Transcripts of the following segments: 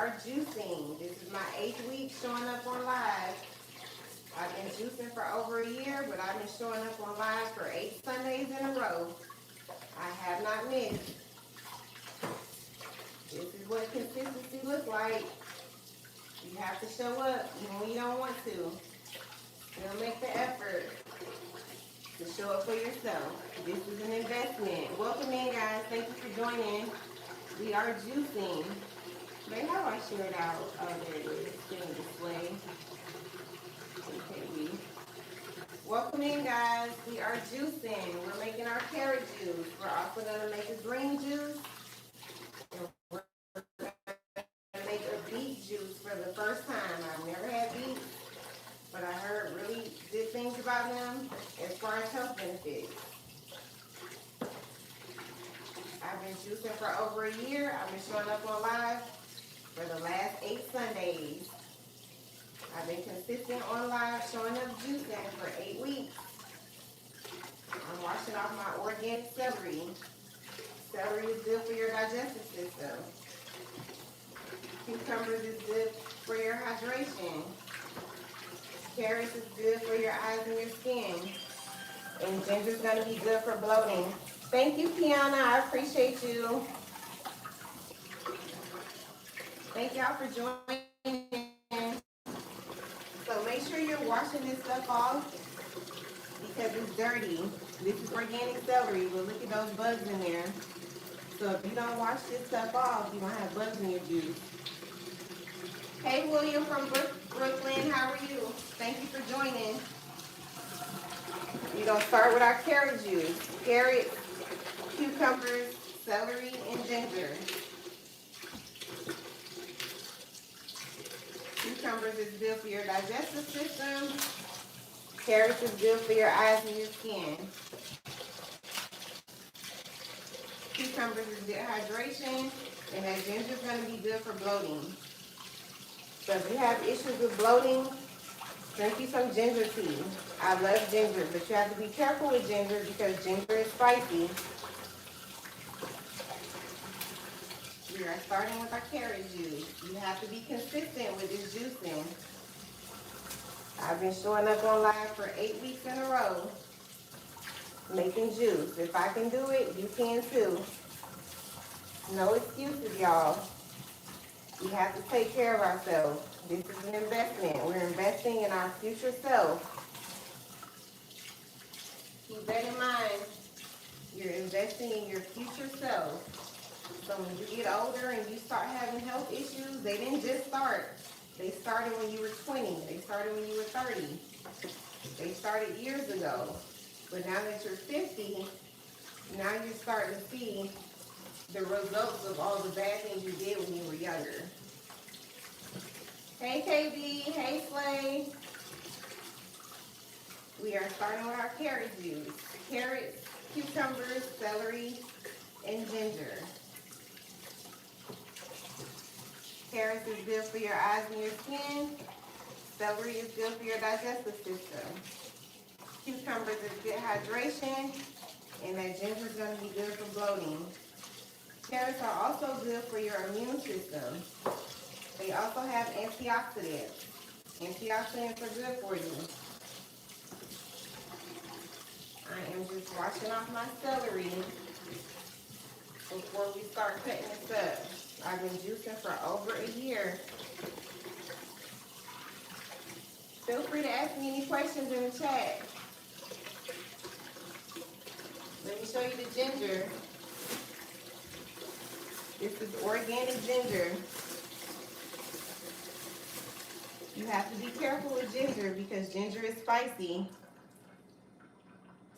are juicing. This is my 8th week showing up on live. I've been juicing for over a year, but I've been showing up on live for 8 Sundays in a row. I have not missed. This is what consistency looks like. You have to show up even when you don't want to. You'll make the effort to show up for yourself. This is an investment. Welcome in, guys. Thank you for joining. We are juicing. Wait, how do I share it out? Oh, there it is. It's in display. Okay. Welcome in, guys. We are juicing. We're making our carrot juice. We're also going to make a green juice. And we're going to make a beet juice for the first time. I've never had beets, but I heard really good things about them as far as health benefits. I've been juicing for over a year. I've been showing up on live for the last 8 Sundays. I've been consistent on live showing up juicing for 8 weeks. I'm washing off my organic celery. Celery is good for your digestive system. Cucumbers is good for your hydration. Carrots is good for your eyes and your skin. And ginger is going to be good for bloating. Thank you, Kiana. I appreciate you. Thank y'all for joining. So make sure you're washing this stuff off because it's dirty. This is organic celery, but look at those bugs in there. So if you don't wash this stuff off, you're going to have bugs in your juice. Hey, William from Brooklyn, how are you? Thank you for joining. We're going to start with our carrot juice. Carrots, cucumbers, celery, and ginger. Cucumbers is good for your digestive system. Carrots is good for your eyes and your skin. Cucumbers is good hydration, and that ginger is going to be good for bloating. So if you have issues with bloating, drink you some ginger tea. I love ginger, but you have to be careful with ginger because ginger is spicy. We are starting with our carrot juice. You have to be consistent with this juicing. I've been showing up on live for 8 weeks in a row, making juice. If I can do it, you can too. No excuses, y'all. We have to take care of ourselves. This is an investment. We're investing in our future self. Keep that in mind. You're investing in your future self. So when you get older and you start having health issues, they didn't just start. They started when you were 20. They started when you were 30. They started years ago. But now that you're 50, now you're starting to see the results of all the bad things you did when you were younger. Hey, KB. Hey, Slay. We are starting with our carrot juice. Carrots, cucumbers, celery, and ginger. Carrots is good for your eyes and your skin. Celery is good for your digestive system. Cucumbers is good hydration, and that ginger is going to be good for bloating. Carrots are also good for your immune system. They also have antioxidants. Antioxidants are good for you. I am just washing off my celery before we start cutting this up. I've been juicing for over a year. Feel free to ask me any questions in the chat. Let me show you the ginger. This is organic ginger. You have to be careful with ginger because ginger is spicy.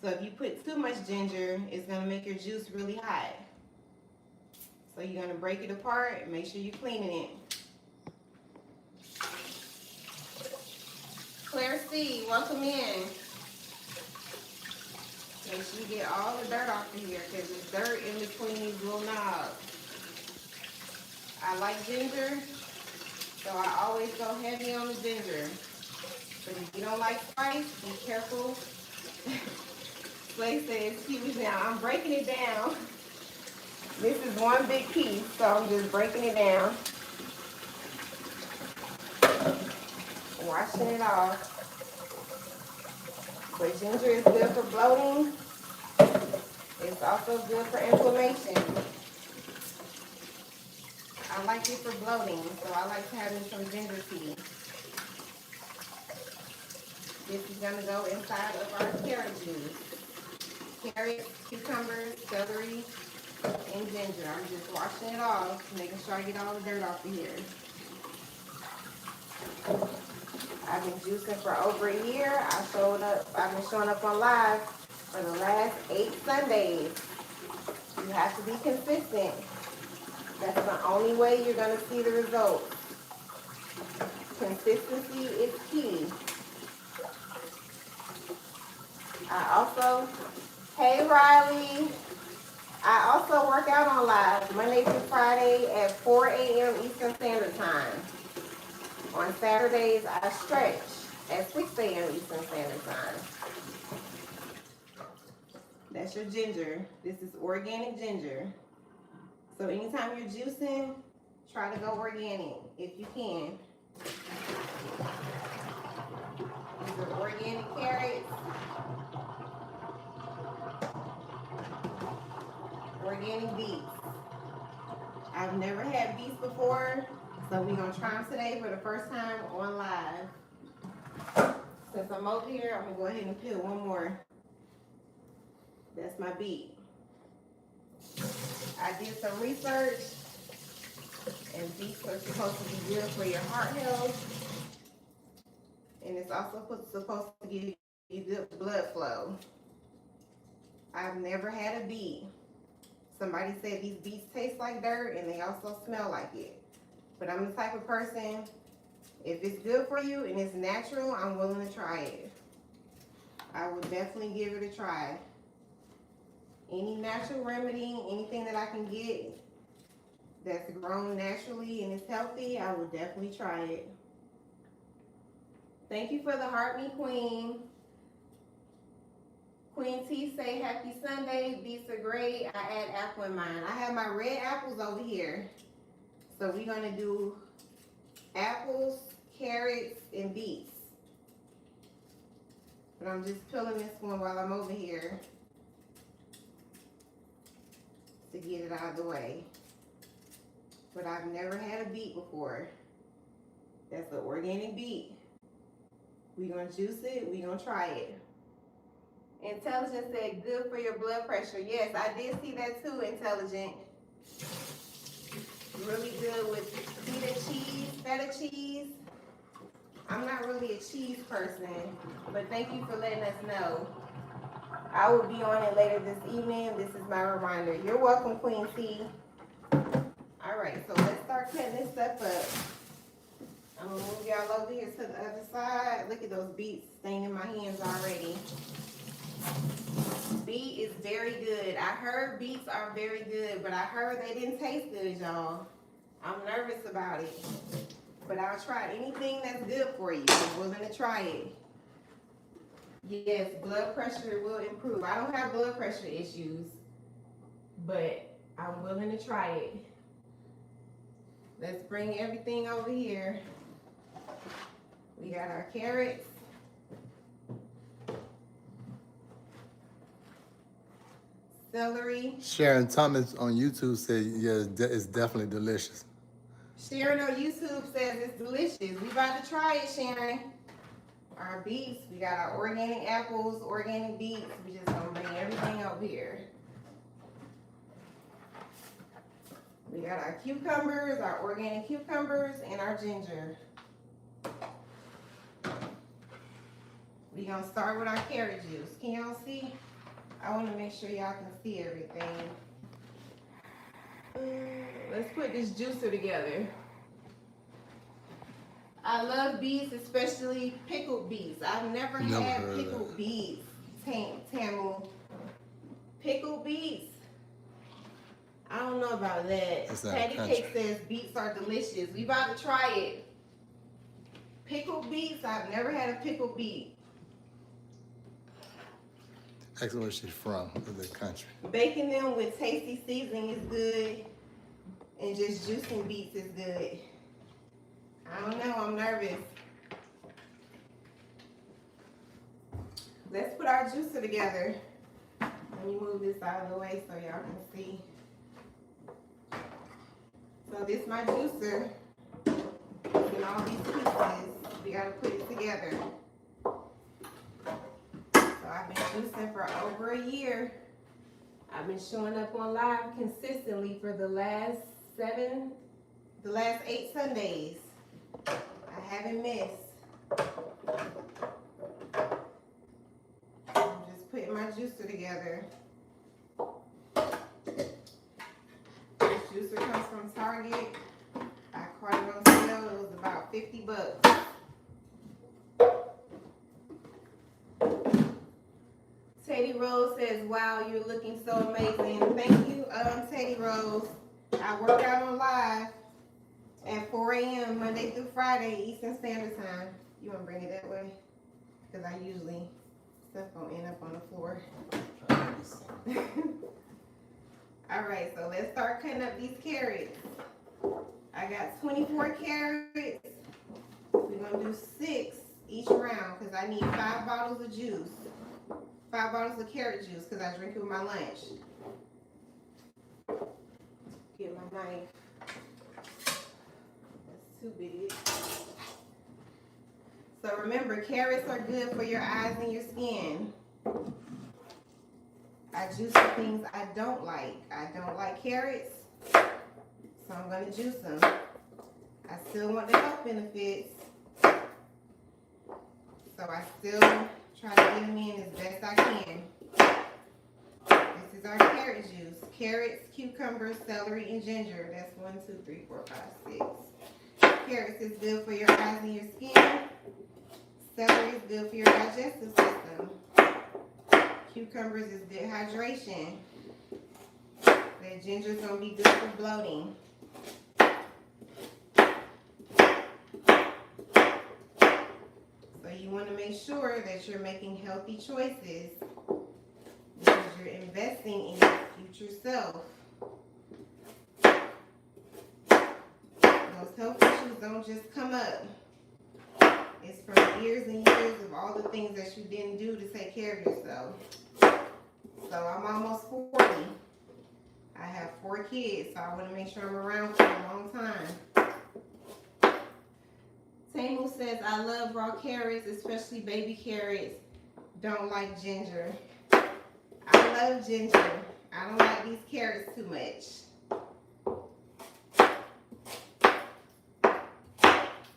So if you put too much ginger, it's going to make your juice really hot. So you're going to break it apart and make sure you're cleaning it. Claire C, welcome in. Make sure you get all the dirt off of here because there's dirt in between these little knobs. I like ginger, so I always go heavy on the ginger. But if you don't like spice, be careful. Slay says, excuse me now, I'm breaking it down. This is one big piece, so I'm just breaking it down. washing it off. But ginger is good for bloating. It's also good for inflammation. I like it for bloating, so I like having some ginger tea. This is gonna go inside of our carrot juice. Carrots, cucumbers, celery, and ginger. I'm just washing it off, making sure I get all the dirt off of here. I've been juicing for over a year. I've been showing up on live for the last 8 Sundays. You have to be consistent. That's the only way you're gonna see the results. Consistency is key. Hey Riley, I also work out on live Monday through Friday at 4 a.m. Eastern Standard Time. On Saturdays, I stretch at 6 a.m. Eastern Standard Time. That's your ginger. This is organic ginger. So anytime you're juicing, try to go organic if you can. These are organic carrots. Organic beets. I've never had beets before, so we're gonna try them today for the first time on live. Since I'm over here, I'm gonna go ahead and peel one more. That's my beet. I did some research, and beets are supposed to be good for your heart health, and it's also supposed to give you good blood flow. I've never had a beet. Somebody said these beets taste like dirt and they also smell like it. But I'm the type of person, if it's good for you and it's natural, I'm willing to try it. I would definitely give it a try. Any natural remedy, anything that I can get that's grown naturally and is healthy, I would definitely try it. Thank you for the heart me queen. Queen T say happy Sunday, beets are great. I add apple in mine. I have my red apples over here. So we're gonna do apples, carrots, and beets. But I'm just peeling this one while I'm over here to get it out of the way. But I've never had a beet before. That's an organic beet. We're gonna juice it, we're gonna try it. Intelligent said good for your blood pressure. Yes, I did see that too, Intelligent. Really good with feta cheese. I'm not really a cheese person, but thank you for letting us know. I will be on it later this evening. This is my reminder. You're welcome, Queen C. All right, so let's start cutting this stuff up. I'm gonna move y'all over here to the other side. Look at those beets staining my hands already. Beet is very good. I heard beets are very good, but I heard they didn't taste good, y'all. I'm nervous about it. But I'll try anything that's good for you. I'm willing to try it. Yes, blood pressure will improve. I don't have blood pressure issues, but I'm willing to try it. Let's bring everything over here. We got our carrots. Celery. Sharon Thomas on YouTube said, yeah, it's definitely delicious. Sharon on YouTube says it's delicious. We about to try it, Sharon. Our beets, we got our organic apples, organic beets. We just gonna bring everything over here. We got our cucumbers, our organic cucumbers, and our ginger. We gonna start with our carrot juice. Can y'all see? I want to make sure y'all can see everything. Let's put this juicer together. I love beets, especially pickled beets. I've never had pickled beets, Tamu. Pickled beets. I don't know about that. Patty Cake says beets are delicious. We about to try it. Pickled beets, I've never had a pickled beet. Ask where she's from, the country. Baking them with tasty seasoning is good, and just juicing beets is good. I don't know, I'm nervous. Let's put our juicer together. Let me move this out of the way so y'all can see. So this is my juicer. And all these pieces, we gotta put it together. So I've been juicing for over a year. I've been showing up on live consistently for the last 8 Sundays. I haven't missed. I'm just putting my juicer together. This juicer comes from Target. I caught it on sale. It was about 50 bucks. Teddy Rose says, wow, you're looking so amazing. Thank you, Teddy Rose. I work out on live at 4 a.m. Monday through Friday, Eastern Standard Time. You want to bring it that way? Because I usually, stuff gonna end up on the floor. All right, so let's start cutting up these carrots. I got 24 carrots. We're gonna do 6 each round because I need 5 bottles of juice. 5 bottles of carrot juice because I drink it with my lunch. Get my knife. That's too big. So remember, carrots are good for your eyes and your skin. I juice the things I don't like. I don't like carrots, so I'm going to juice them. I still want the health benefits, so I still try to get them in as best I can. This is our carrot juice. Carrots, cucumbers, celery, and ginger. That's 1, 2, 3, 4, 5, 6. Carrots is good for your eyes and your skin. Celery is good for your digestive system. Cucumbers is good hydration. That ginger is going to be good for bloating. So you want to make sure that you're making healthy choices because you're investing in your future self. Those health issues don't just come up. It's from years and years of all the things that you didn't do to take care of yourself. So I'm almost 40. I have 4 kids, so I want to make sure I'm around for a long time. Tamu says, I love raw carrots, especially baby carrots. Don't like ginger. I love ginger. I don't like these carrots too much.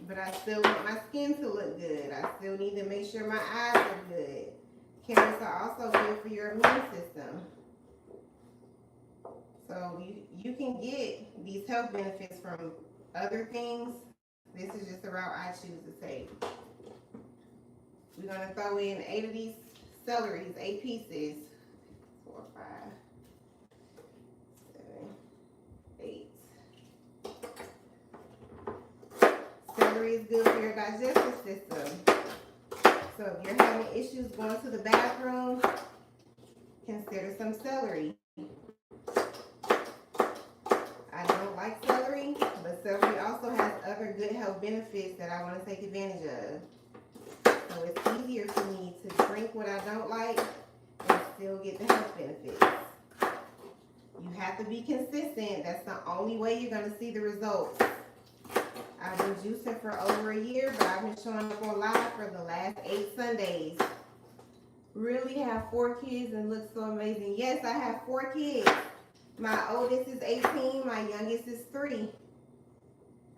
But I still want my skin to look good. I still need to make sure my eyes are good. Carrots are also good for your immune system. So you can get these health benefits from other things. This is just the route I choose to take. We're going to throw in 8 of these celeries, 8 pieces. 4, 5, 7, 8. Celery is good for your digestive system. So if you're having issues going to the bathroom, consider some celery. I don't like celery, but celery also has other good health benefits that I want to take advantage of. So it's easier for me to drink what I don't like and still get the health benefits. You have to be consistent. That's the only way you're going to see the results. I've been juicing for over a year, but I've been showing up on live for the last 8 Sundays. Really have 4 kids and look so amazing. Yes, I have 4 kids. My oldest is 18, my youngest is 3.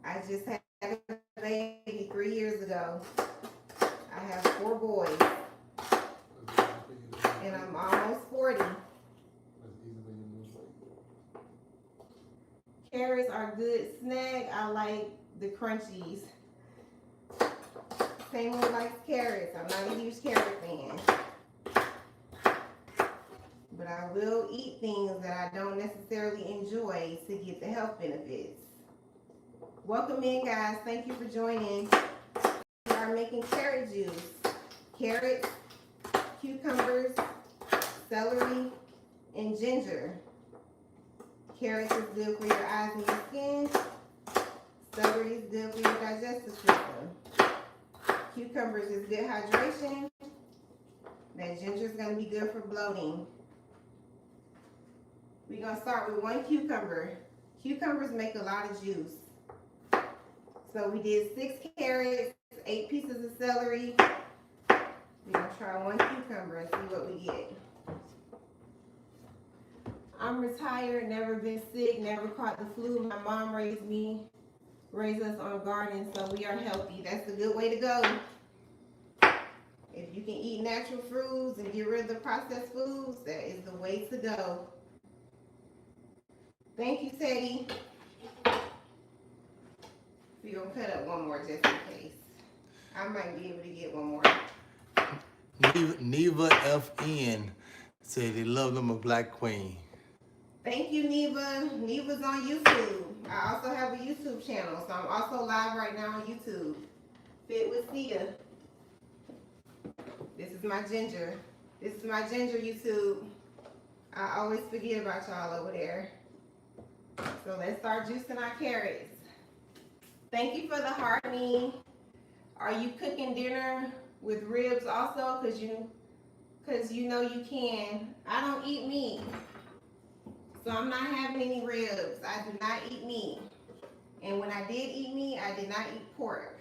I just had a baby 3 years ago. I have 4 boys. And I'm almost 40. Carrots are a good snack. I like the crunchies. Same one likes carrots. I'm not a huge carrot fan. But I will eat things that I don't necessarily enjoy to get the health benefits. Welcome in, guys. Thank you for joining. We are making carrot juice. Carrots, cucumbers, celery, and ginger. Carrots is good for your eyes and your skin. Celery is good for your digestive system. Cucumbers is good hydration. That ginger is gonna be good for bloating. We're gonna start with 1 cucumber. Cucumbers make a lot of juice. So we did 6 carrots, 8 pieces of celery. We're gonna try 1 cucumber and see what we get. I'm retired, never been sick, never caught the flu. My mom raised us on gardening, so we are healthy. That's a good way to go. If you can eat natural fruits and get rid of the processed foods, that is the way to go. Thank you, Teddy. We're gonna cut up one more just in case. I might be able to get one more. Neva FN said they love them a black queen. Thank you, Neva. Neva's on YouTube. I also have a YouTube channel, so I'm also live right now on YouTube. Fit with Sia. This is my ginger. This is my ginger YouTube. I always forget about y'all over there. So let's start juicing our carrots. Thank you for the heart, me. Are you cooking dinner with ribs also? Cause you know you can. I don't eat meat, so I'm not having any ribs. I do not eat meat. And when I did eat meat, I did not eat pork.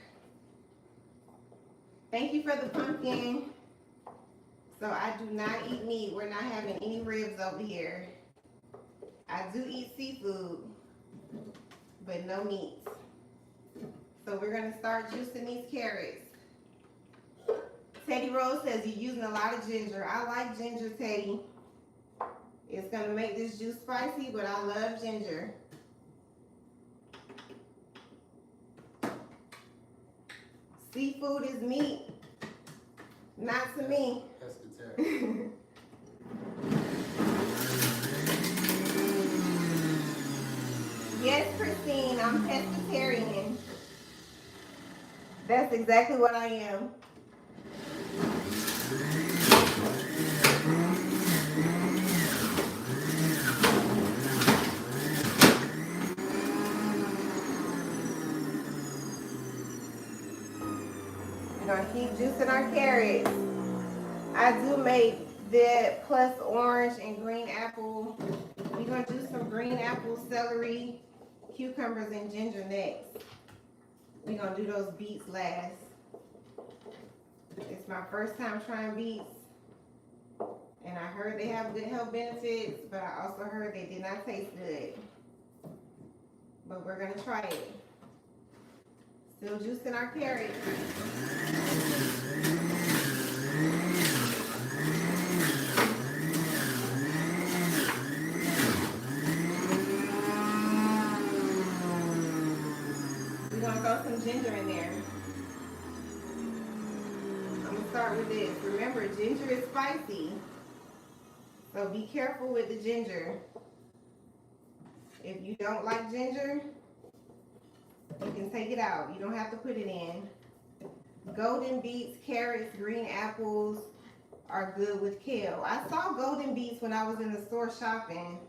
Thank you for the pumpkin. So I do not eat meat. We're not having any ribs over here. I do eat seafood, but no meat. So we're gonna start juicing these carrots. Teddy Rose says you're using a lot of ginger. I like ginger, Teddy. It's gonna make this juice spicy, but I love ginger. Seafood is meat. Not to me. Pescatarian. Yes, Christine, I'm pescatarian. That's exactly what I am. We're gonna keep juicing our carrots. I do make that plus orange and green apple. We're gonna do some green apple, celery, cucumbers, and ginger next. We're gonna do those beets last. It's my first time trying beets, and I heard they have good health benefits, but I also heard they did not taste good. But we're gonna try it. Still juicing our carrots. We're gonna throw some ginger in there. I'm gonna start with this. Remember, ginger is spicy, so be careful with the ginger. If you don't like ginger, you can take it out. You don't have to put it in. Golden beets, carrots, green apples are good with kale. I saw golden beets when I was in the store shopping.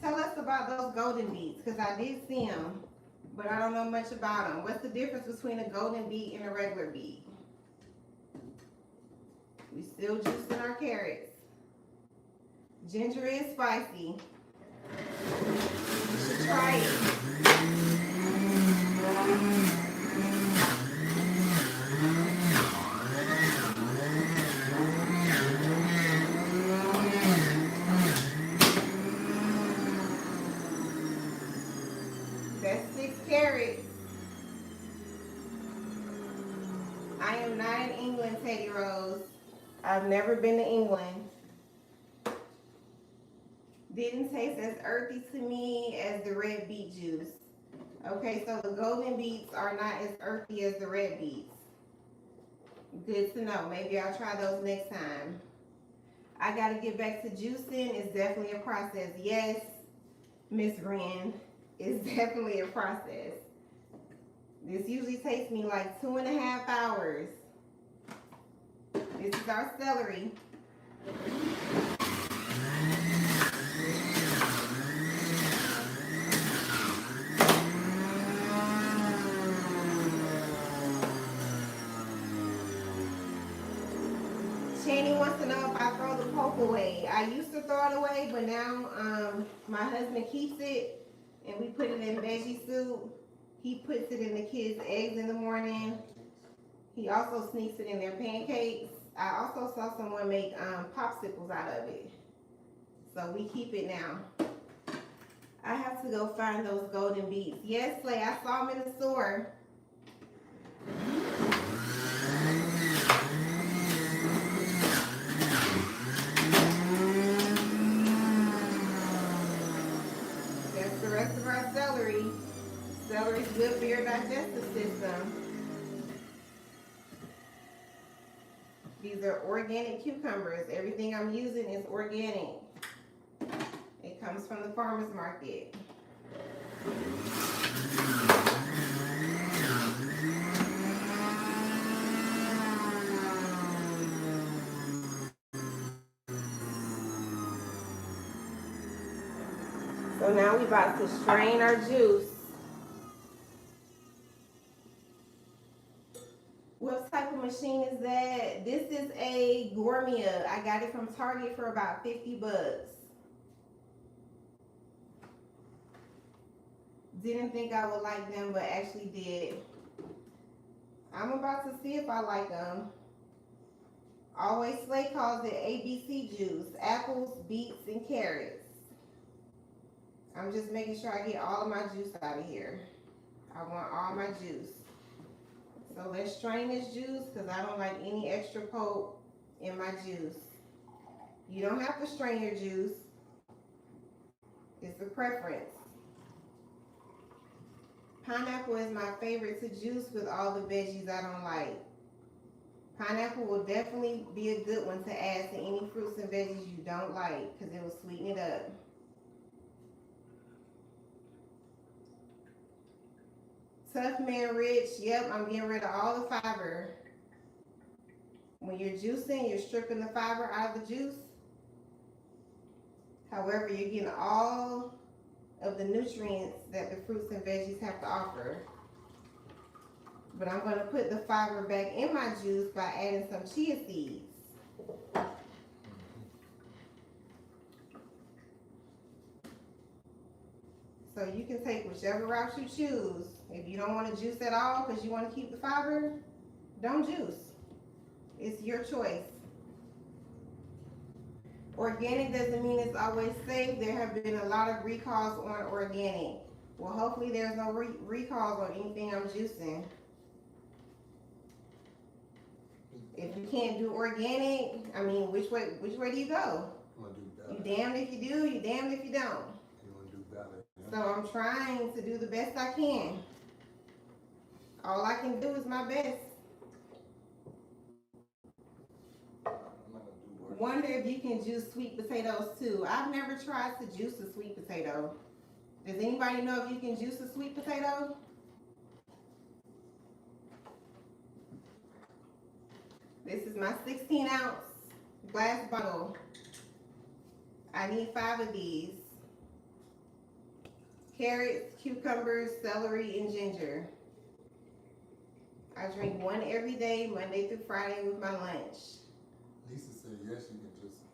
Tell us about those golden beets, because I did see them, but I don't know much about them. What's the difference between a golden beet and a regular beet? We still juicing our carrots. Ginger is spicy. You should try it. That's 6 carrots. I am not in England, Teddy Rose. I've never been to England. Didn't taste as earthy to me as the red beet juice. Okay, so the golden beets are not as earthy as the red beets. Good to know. Maybe I'll try those next time. I gotta get back to juicing. It's definitely a process. Yes, Miss Wren, it's definitely a process. This usually takes me like 2.5 hours. This is our celery. Channy wants to know if I throw the pulp away. I used to throw it away, but now my husband keeps it and we put it in veggie soup. He puts it in the kids' eggs in the morning. He also sneaks it in their pancakes. I also saw someone make popsicles out of it. So we keep it now. I have to go find those golden beets. Yes, Slay, I saw them in the store. That's the rest of our celery. Celery's good for your digestive system. These are organic cucumbers. Everything I'm using is organic. It comes from the farmer's market. So now we're about to strain our juice. What type of machine is that? This is a Gourmet. I got it from Target for about 50 bucks. Didn't think I would like them, but actually did. I'm about to see if I like them. Always Slay calls it ABC juice. Apples, beets, and carrots. I'm just making sure I get all of my juice out of here. I want all my juice. So let's strain this juice because I don't like any extra pulp in my juice. You don't have to strain your juice. It's a preference. Pineapple is my favorite to juice with all the veggies I don't like. Pineapple will definitely be a good one to add to any fruits and veggies you don't like because it will sweeten it up. Tough Man Rich, yep, I'm getting rid of all the fiber. When you're juicing, you're stripping the fiber out of the juice. However, you're getting all of the nutrients that the fruits and veggies have to offer. But I'm going to put the fiber back in my juice by adding some chia seeds. So you can take whichever route you choose. If you don't want to juice at all because you want to keep the fiber, don't juice. It's your choice. Organic doesn't mean it's always safe. There have been a lot of recalls on organic. Well, hopefully there's no recalls on anything I'm juicing. If you can't do organic, I mean, which way do you go? You damned if you do, you damned if you don't. So I'm trying to do the best I can. All I can do is my best. Wonder if you can juice sweet potatoes too. I've never tried to juice a sweet potato. Does anybody know if you can juice a sweet potato? This is my 16-ounce glass bottle. I need 5 of these. Carrots, cucumbers, celery, and ginger. I drink one every day, Monday through Friday with my lunch. Lisa said yes, you can juice it.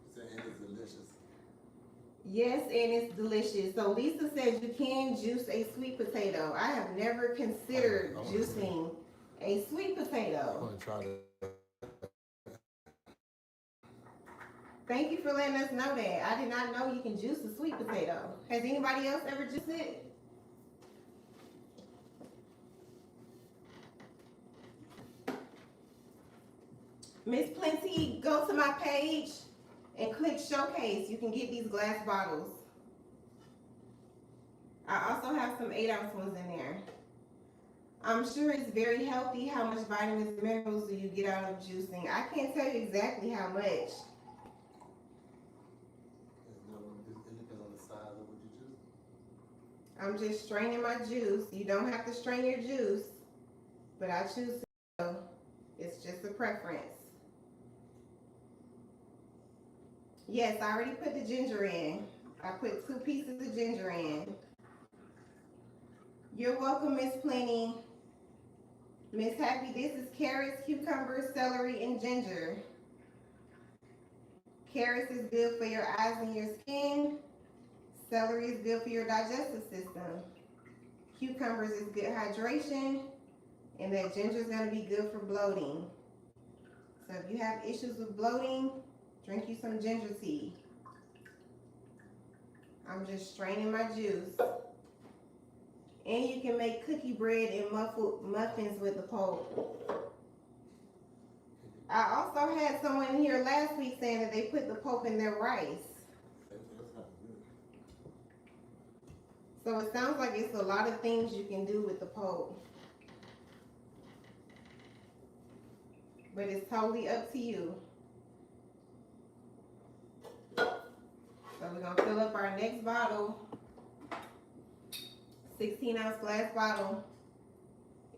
She said it is delicious. Yes, and it's delicious. So Lisa says you can juice a sweet potato. I have never considered juicing a sweet I'm potato. gonna try that. Thank you for letting us know that. I did not know you can juice a sweet potato. Has anybody else ever juiced it? Miss Plenty, go to my page and click showcase. You can get these glass bottles. I also have some 8-ounce ones in there. I'm sure it's very healthy. How much vitamins and minerals do you get out of juicing? I can't tell you exactly how much. It depends on the size of what you juice. I'm just straining my juice. You don't have to strain your juice, but I choose to. It's just a preference. Yes, I already put the ginger in. I put 2 pieces of ginger in. You're welcome, Miss Plenty. Miss Happy, this is carrots, cucumbers, celery, and ginger. Carrots is good for your eyes and your skin. Celery is good for your digestive system. Cucumbers is good hydration. And that ginger is going to be good for bloating. So if you have issues with bloating, drink you some ginger tea. I'm just straining my juice. And you can make cookie bread and muffins with the pulp. I also had someone here last week saying that they put the pulp in their rice. So it sounds like it's a lot of things you can do with the pulp. But it's totally up to you. So we're gonna fill up our next bottle. 16-ounce glass bottle.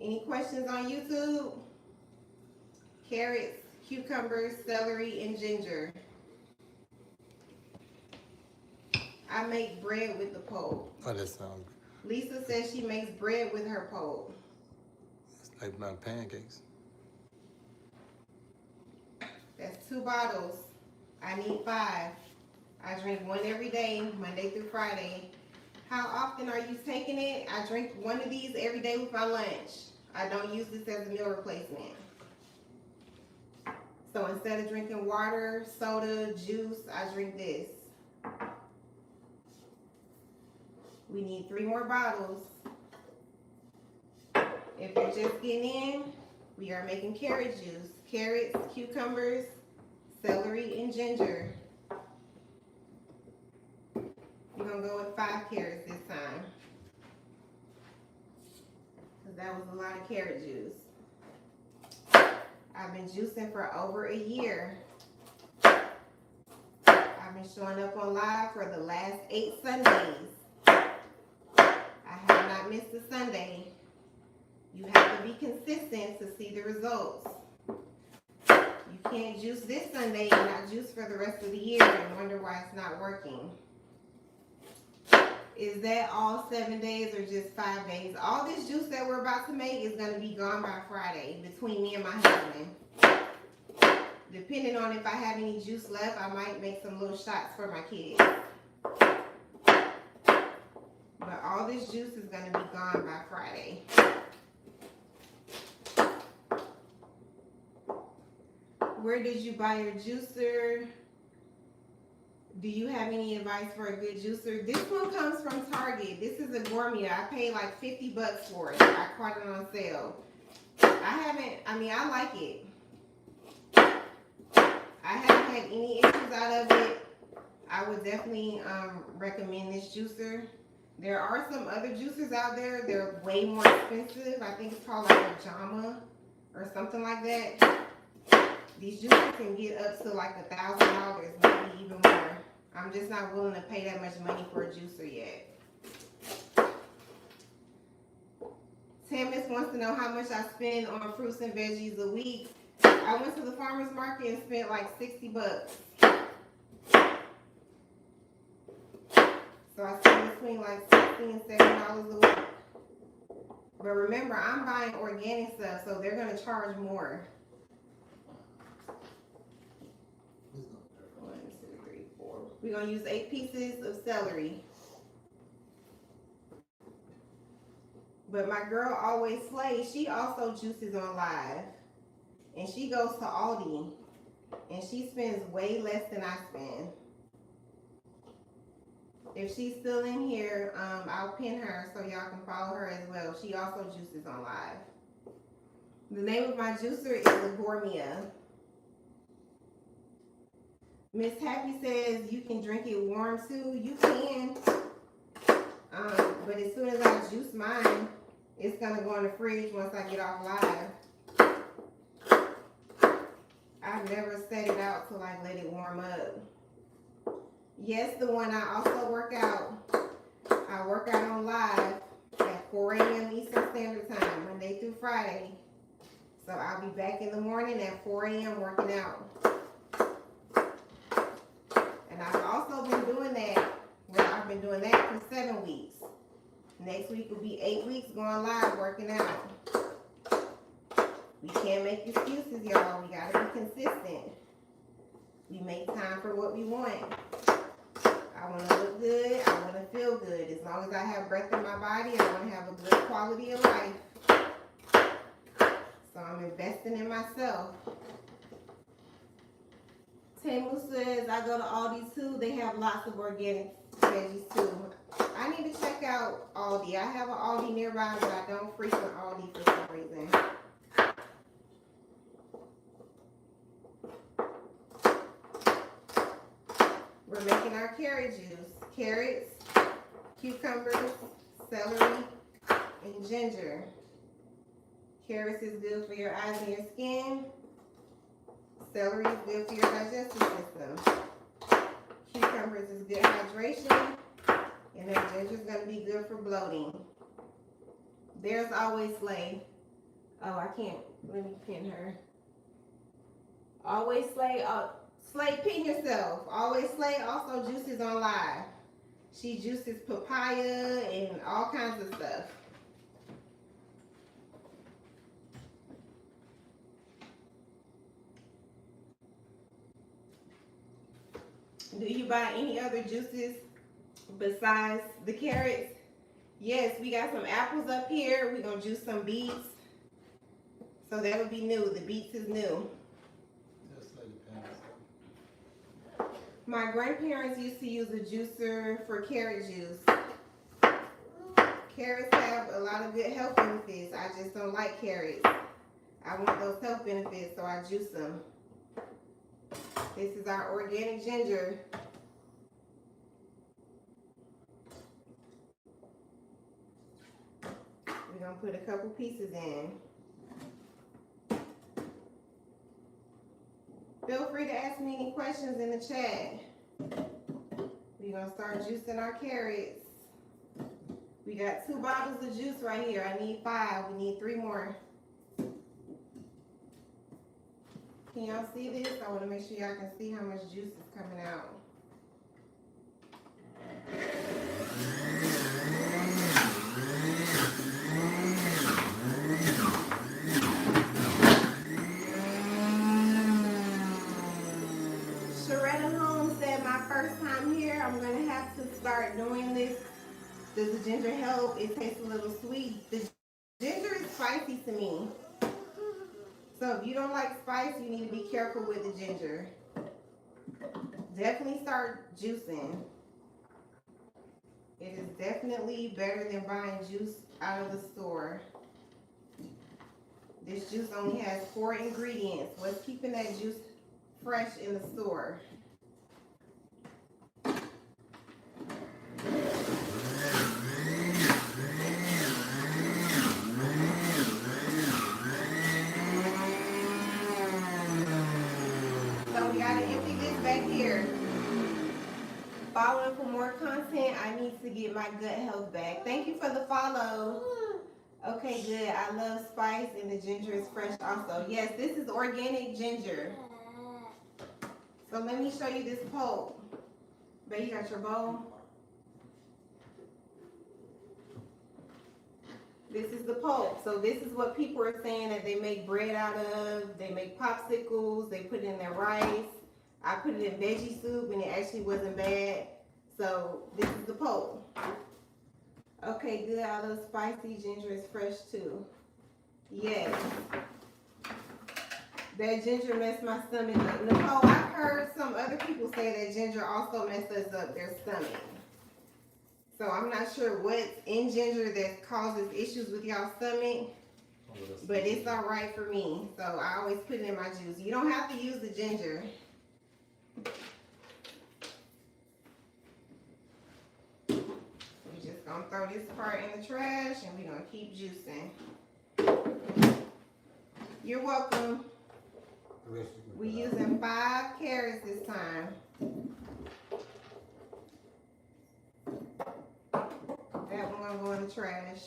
Any questions on YouTube? Carrots, cucumbers, celery, and ginger. I make bread with the pulp. Oh, that sounds good. Lisa says she makes bread with her pulp. It's like my pancakes. That's 2 bottles. I need 5. I drink 1 every day, Monday through Friday. How often are you taking it? I drink 1 of these every day with my lunch. I don't use this as a meal replacement. So instead of drinking water, soda, juice, I drink this. We need 3 more bottles. If you're just getting in, we are making carrot juice. Carrots, cucumbers, celery, and ginger. We're gonna go with 5 carrots this time. Because that was a lot of carrot juice. I've been juicing for over a year. I've been showing up on live for the last 8 Sundays. I have not missed a Sunday. You have to be consistent to see the results. You can't juice this Sunday and not juice for the rest of the year and wonder why it's not working. Is that all 7 days or just 5 days? All this juice that we're about to make is going to be gone by Friday between me and my husband. Depending on if I have any juice left, I might make some little shots for my kids. But all this juice is going to be gone by Friday. Where did you buy your juicer? Do you have any advice for a good juicer? This one comes from Target. This is a gourmet. I paid like $50 for it. I caught it on sale. I like it. I haven't had any issues out of it. I would definitely recommend this juicer. There are some other juicers out there. They're way more expensive. I think it's called like a Jama or something like that. These juicers can get up to like $1,000, maybe even more. I'm just not willing to pay that much money for a juicer yet. Tamis wants to know how much I spend on fruits and veggies a week. I went to the farmer's market and spent like $60. So I spend between like $60 and $70 a week. But remember, I'm buying organic stuff, so they're going to charge more. 1, 2, 3, 4. We're going to use 8 pieces of celery. But my girl Always Slays, she also juices on live. And she goes to Aldi. And she spends way less than I spend. If she's still in here, I'll pin her so y'all can follow her as well. She also juices on live. The name of my juicer is the Gourmet. Miss Happy says you can drink it warm too. You can. But as soon as I juice mine, it's going to go in the fridge once I get off live. I've never set it out to like let it warm up. Yes, the one I also work out. I work out on live at 4 a.m. Eastern Standard Time, Monday through Friday. So I'll be back in the morning at 4 a.m. working out. And I've also been doing that. Well, I've been doing that for 7 weeks. Next week will be 8 weeks going live working out. We can't make excuses, y'all. We gotta be consistent. We make time for what we want. I want to look good. I want to feel good. As long as I have breath in my body, I want to have a good quality of life. So I'm investing in myself. Tamu says, I go to Aldi too. They have lots of organic veggies too. I need to check out Aldi. I have an Aldi nearby, but I don't frequent Aldi for some reason. We're making our carrot juice. Carrots, cucumbers, celery, and ginger. Carrots is good for your eyes and your skin. Celery is good for your digestive system. Cucumbers is good hydration. And then ginger is going to be good for bloating. There's always Slay. Oh, I can't. Let me pin her. Always Slay. Slay, pin yourself. Always Slay also juices on live. She juices papaya and all kinds of stuff. Do you buy any other juices besides the carrots? Yes, we got some apples up here. We're going to juice some beets. So that would be new. The beets is new. My grandparents used to use a juicer for carrot juice. Carrots have a lot of good health benefits. I just don't like carrots. I want those health benefits, so I juice them. This is our organic ginger. We're going to put a couple pieces in. Feel free to ask me any questions in the chat. We're going to start juicing our carrots. We got 2 bottles of juice right here. I need 5. We need 3 more. Can y'all see this? I want to make sure y'all can see how much juice is coming out. First time here, I'm gonna have to start doing this. Does the ginger help? It tastes a little sweet. The ginger is spicy to me. So if you don't like spice, you need to be careful with the ginger. Definitely start juicing. It is definitely better than buying juice out of the store. This juice only has 4 ingredients. What's keeping that juice fresh in the store? Following for more content. I need to get my gut health back. Thank you for the follow. Okay, good. I love spice and the ginger is fresh also. Yes, this is organic ginger. So let me show you this pulp. Babe, you got your bowl? This is the pulp. So this is what people are saying that they make bread out of. They make popsicles. They put it in their rice. I put it in veggie soup and it actually wasn't bad. So this is the pulp. Okay, good. I love spicy. Ginger is fresh too. Yes. That ginger messed my stomach up. Nicole, I've heard some other people say that ginger also messes up their stomach. So I'm not sure what's in ginger that causes issues with y'all's stomach. But it's all right for me. So I always put it in my juice. You don't have to use the ginger. We're just gonna throw this part in the trash and we're gonna keep juicing. You're welcome. We're using 5 carrots this time. That one gonna go in the trash.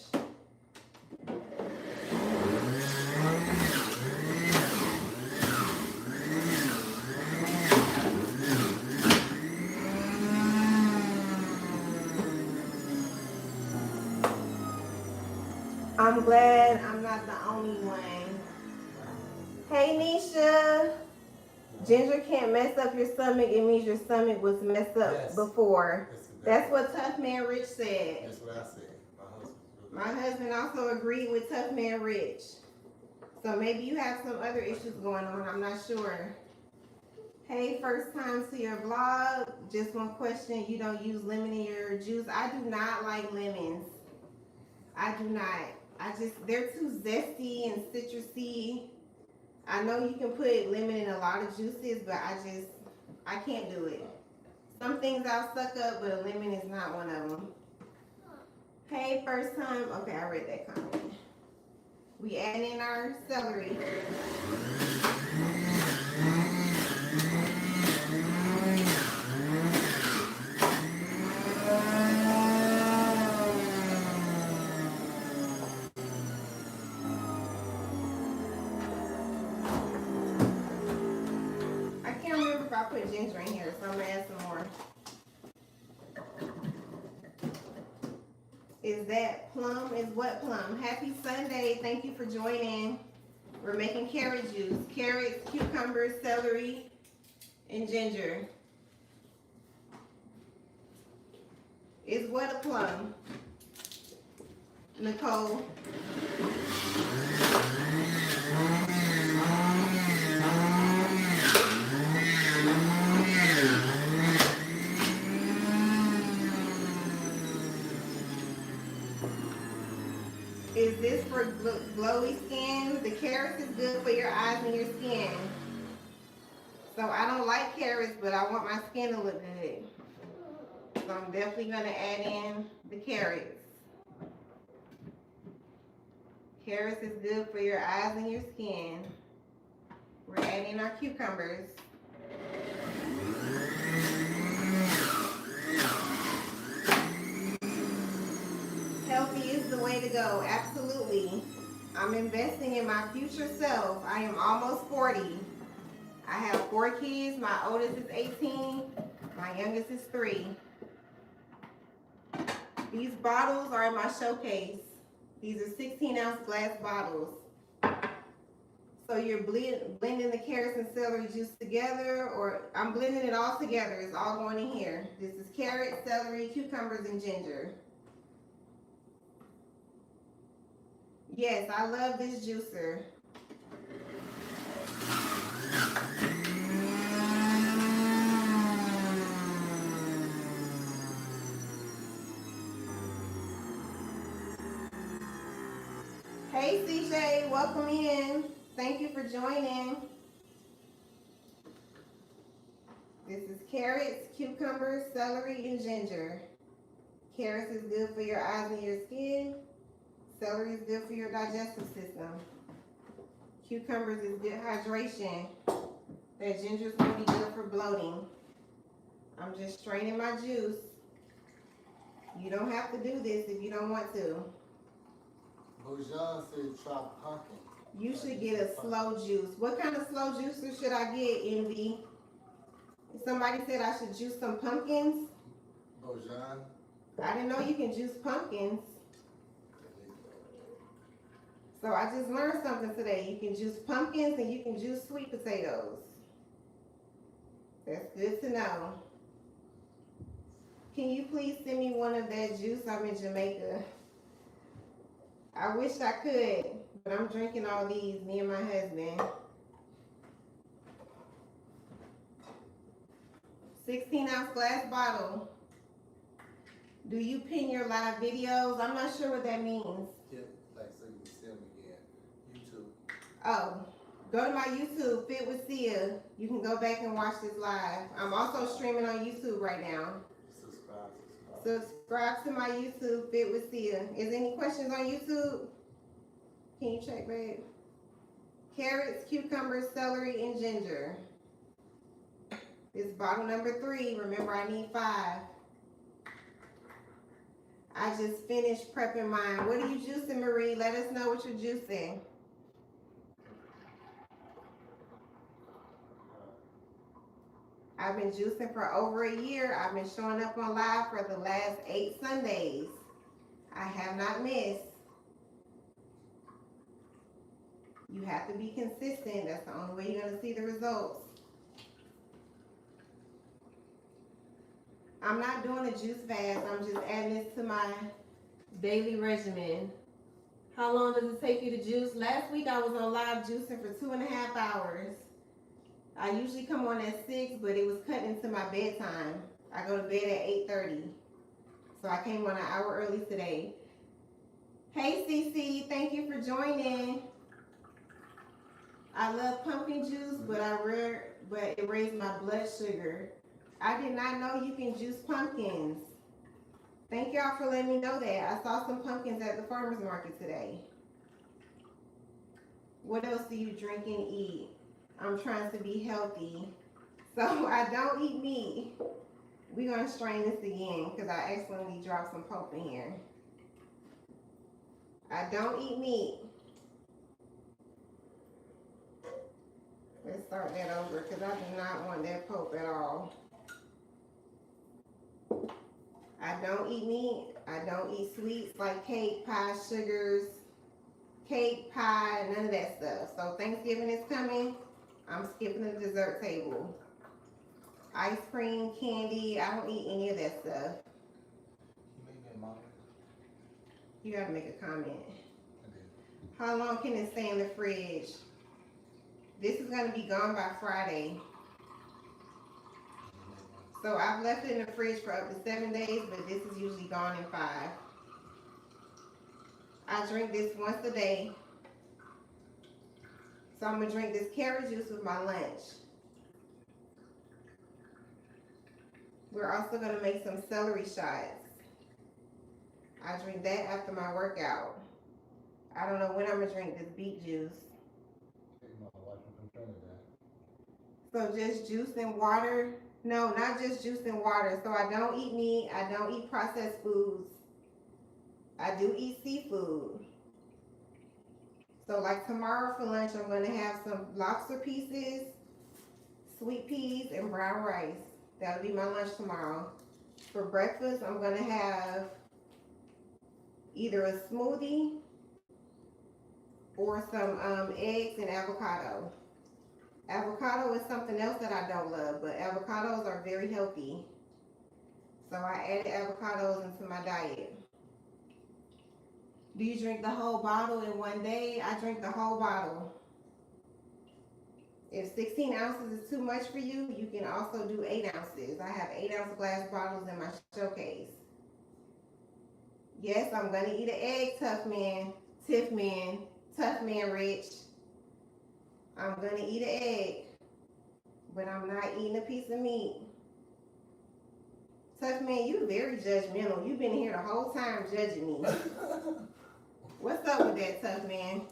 I'm glad I'm not the only one. Hey, Nisha. Ginger can't mess up your stomach. It means your stomach was messed up Yes. before. That's Exactly. what Tough Man Rich said. That's what I said. My husband also agreed with Tough Man Rich. So maybe you have some other issues going on. I'm not sure. Hey, first time to your vlog. Just one question. You don't use lemon in your juice? I do not like lemons. I do not. They're too zesty and citrusy. I know you can put lemon in a lot of juices, but I can't do it. Some things I'll suck up, but a lemon is not one of them. Hey, first time. Okay, I read that comment. We add in our celery. I can't remember if I put ginger in here, so I'm gonna add some more. Is that plum? Is what plum? Happy Sunday. Thank you for joining. We're making carrot juice. Carrots, cucumbers, celery, and ginger. Is what a plum? Nicole. Is this for glowy skin? The carrots is good for your eyes and your skin. So I don't like carrots, but I want my skin to look good. So I'm definitely gonna add in the carrots. Carrots is good for your eyes and your skin. We're adding our cucumbers. Healthy is the way to go, absolutely. I'm investing in my future self. I am almost 40. I have 4 kids. My oldest is 18. My youngest is 3. These bottles are in my showcase. These are 16-ounce glass bottles. So you're blending the carrots and celery juice together, or I'm blending it all together. It's all going in here. This is carrot, celery, cucumbers, and ginger. Yes, I love this juicer. Hey CJ, welcome in. Thank you for joining. This is carrots, cucumbers, celery, and ginger. Carrots is good for your eyes and your skin. Celery is good for your digestive system. Cucumbers is good hydration. That ginger is going to be good for bloating. I'm just straining my juice. You don't have to do this if you don't want to. Bojan said try pumpkin. You should get a slow juice. What kind of slow juicer should I get, Envy? Somebody said I should juice some pumpkins. Bojan. I didn't know you can juice pumpkins. So I just learned something today. You can juice pumpkins and you can juice sweet potatoes. That's good to know. Can you please send me one of that juice? I'm in Jamaica. I wish I could, but I'm drinking all these, me and my husband. 16-ounce glass bottle. Do you pin your live videos? I'm not sure what that means. Yeah, like so you can see them again. YouTube. Oh, go to my YouTube, Fit with Sia. You can go back and watch this live. I'm also streaming on YouTube right now. Subscribe to my YouTube, Fit with Sia. Is any questions on YouTube? Can you check, babe? Carrots, cucumbers, celery, and ginger. This is bottle number 3. Remember, I need 5. I just finished prepping mine. What are you juicing, Marie? Let us know what you're juicing. I've been juicing for over a year. I've been showing up on live for the last 8 Sundays. I have not missed. You have to be consistent. That's the only way you're going to see the results. I'm not doing a juice fast. I'm just adding this to my daily regimen. How long does it take you to juice? Last week I was on live juicing for 2.5 hours. I usually come on at 6, but it was cut into my bedtime. I go to bed at 8:30. So I came on an hour early today. Hey CC, thank you for joining. I love pumpkin juice, but it raised my blood sugar. I did not know you can juice pumpkins. Thank y'all for letting me know that. I saw some pumpkins at the farmer's market today. What else do you drink and eat? I'm trying to be healthy. So I don't eat meat. We're going to strain this again because I accidentally dropped some pulp in here. I don't eat meat. Let's start that over because I do not want that pulp at all. I don't eat meat. I don't eat sweets like cake, pie, sugars, cake, pie, none of that stuff. So Thanksgiving is coming. I'm skipping the dessert table. Ice cream, candy, I don't eat any of that stuff. You gotta make a comment. How long can it stay in the fridge? This is gonna be gone by Friday. So I've left it in the fridge for up to 7 days, but this is usually gone in 5. I drink this once a day. So I'm gonna drink this carrot juice with my lunch. We're also gonna make some celery shots. I drink that after my workout. I don't know when I'm gonna drink this beet juice. So just juice and water. No, not just juice and water. So I don't eat meat. I don't eat processed foods. I do eat seafood. So like tomorrow for lunch, I'm going to have some lobster pieces, sweet peas, and brown rice. That'll be my lunch tomorrow. For breakfast, I'm going to have either a smoothie or some eggs and avocado. Avocado is something else that I don't love, but avocados are very healthy. So I added avocados into my diet. Do you drink the whole bottle in one day? I drink the whole bottle. If 16 ounces is too much for you, you can also do 8 ounces. I have 8-ounce glass bottles in my showcase. Yes, I'm gonna eat an egg, tough man, tough man Rich. I'm gonna eat an egg, but I'm not eating a piece of meat. Tough man, you very judgmental. You've been here the whole time judging me. What's up with that, tough man?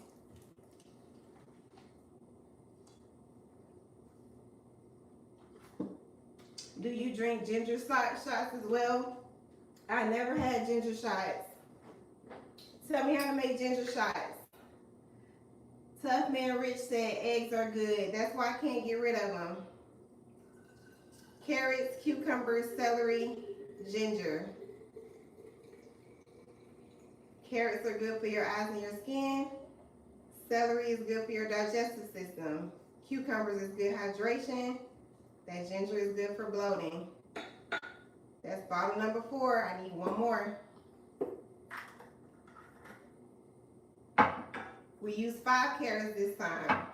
Do you drink ginger shots as well? I never had ginger shots. Tell me how to make ginger shots. Tough Man Rich said eggs are good. That's why I can't get rid of them. Carrots, cucumbers, celery, ginger. Carrots are good for your eyes and your skin. Celery is good for your digestive system. Cucumbers is good hydration. That ginger is good for bloating. That's bottle number 4. I need one more. We used 5 carrots this time.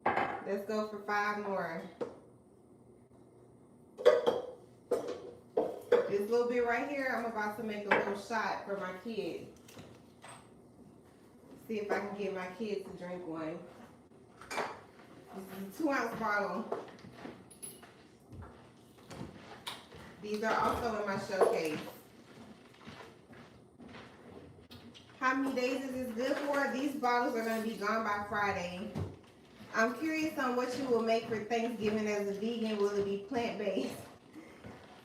Let's go for 5 more. This little bit right here, I'm about to make a little shot for my kid. See if I can get my kids to drink one. This is a 2-ounce bottle. These are also in my showcase. How many days is this good for? These bottles are going to be gone by Friday. I'm curious on what you will make for Thanksgiving as a vegan. Will it be plant-based?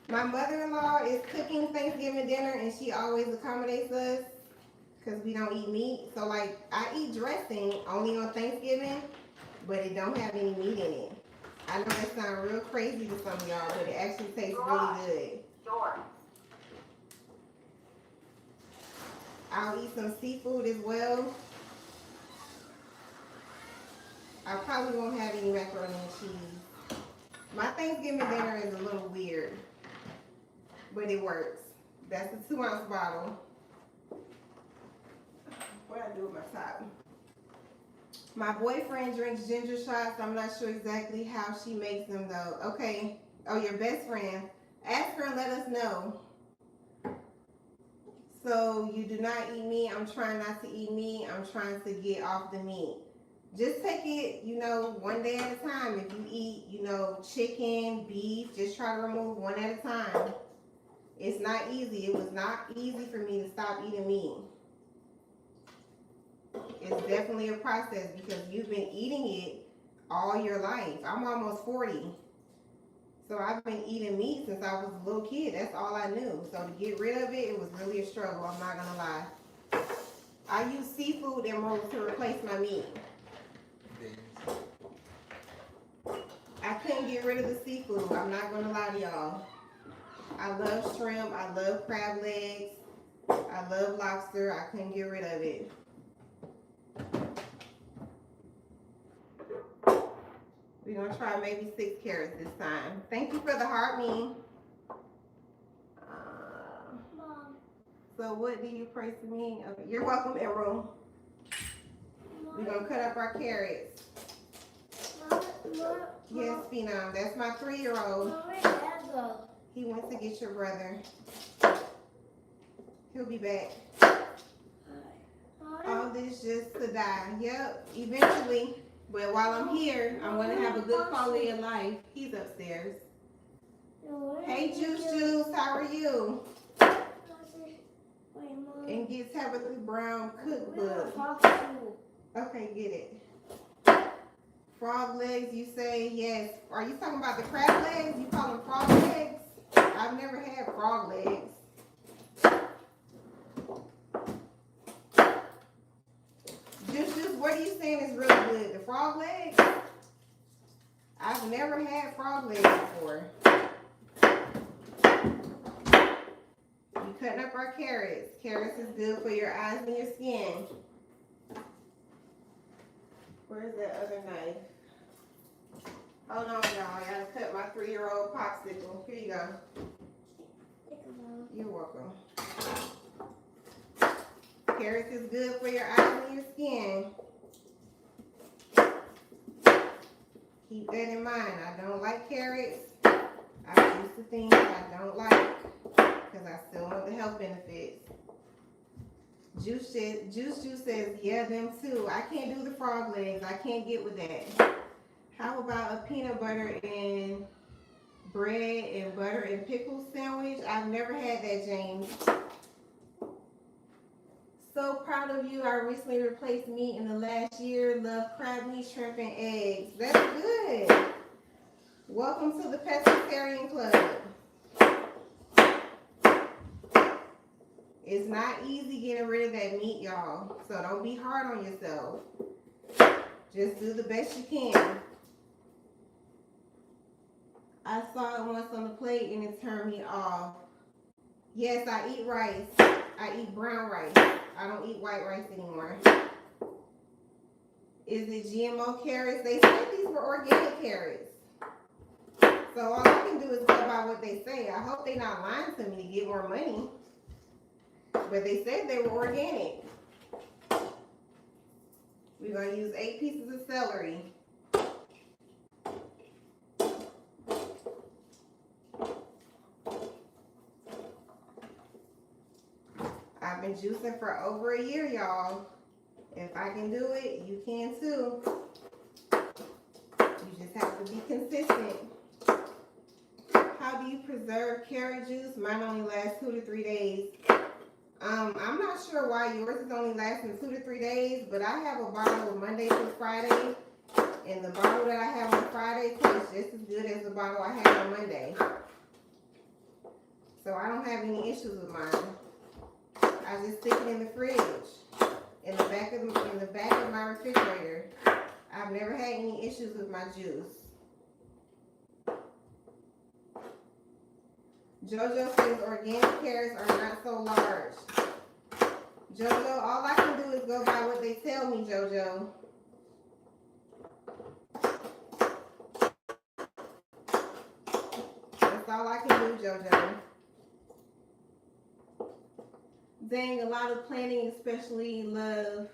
My mother-in-law is cooking Thanksgiving dinner and she always accommodates us because we don't eat meat. So like I eat dressing only on Thanksgiving, but it don't have any meat in it. I know that sounds real crazy to some of y'all, but it actually tastes really good. Sure. I'll eat some seafood as well. I probably won't have any macaroni and cheese. My Thanksgiving dinner is a little weird, but it works. That's a 2-ounce bottle. What I do with my top? My boyfriend drinks ginger shots. I'm not sure exactly how she makes them though. Okay. Oh, your best friend. Ask her and let us know. So you do not eat meat. I'm trying not to eat meat. I'm trying to get off the meat. Just take it, you know, one day at a time. If you eat, you know, chicken, beef, just try to remove one at a time. It's not easy. It was not easy for me to stop eating meat. It's definitely a process because you've been eating it all your life. I'm almost 40. So I've been eating meat since I was a little kid. That's all I knew. So to get rid of it, it was really a struggle. I'm not going to lie. I use seafood emeralds to replace my meat. I couldn't get rid of the seafood. I'm not going to lie to y'all. I love shrimp. I love crab legs. I love lobster. I couldn't get rid of it. We're going to try maybe 6 carrots this time. Thank you for the heart, me. Mom. So what do you pray to me? Okay, you're welcome, Emerald. We're going to cut up our carrots. Yes, Phenom. That's my 3-year-old. Where'd Dad go? He went to get your brother. He'll be back. All this just to die. Yep, eventually. But while I'm here, I'm going to have a good quality of life. He's upstairs. Hey, Juice, how are you? And get Tabitha Brown cookbook. Okay, get it. Frog legs, you say yes. Are you talking about the crab legs? You call them frog legs? I've never had frog legs. Just what are you saying is really good? The frog legs? I've never had frog legs before. You cutting up our carrots. Carrots is good for your eyes and your skin. Where's that other knife? Hold on, y'all. I gotta cut my 3-year-old popsicle. Here you go. You're welcome. Carrots is good for your eyes and your skin. Keep that in mind. I don't like carrots. I used to think I don't like because I still want the health benefits. Juice says, yeah, them too. I can't do the frog legs. I can't get with that. How about a peanut butter and bread and butter and pickles sandwich? I've never had that, James. So proud of you. I recently replaced meat in the last year. Love crab meat, shrimp, and eggs. That's good. Welcome to the pescatarian club. It's not easy getting rid of that meat, y'all. So don't be hard on yourself. Just do the best you can. I saw it once on the plate and it turned me off. Yes, I eat rice. I eat brown rice. I don't eat white rice anymore. Is it GMO carrots? They said these were organic carrots. So all I can do is go by what they say. I hope they're not lying to me to get more money. But they said they were organic. We're going to use 8 pieces of celery. I've been juicing for over a year, y'all. If I can do it, you can too. You just have to be consistent. How do you preserve carrot juice? Mine only lasts 2 to 3 days. I'm not sure why yours is only lasting 2 to 3 days, but I have a bottle of Monday through Friday, and the bottle that I have on Friday tastes just as good as the bottle I had on Monday. So I don't have any issues with mine. I just stick it in the fridge, in the back of my refrigerator. I've never had any issues with my juice. JoJo says organic carrots are not so large. JoJo, all I can do is go by what they tell me, JoJo. That's all I can do, JoJo. Dang, a lot of planning, especially love.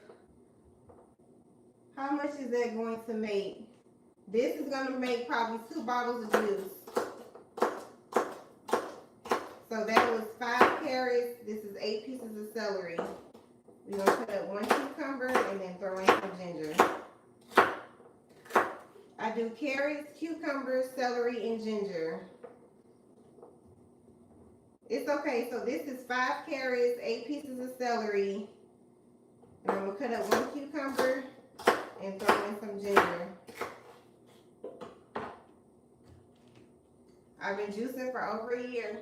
How much is that going to make? This is going to make probably 2 bottles of juice. So that was 5 carrots. This is 8 pieces of celery. We're going to cut up 1 cucumber and then throw in some ginger. I do carrots, cucumbers, celery, and ginger. It's okay. So this is 5 carrots, 8 pieces of celery. And I'm going to cut up 1 cucumber and throw in some ginger. I've been juicing for over a year.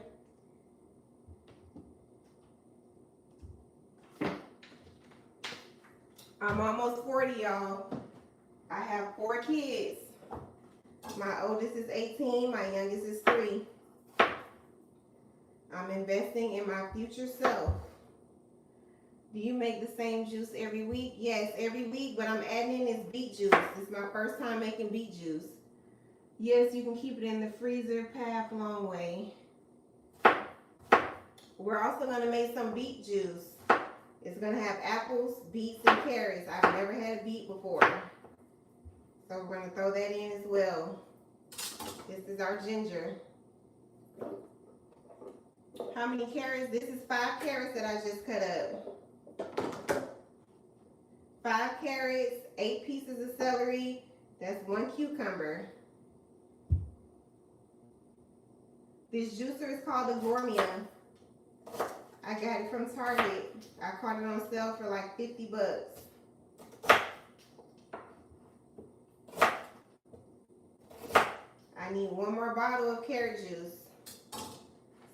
I'm almost 40, y'all. I have 4 kids. My oldest is 18, my youngest is 3. I'm investing in my future self. Do you make the same juice every week? Yes, every week, but I'm adding in this beet juice. This is my first time making beet juice. Yes, you can keep it in the freezer past a long way. We're also going to make some beet juice. It's going to have apples, beets, and carrots. I've never had a beet before. So we're going to throw that in as well. This is our ginger. How many carrots? This is 5 carrots that I just cut up. 5 carrots, 8 pieces of celery. That's 1 cucumber. This juicer is called the Gourmia. I got it from Target. I caught it on sale for like 50 bucks. I need 1 more bottle of carrot juice.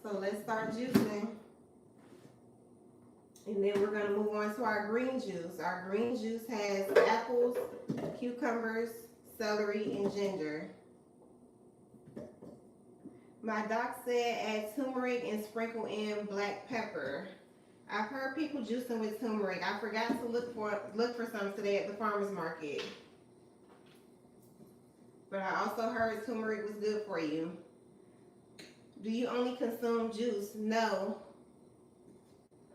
So let's start juicing. And then we're going to move on to our green juice. Our green juice has apples, cucumbers, celery, and ginger. My doc said add turmeric and sprinkle in black pepper. I've heard people juicing with turmeric. I forgot to look for some today at the farmer's market. But I also heard turmeric was good for you. Do you only consume juice? No.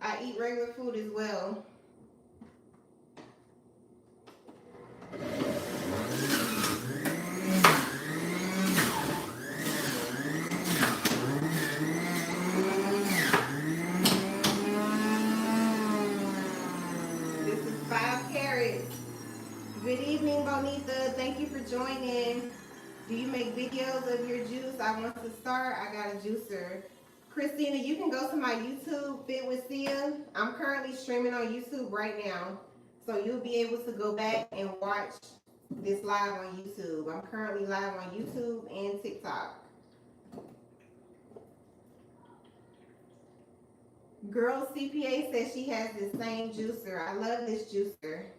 I eat regular food as well. This is 5 carrots. Good evening, Bonita. Thank you for joining. Do you make videos of your juice? I want to start. I got a juicer. Christina, you can go to my YouTube, Fit with Sia. I'm currently streaming on YouTube right now. So you'll be able to go back and watch this live on YouTube. I'm currently live on YouTube and TikTok. Girl CPA says she has the same juicer. I love this juicer.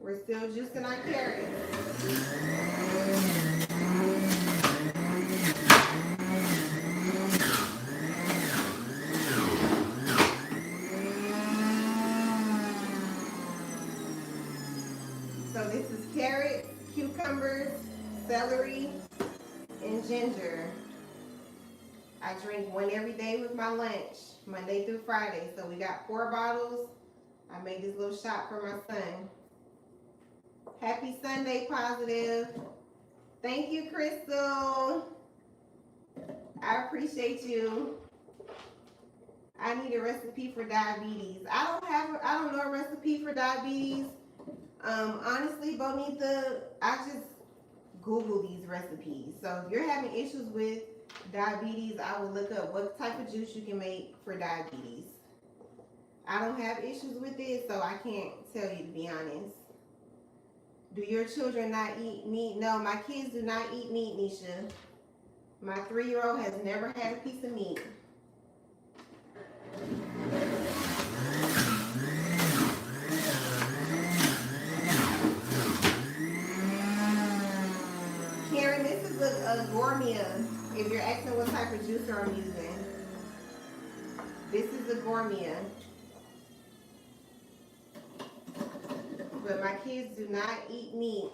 We're still juicing our carrots. So this is carrots, cucumbers, celery, and ginger. I drink 1 every day with my lunch, Monday through Friday. So we got 4 bottles. I made this little shot for my son. Happy Sunday, Positive. Thank you, Crystal. I appreciate you. I need a recipe for diabetes. I don't know a recipe for diabetes. Honestly, Bonita, I just Google these recipes. So if you're having issues with diabetes, I will look up what type of juice you can make for diabetes. I don't have issues with it, so I can't tell you, to be honest. Do your children not eat meat? No, my kids do not eat meat, Nisha. My 3-year-old has never had a piece of meat. Karen, this is a Gourmia, if you're asking what type of juicer I'm using. This is a Gourmia. But my kids do not eat meat.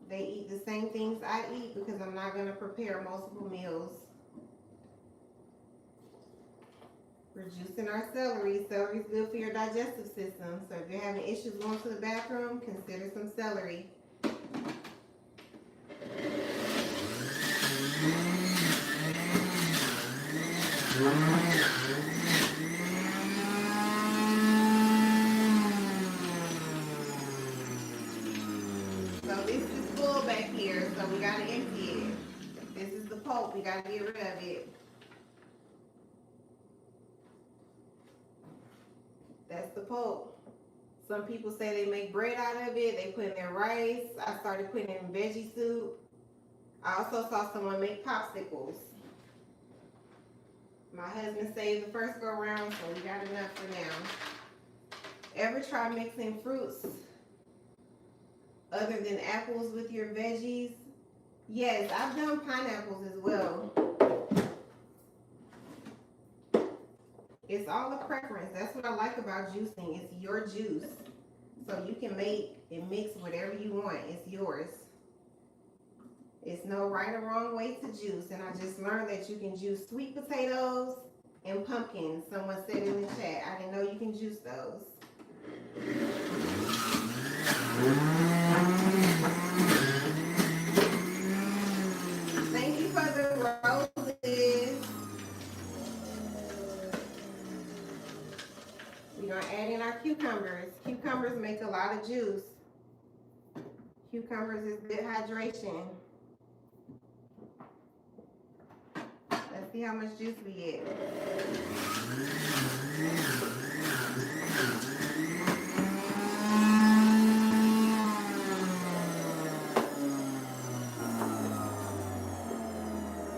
they eat the same things I eat because I'm not going to prepare multiple meals. We're juicing our celery. Celery is good for your digestive system. So if you're having issues going to the bathroom, consider some celery. So this is full back here, so we gotta empty it. This is the pulp, we gotta get rid of it. That's the pulp. Some people say they make bread out of it, they put in their rice. I started putting it in veggie soup. I also saw someone make popsicles. My husband saved the first go around, so we got enough for now. Ever try mixing fruits other than apples with your veggies? Yes, I've done pineapples as well. It's all a preference. That's what I like about juicing. It's your juice. So you can make and mix whatever you want. It's yours. It's no right or wrong way to juice. And I just learned that you can juice sweet potatoes and pumpkins. Someone said in the chat. I didn't know you can juice those. Thank you for the roses. We're going to add in our cucumbers. Cucumbers make a lot of juice. Cucumbers is good hydration. Let's see how much juice we get.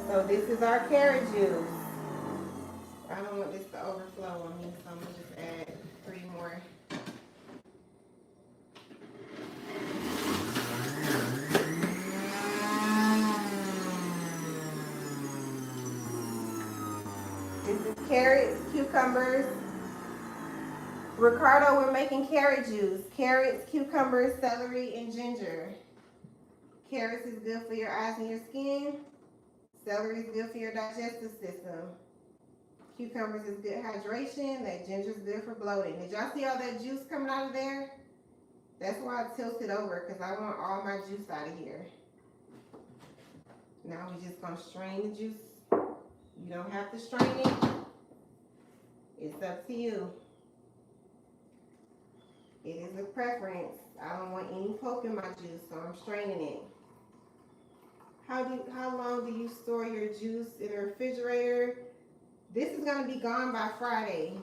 So this is our carrot juice. I don't want this to overflow on me, so I'm going to just add 3 more. This is carrots, cucumbers. Ricardo, we're making carrot juice. Carrots, cucumbers, celery, and ginger. Carrots is good for your eyes and your skin. Celery is good for your digestive system. Cucumbers is good hydration. That ginger is good for bloating. Did y'all see all that juice coming out of there? That's why I tilted over, because I want all my juice out of here. Now we're just going to strain the juice. You don't have to strain it. It's up to you. It is a preference. I don't want any pulp in my juice, so I'm straining it. How long do you store your juice in the refrigerator? This is going to be gone by Friday.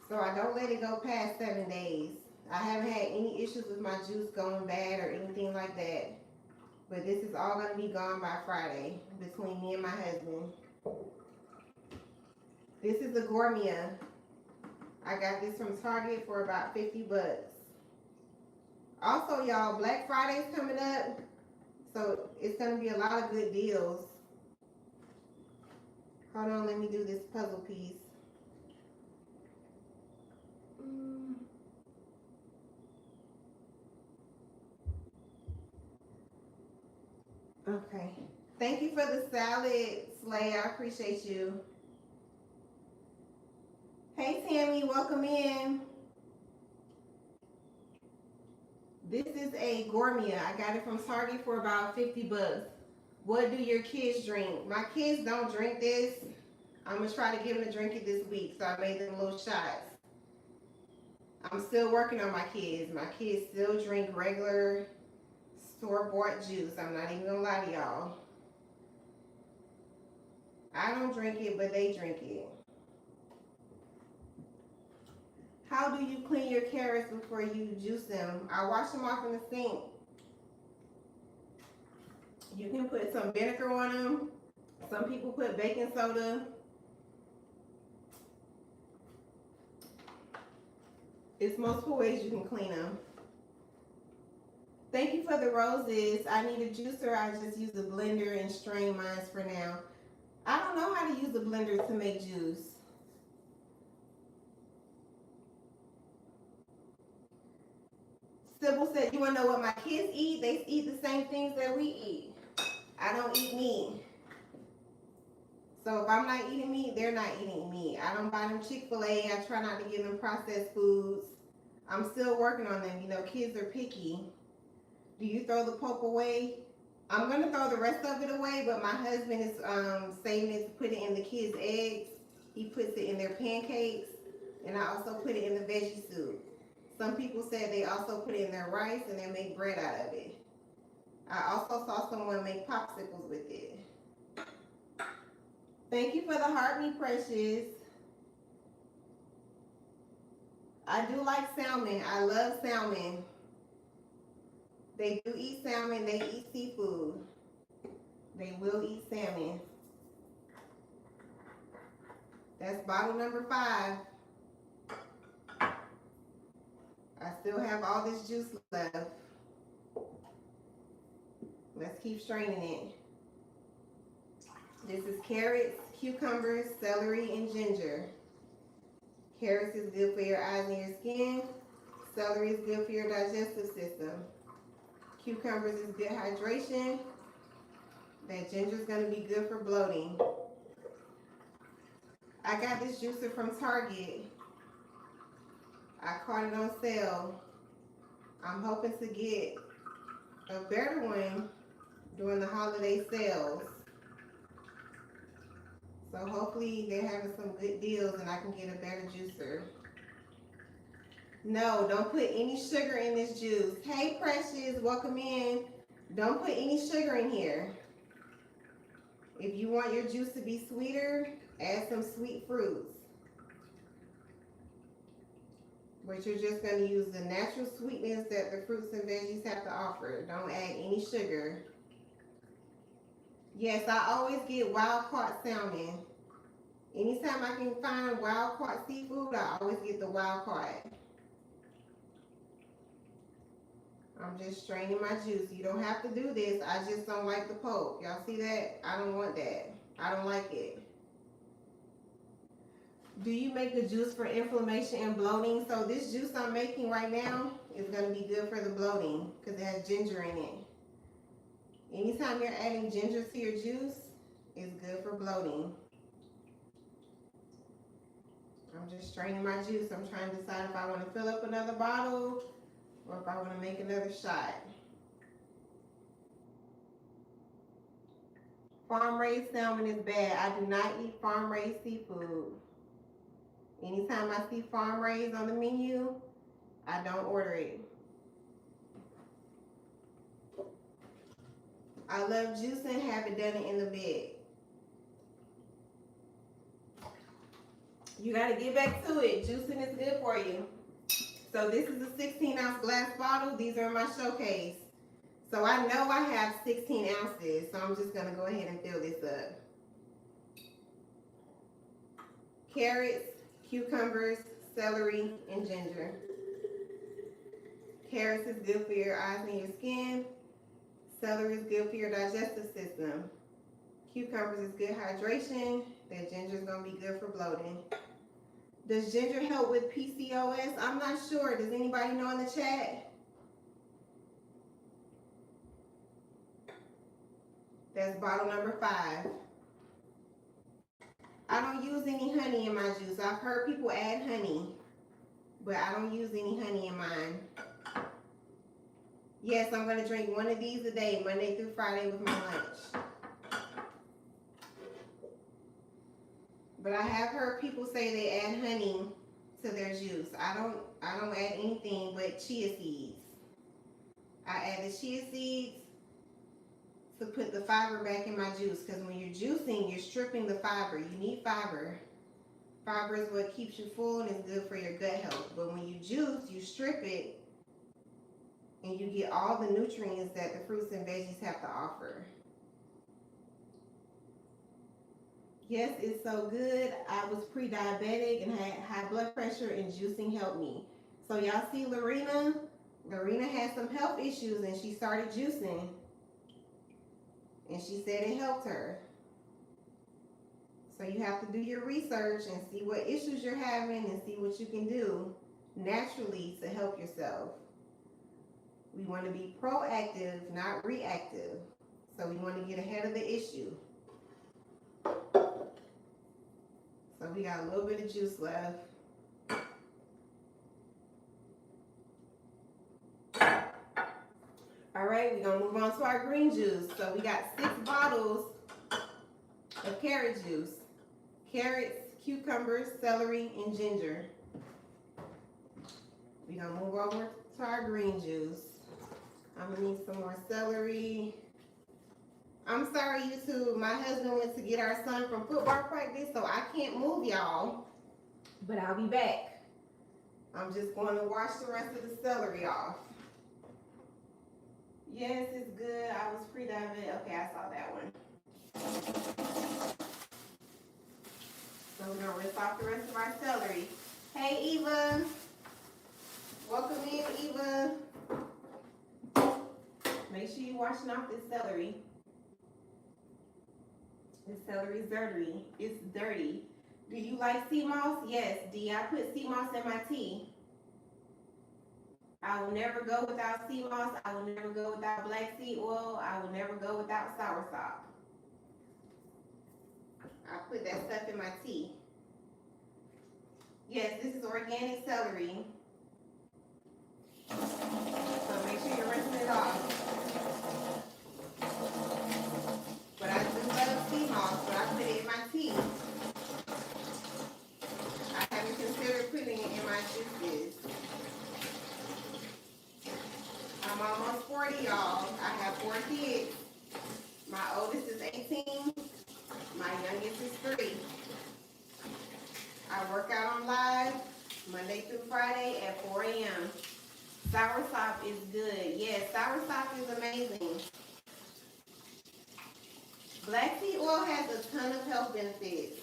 So I don't let it go past 7 days. I haven't had any issues with my juice going bad or anything like that. But this is all going to be gone by Friday between me and my husband. This is a Gourmia. I got this from Target for about 50 bucks. Also, y'all, Black Friday's coming up. So it's going to be a lot of good deals. Hold on, let me do this puzzle piece. Okay. Thank you for the salad, Slay. I appreciate you. Hey, Tammy, welcome in. This is a Gourmia. I got it from Target for about 50 bucks. What do your kids drink? My kids don't drink this. I'm going to try to get them to drink it this week. So I made them little shots. I'm still working on my kids. My kids still drink regular store-bought juice. I'm not even going to lie to y'all. I don't drink it, but they drink it. How do you clean your carrots before you juice them? I wash them off in the sink. You can put some vinegar on them. Some people put baking soda. It's multiple ways you can clean them. Thank you for the roses. I need a juicer. I just use a blender and strain mine for now. I don't know how to use a blender to make juice. Sybil said, you want to know what my kids eat? They eat the same things that we eat. I don't eat meat. So if I'm not eating meat, they're not eating meat. I don't buy them Chick-fil-A. I try not to give them processed foods. I'm still working on them. You know, kids are picky. Do you throw the pulp away? I'm going to throw the rest of it away, but my husband is saving it to put it in the kids' eggs. He puts it in their pancakes, and I also put it in the veggie soup. Some people said they also put it in their rice and they make bread out of it. I also saw someone make popsicles with it. Thank you for the heart, me precious. I do like salmon. I love salmon. They do eat salmon. They eat seafood. They will eat salmon. That's bottle number 5. I still have all this juice left. Let's keep straining it. This is carrots, cucumbers, celery, and ginger. Carrots is good for your eyes and your skin. Celery is good for your digestive system. Cucumbers is good hydration. That ginger is going to be good for bloating. I got this juicer from Target. I caught it on sale. I'm hoping to get a better one during the holiday sales. So hopefully they're having some good deals and I can get a better juicer. No, don't put any sugar in this juice. Hey Precious, welcome in. Don't put any sugar in here. If you want your juice to be sweeter, add some sweet fruits. But you're just going to use the natural sweetness that the fruits and veggies have to offer. Don't add any sugar. Yes, I always get wild-caught salmon. Anytime I can find wild-caught seafood, I always get the wild-caught. I'm just straining my juice. You don't have to do this. I just don't like the pulp. Y'all see that? I don't want that. I don't like it. Do you make a juice for inflammation and bloating? So this juice I'm making right now is going to be good for the bloating because it has ginger in it. Anytime you're adding ginger to your juice, it's good for bloating. I'm just straining my juice. I'm trying to decide if I want to fill up another bottle or if I want to make another shot. Farm-raised salmon is bad. I do not eat farm-raised seafood. Anytime I see farm-raised on the menu, I don't order it. I love juicing, have it done in the bed. You gotta get back to it. Juicing is good for you. So this is a 16-ounce glass bottle. These are in my showcase. So I know I have 16 ounces, so I'm just gonna go ahead and fill this up. Carrots, cucumbers, celery, and ginger. Carrots is good for your eyes and your skin. Celery is good for your digestive system. Cucumbers is good hydration. That ginger is going to be good for bloating. Does ginger help with PCOS? I'm not sure. Does anybody know in the chat? That's bottle number 5. I don't use any honey in my juice. I've heard people add honey, but I don't use any honey in mine. Yes, I'm going to drink one of these a day, Monday through Friday with my lunch. But I have heard people say they add honey to their juice. I don't add anything but chia seeds. I add the chia seeds to put the fiber back in my juice, because when you're juicing, you're stripping the fiber. You need fiber. Fiber is what keeps you full and is good for your gut health. But when you juice, you strip it and you get all the nutrients that the fruits and veggies have to offer. Yes, it's so good. I was pre-diabetic and had high blood pressure, and juicing helped me. So y'all see Lorena? Lorena had some health issues and she started juicing. And she said it helped her. So you have to do your research and see what issues you're having and see what you can do naturally to help yourself. We want to be proactive, not reactive. So we want to get ahead of the issue. So we got a little bit of juice left. All right, we're gonna move on to our green juice. So we got 6 bottles of carrot juice. Carrots, cucumbers, celery, and ginger. We're gonna move over to our green juice. I'm gonna need some more celery. I'm sorry, YouTube. My husband went to get our son from football practice, so I can't move y'all. But I'll be back. I'm just going to wash the rest of the celery off. Yes, it's good. I was pre-diabetic. Okay, I saw that one. So we're gonna rinse off the rest of our celery. Hey, Eva. Welcome in, Eva. Make sure you're washing off this celery. This celery is dirty. It's dirty. Do you like sea moss? Yes, D. I put sea moss in my tea. I will never go without sea moss. I will never go without black seed oil. I will never go without soursop. I put that stuff in my tea. Yes, this is organic celery. So make sure you're rinsing it off. But I do love sea moss, but I put it in my tea. I haven't considered putting it in my juices. I'm almost 40, y'all. I have 4 kids. My oldest is 18. My youngest is 3. I work out on live Monday through Friday at 4 a.m. Soursop is good. Yes, soursop is amazing. Black seed oil has a ton of health benefits.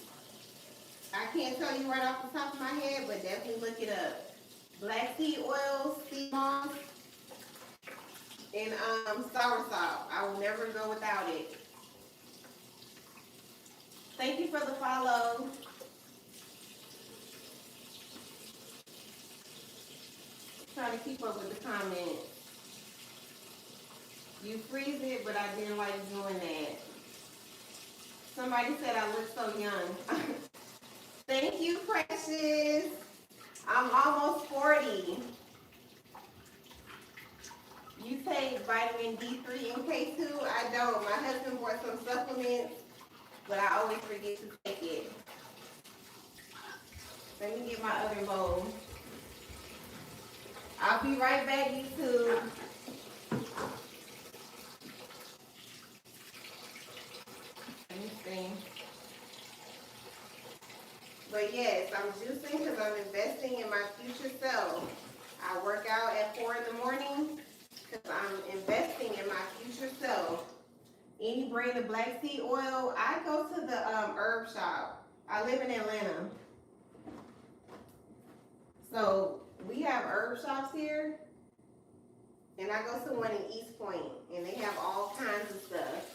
I can't tell you right off the top of my head, but definitely look it up. Black seed oil, sea moss, and soursop. I will never go without it. Thank you for the follow. Trying to keep up with the comments. You freeze it, but I didn't like doing that. Somebody said I look so young. Thank you, Precious. I'm almost 40. You take vitamin D3 and K2? I don't. My husband bought some supplements, but I always forget to take it. Let me get my other bowl. I'll be right back, YouTube. Let me see. But yes, I'm juicing because I'm investing in my future self. I work out at 4 in the morning because I'm investing in my future self. Any brand of black seed oil, I go to the herb shop. I live in Atlanta. So we have herb shops here. And I go to one in East Point, and they have all kinds of stuff.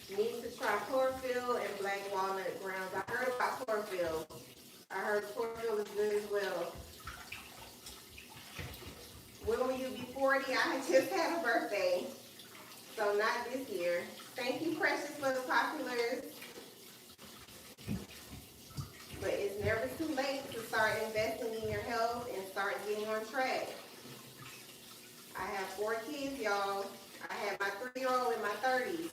You need to try chlorophyll and black walnut grounds. I heard about chlorophyll. I heard chlorophyll is good as well. When will you be 40? I just had a birthday, so not this year. Thank you, Precious, for the populars. But it's never too late to start investing in your health and start getting on track. I have 4 kids, y'all. I had my 3-year-old in my 30s.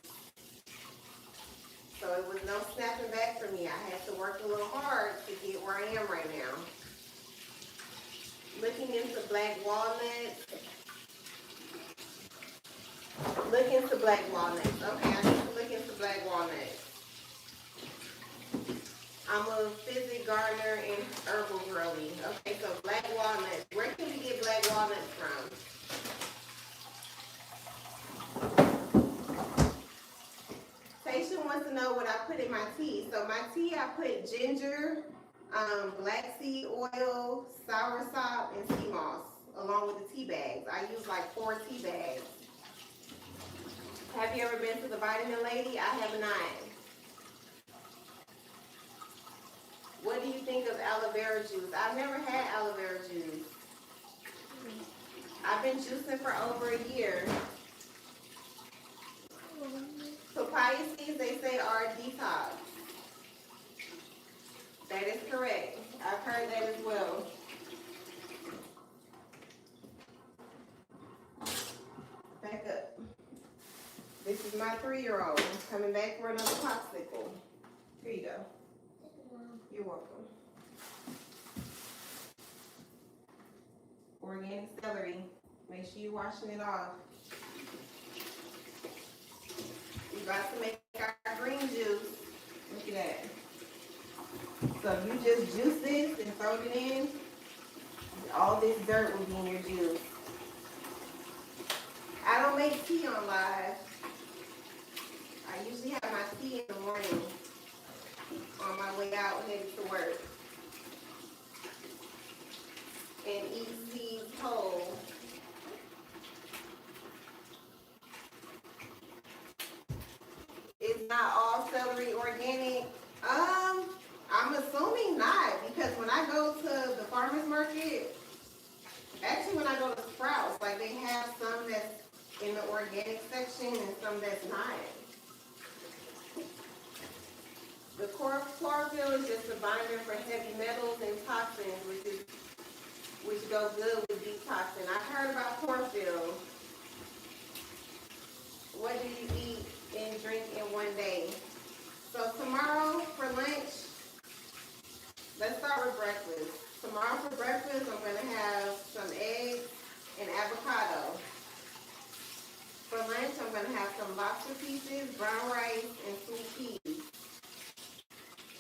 So it was no snapping back for me. I had to work a little hard to get where I am right now. Looking into black walnuts. Look into black walnuts. Okay, I need to look into black walnuts. I'm a physic gardener and herbal girly. Okay, so black walnuts. Where can we get black walnuts from? Taisha wants to know what I put in my tea. So my tea, I put ginger, black seed oil, soursop, and sea moss, along with the tea bags. I use like 4 tea bags. Have you ever been to the Vitamin Lady? I have not. What do you think of aloe vera juice? I've never had aloe vera juice. I've been juicing for over a year. Papaya seeds, they say, are a detox. That is correct. I've heard that as well. Back up. This is my 3-year-old coming back for another popsicle. Here you go. You're welcome. Organic celery. Make sure you're washing it off. We about to make our green juice. Look at that. So you just juice this and throw it in. All this dirt will be in your juice. I don't make tea on live. I usually have my tea in the morning on my way out headed to work. And eat seeds whole. It's not all celery organic. I'm assuming not, because when I go to the farmer's market, actually when I go to Sprouts, like they have some that's in the organic section and some that's not. The chlorophyll is just a binder for heavy metals and toxins, which go good with detoxing. I've heard about chlorophyll. What do you eat and drink in one day? So tomorrow for lunch, let's start with breakfast. Tomorrow for breakfast, I'm going to have some eggs and avocado. For lunch, I'm going to have some lobster pieces, brown rice, and sweet peas.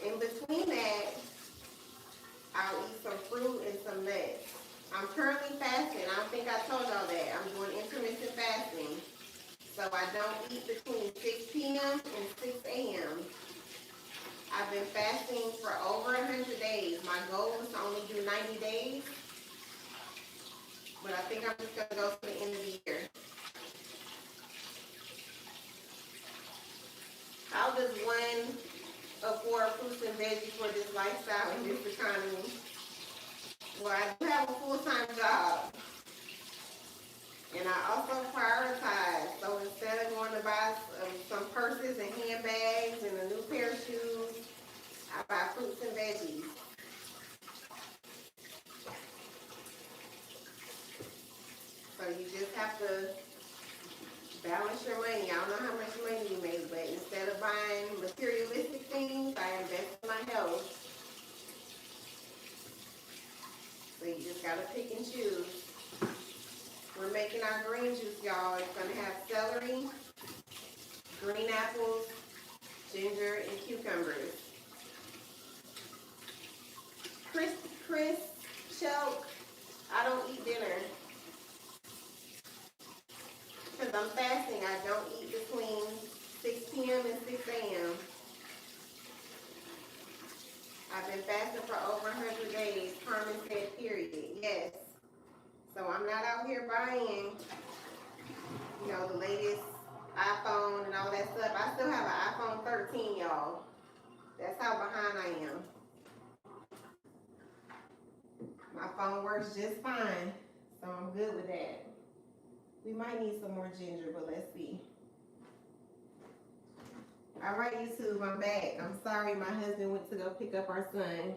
In between that, I'll eat some fruit and some nuts. I'm currently fasting. I don't think I told y'all that. I'm doing intermittent fasting. So I don't eat between 6 p.m. and 6 a.m. I've been fasting for over 100 days. My goal is to only do 90 days. But I think I'm just going to go to the end of the year. How does one afford fruits and veggies for this lifestyle in this economy? Well, I do have a full-time job. And I also prioritize. So instead of going to buy some purses and handbags and a new pair of shoes, I buy fruits and veggies. So you just have to balance your money. I don't know how much money you make, but instead of buying materialistic things, I invest in my health. So you just gotta pick and choose. We're making our green juice, y'all. It's gonna have celery, green apples, ginger, and cucumbers. Chris, choke. I don't eat dinner. Because I'm fasting, I don't eat between 6 p.m. and 6 a.m. I've been fasting for over 100 days. Carmen said, period. Yes. So I'm not out here buying, you know, the latest iPhone and all that stuff. I still have an iPhone 13, y'all. That's how behind I am. My phone works just fine, so I'm good with that. We might need some more ginger, but let's see. All right, YouTube, I'm back. I'm sorry, my husband went to go pick up our son.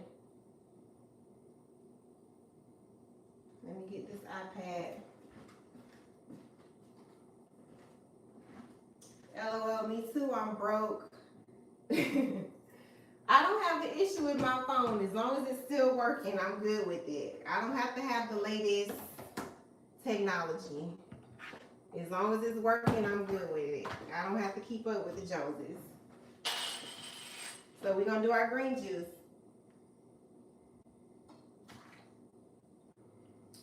Let me get this iPad. LOL, me too, I'm broke. I don't have the issue with my phone. As long as it's still working, I'm good with it. I don't have to have the latest technology. As long as it's working, I'm good with it. I don't have to keep up with the Joneses. So we're going to do our green juice.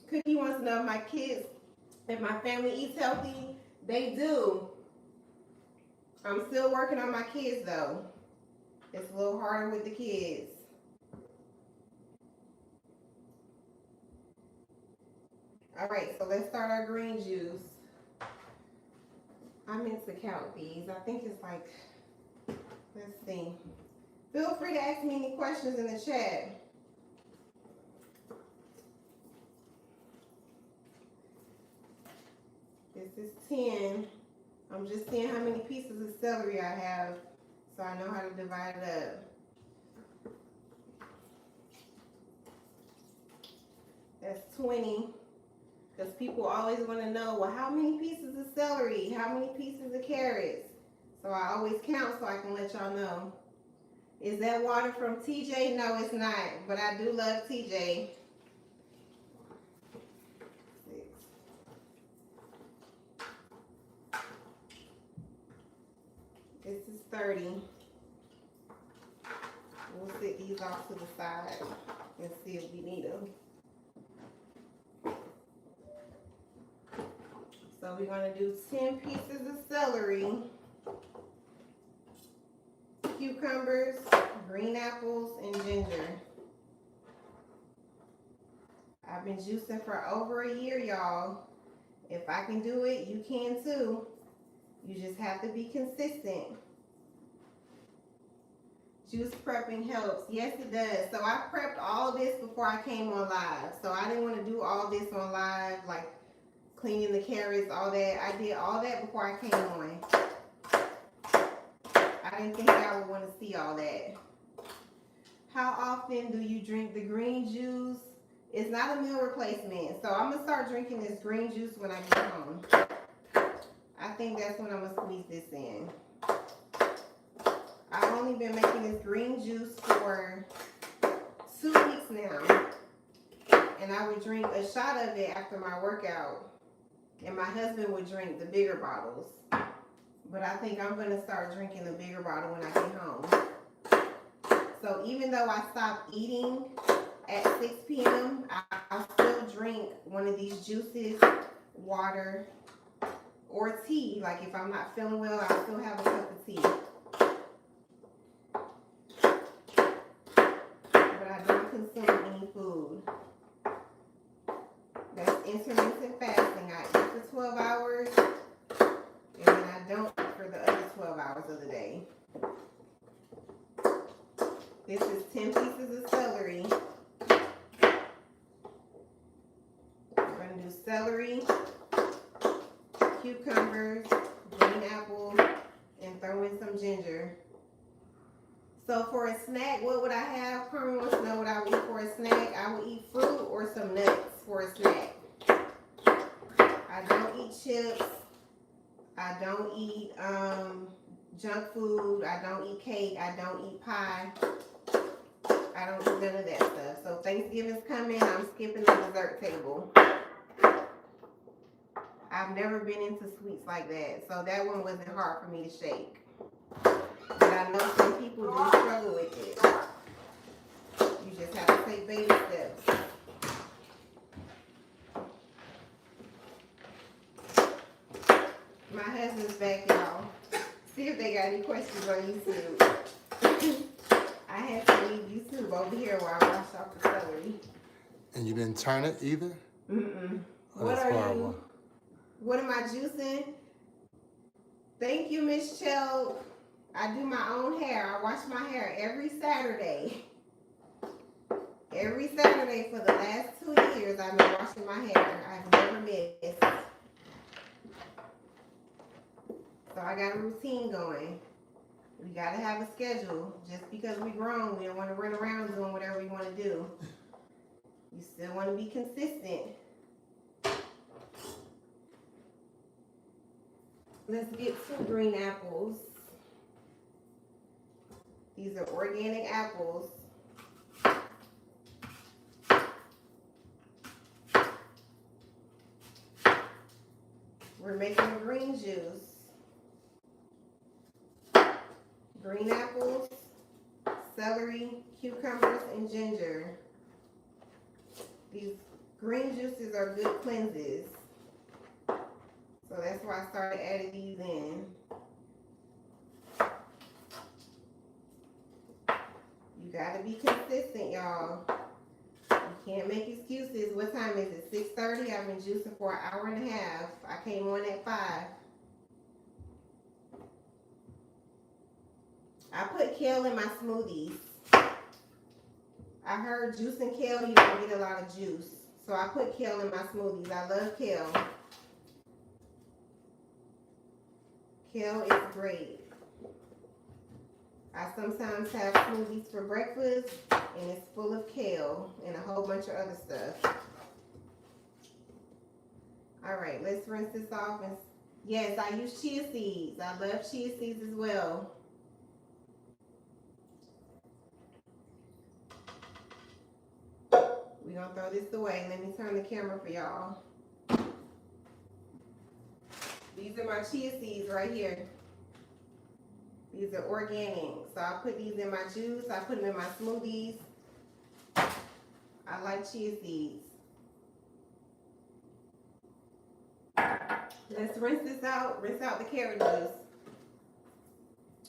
Cookie wants to know if my kids, if my family eats healthy. They do. I'm still working on my kids though. It's a little harder with the kids. All right, so let's start our green juice. I meant to count these. I think it's like, let's see. Feel free to ask me any questions in the chat. This is 10. I'm just seeing how many pieces of celery I have so I know how to divide it up. That's 20. Because people always want to know, well, how many pieces of celery? How many pieces of carrots? So I always count so I can let y'all know. Is that water from TJ? No, it's not. But I do love TJ. 6. This is 30. We'll set these off to the side and see if we need them. So we're going to do 10 pieces of celery, cucumbers, green apples, and ginger. I've been juicing for over a year, y'all. If I can do it, you can too. You just have to be consistent. Juice prepping helps. Yes, it does. So I prepped all this before I came on live. So I didn't want to do all this on live, like cleaning the carrots, all that. I did all that before I came on. I didn't think I would want to see all that. How often do you drink the green juice? It's not a meal replacement. So I'm going to start drinking this green juice when I get home. I think that's when I'm going to squeeze this in. I've only been making this green juice for 2 weeks now. And I would drink a shot of it after my workout. And my husband would drink the bigger bottles. But I think I'm going to start drinking the bigger bottle when I get home. So even though I stop eating at 6 p.m., I'll still drink one of these juices, water, or tea. Like if I'm not feeling well, I'll still have a cup of tea. But I don't consume any food. That's intermittent fasting. I eat for 12 hours, and then I don't eat for the other 12 hours of the day. This is 10 pieces of celery. We're going to do celery, cucumbers, green apple, and throw in some ginger. So for a snack, what would I have? Carmen wants to know what I would eat for a snack. I would eat fruit or some nuts for a snack. I don't eat chips. I don't eat junk food. I don't eat cake. I don't eat pie. I don't eat none of that stuff. So Thanksgiving's coming. I'm skipping the dessert table. I've never been into sweets like that. So that one wasn't hard for me to shake. But I know some people do struggle with it. You just have to take baby steps. My husband's back, y'all. See if they got any questions on YouTube. I had to leave YouTube over here while I wash off the celery. And you didn't turn it either? Mm-mm. Oh, What that's are horrible. you? What am I juicing? Thank you, Miss Chell. I do my own hair. I wash my hair every Saturday. Every Saturday for the last 2 years, I've been washing my hair. I've never missed. So I got a routine going. We got to have a schedule. Just because we're grown, we don't want to run around doing whatever we want to do. You still want to be consistent. Let's get 2 green apples. These are organic apples. We're making a green juice. Green apples, celery, cucumbers, and ginger. These green juices are good cleanses. So that's why I started adding these in. You gotta be consistent, y'all. You can't make excuses. What time is it? 6:30? I've been juicing for an hour and a half. I came on at 5. I put kale in my smoothies. I heard juicing kale, you don't get a lot of juice. So I put kale in my smoothies. I love kale. Kale is great. I sometimes have smoothies for breakfast, and it's full of kale and a whole bunch of other stuff. All right, let's rinse this off. And yes, I use chia seeds. I love chia seeds as well. We're gonna throw this away. Let me turn the camera for y'all. These are my chia seeds right here. These are organic. So I put these in my juice. I put them in my smoothies. I like chia seeds. Let's rinse this out. Rinse out the carrot juice.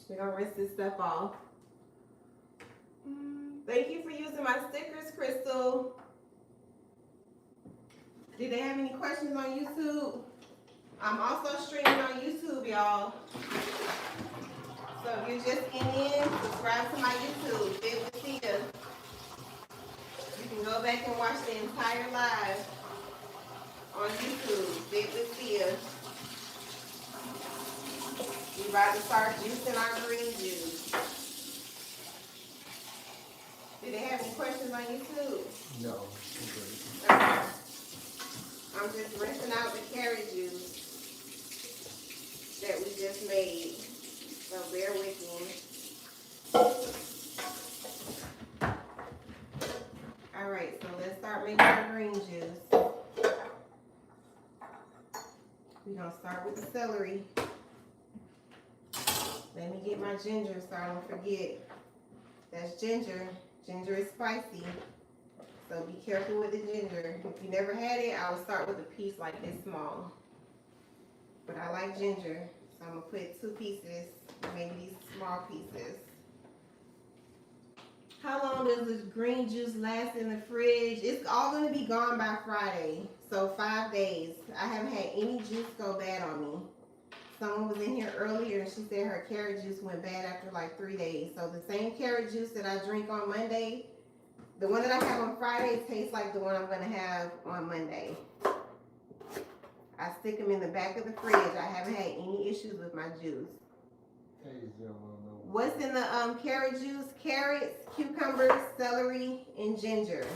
We're gonna rinse this stuff off. Thank you for using my stickers, Crystal. Did they have any questions on YouTube? I'm also streaming on YouTube, y'all. So if you're just getting in, subscribe to my YouTube. Beet Juice. You can go back and watch the entire live on YouTube. Beet Juice. We about to start juicing our green juice. Did they have any questions on YouTube? No. Okay. I'm just rinsing out the carrot juice that we just made. So bear with me. Alright, so let's start making our green juice. We're going to start with the celery. Let me get my ginger so I don't forget. That's ginger. Ginger is spicy. So be careful with the ginger. If you never had it, I would start with a piece like this small. But I like ginger. So I'm going to put 2 pieces, maybe these small pieces. How long does this green juice last in the fridge? It's all going to be gone by Friday. So 5 days. I haven't had any juice go bad on me. Someone was in here earlier and she said her carrot juice went bad after like 3 days. So the same carrot juice that I drink on Monday, the one that I have on Friday tastes like the one I'm going to have on Monday. I stick them in the back of the fridge. I haven't had any issues with my juice. What's in the carrot juice? Carrots, cucumbers, celery, and ginger.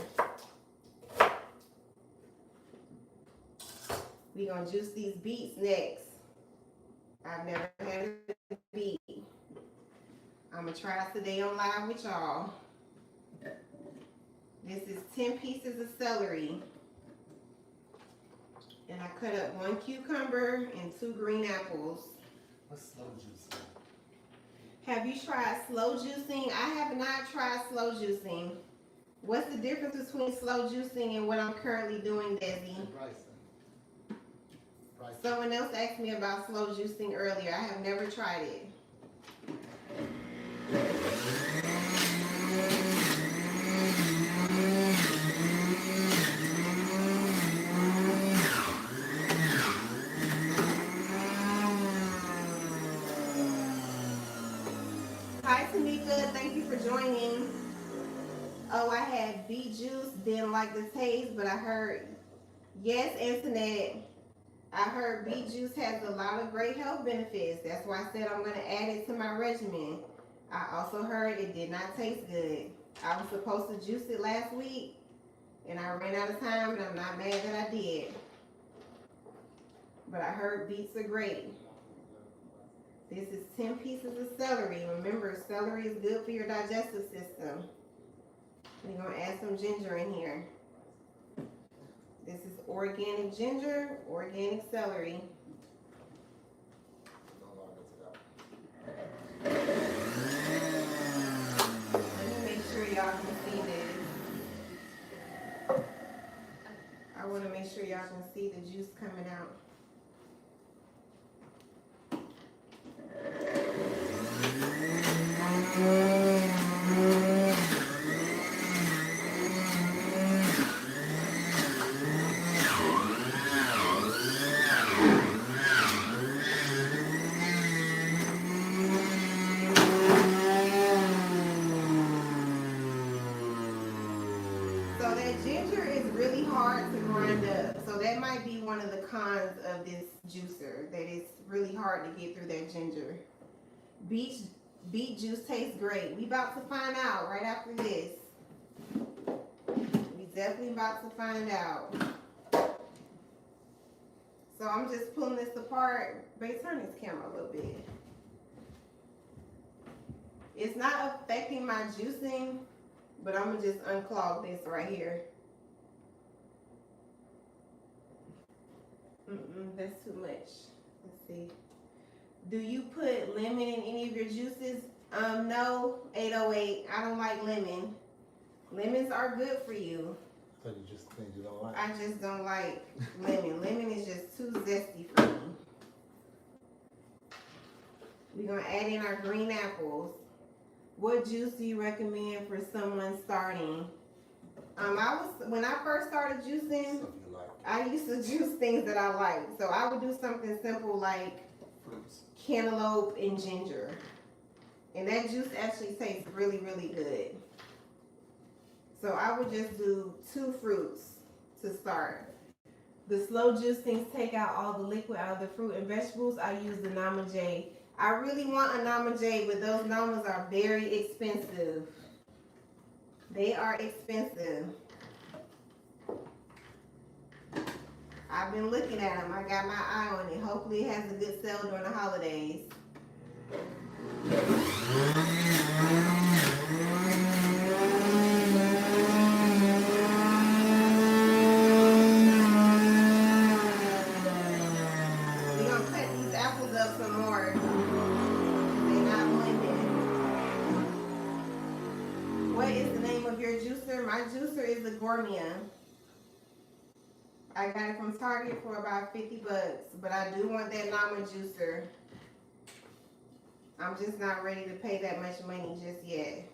We're going to juice these beets next. I've never had a beet. I'm going to try it today on live with y'all. This is 10 pieces of celery. And I cut up 1 cucumber and 2 green apples. What's slow juicing? Have you tried slow juicing? I have not tried slow juicing. What's the difference between slow juicing and what I'm currently doing, Desi? Someone else asked me about slow juicing earlier. I have never tried it. Hi Tamika, thank you for joining. Oh, I had beet juice, didn't like the taste, but I heard, yes, Antoinette, I heard beet juice has a lot of great health benefits. That's why I said I'm going to add it to my regimen. I also heard it did not taste good. I was supposed to juice it last week, and I ran out of time, and I'm not mad that I did. But I heard beets are great. This is 10 pieces of celery. Remember, celery is good for your digestive system. We're going to add some ginger in here. This is organic ginger, organic celery. Let me make sure y'all can see this. I want to make sure y'all can see the juice coming out. So that ginger is really hard to grind up. So that might be one of the cons of this juicer, that it's really hard to get through that ginger. Beet juice tastes great. We about to find out right after this. We definitely about to find out. So I'm just pulling this apart. Babe, turn this camera a little bit. It's not affecting my juicing, but I'm gonna just unclog this right here. That's too much. Let's see. Do you put lemon in any of your juices? No, 808. I don't like lemon. Lemons are good for you. So you just things you don't like? I just don't like lemon. Lemon is just too zesty for me. We're gonna add in our green apples. What juice do you recommend for someone starting? When I first started juicing, Something you like. I used to juice things that I like. So I would do something simple like Fruits. cantaloupe and ginger. And that juice actually tastes really, really good. So I would just do 2 fruits to start. The slow juicings take out all the liquid out of the fruit and vegetables. I use the Namajay. I really want a Namajay, but those Namas are very expensive. They are expensive. I've been looking at them. I got my eye on it. Hopefully it has a good sale during the holidays. We're going to cut these apples up some more. They're not blended. What is the name of your juicer? My juicer is the Gourmia. I got it from Target for about 50 bucks, but I do want that Nama juicer. I'm just not ready to pay that much money just yet.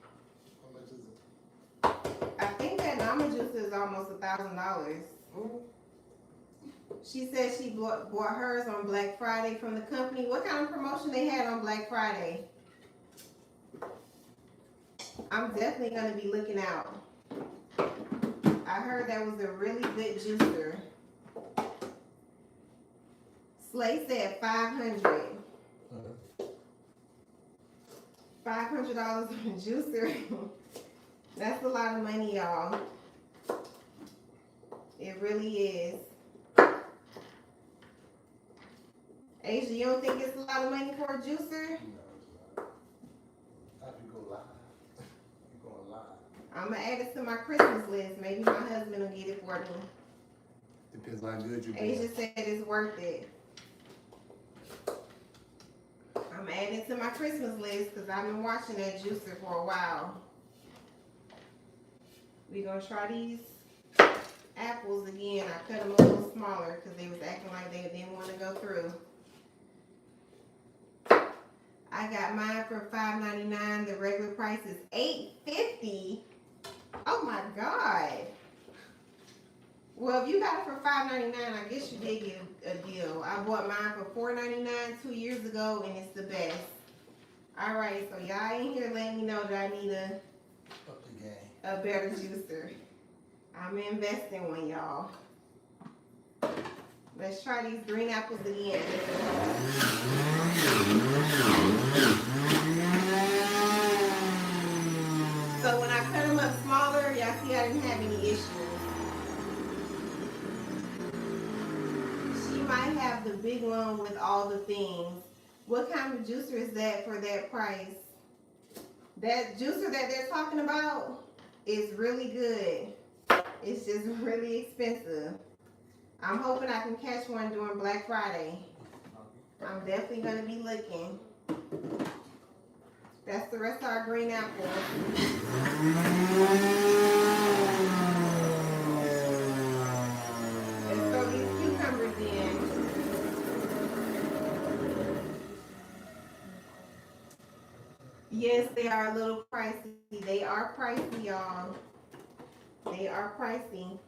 How much is it? I think that Nama juicer is almost $1,000. She said she bought hers on Black Friday from the company. What kind of promotion they had on Black Friday? I'm definitely going to be looking out. I heard that was a really good juicer. Slay said $500. $500 on a juicer. That's a lot of money, y'all. It really is. Asia, you don't think it's a lot of money for a juicer? No, it's not. I can go live. You're going live. I'm going to add it to my Christmas list. Maybe my husband will get it for me. Depends on how good you Asia said it's worth it. I'm adding it to my Christmas list because I've been watching that juicer for a while. We're going to try these apples again. I cut them a little smaller because they was acting like they didn't want to go through. I got mine for $5.99. The regular price is $8.50. Oh my God. Well, if you got it for $5.99, I guess you did get a deal. I bought mine for $4.99 2 years ago, and it's the best. All right, so y'all in here letting me know that I need up the game. a better juicer. I'm investing one, y'all. Let's try these green apples again. So when I cut them up smaller, y'all see I didn't have any issues. She might have the big one with all the things. What kind of juicer is that for that price? That juicer that they're talking about is really good. It's just really expensive. I'm hoping I can catch one during Black Friday. I'm definitely going to be looking. That's the rest of our green apples. Let's throw these cucumbers in. Yes, they are a little pricey. They are pricey, y'all. They are pricey.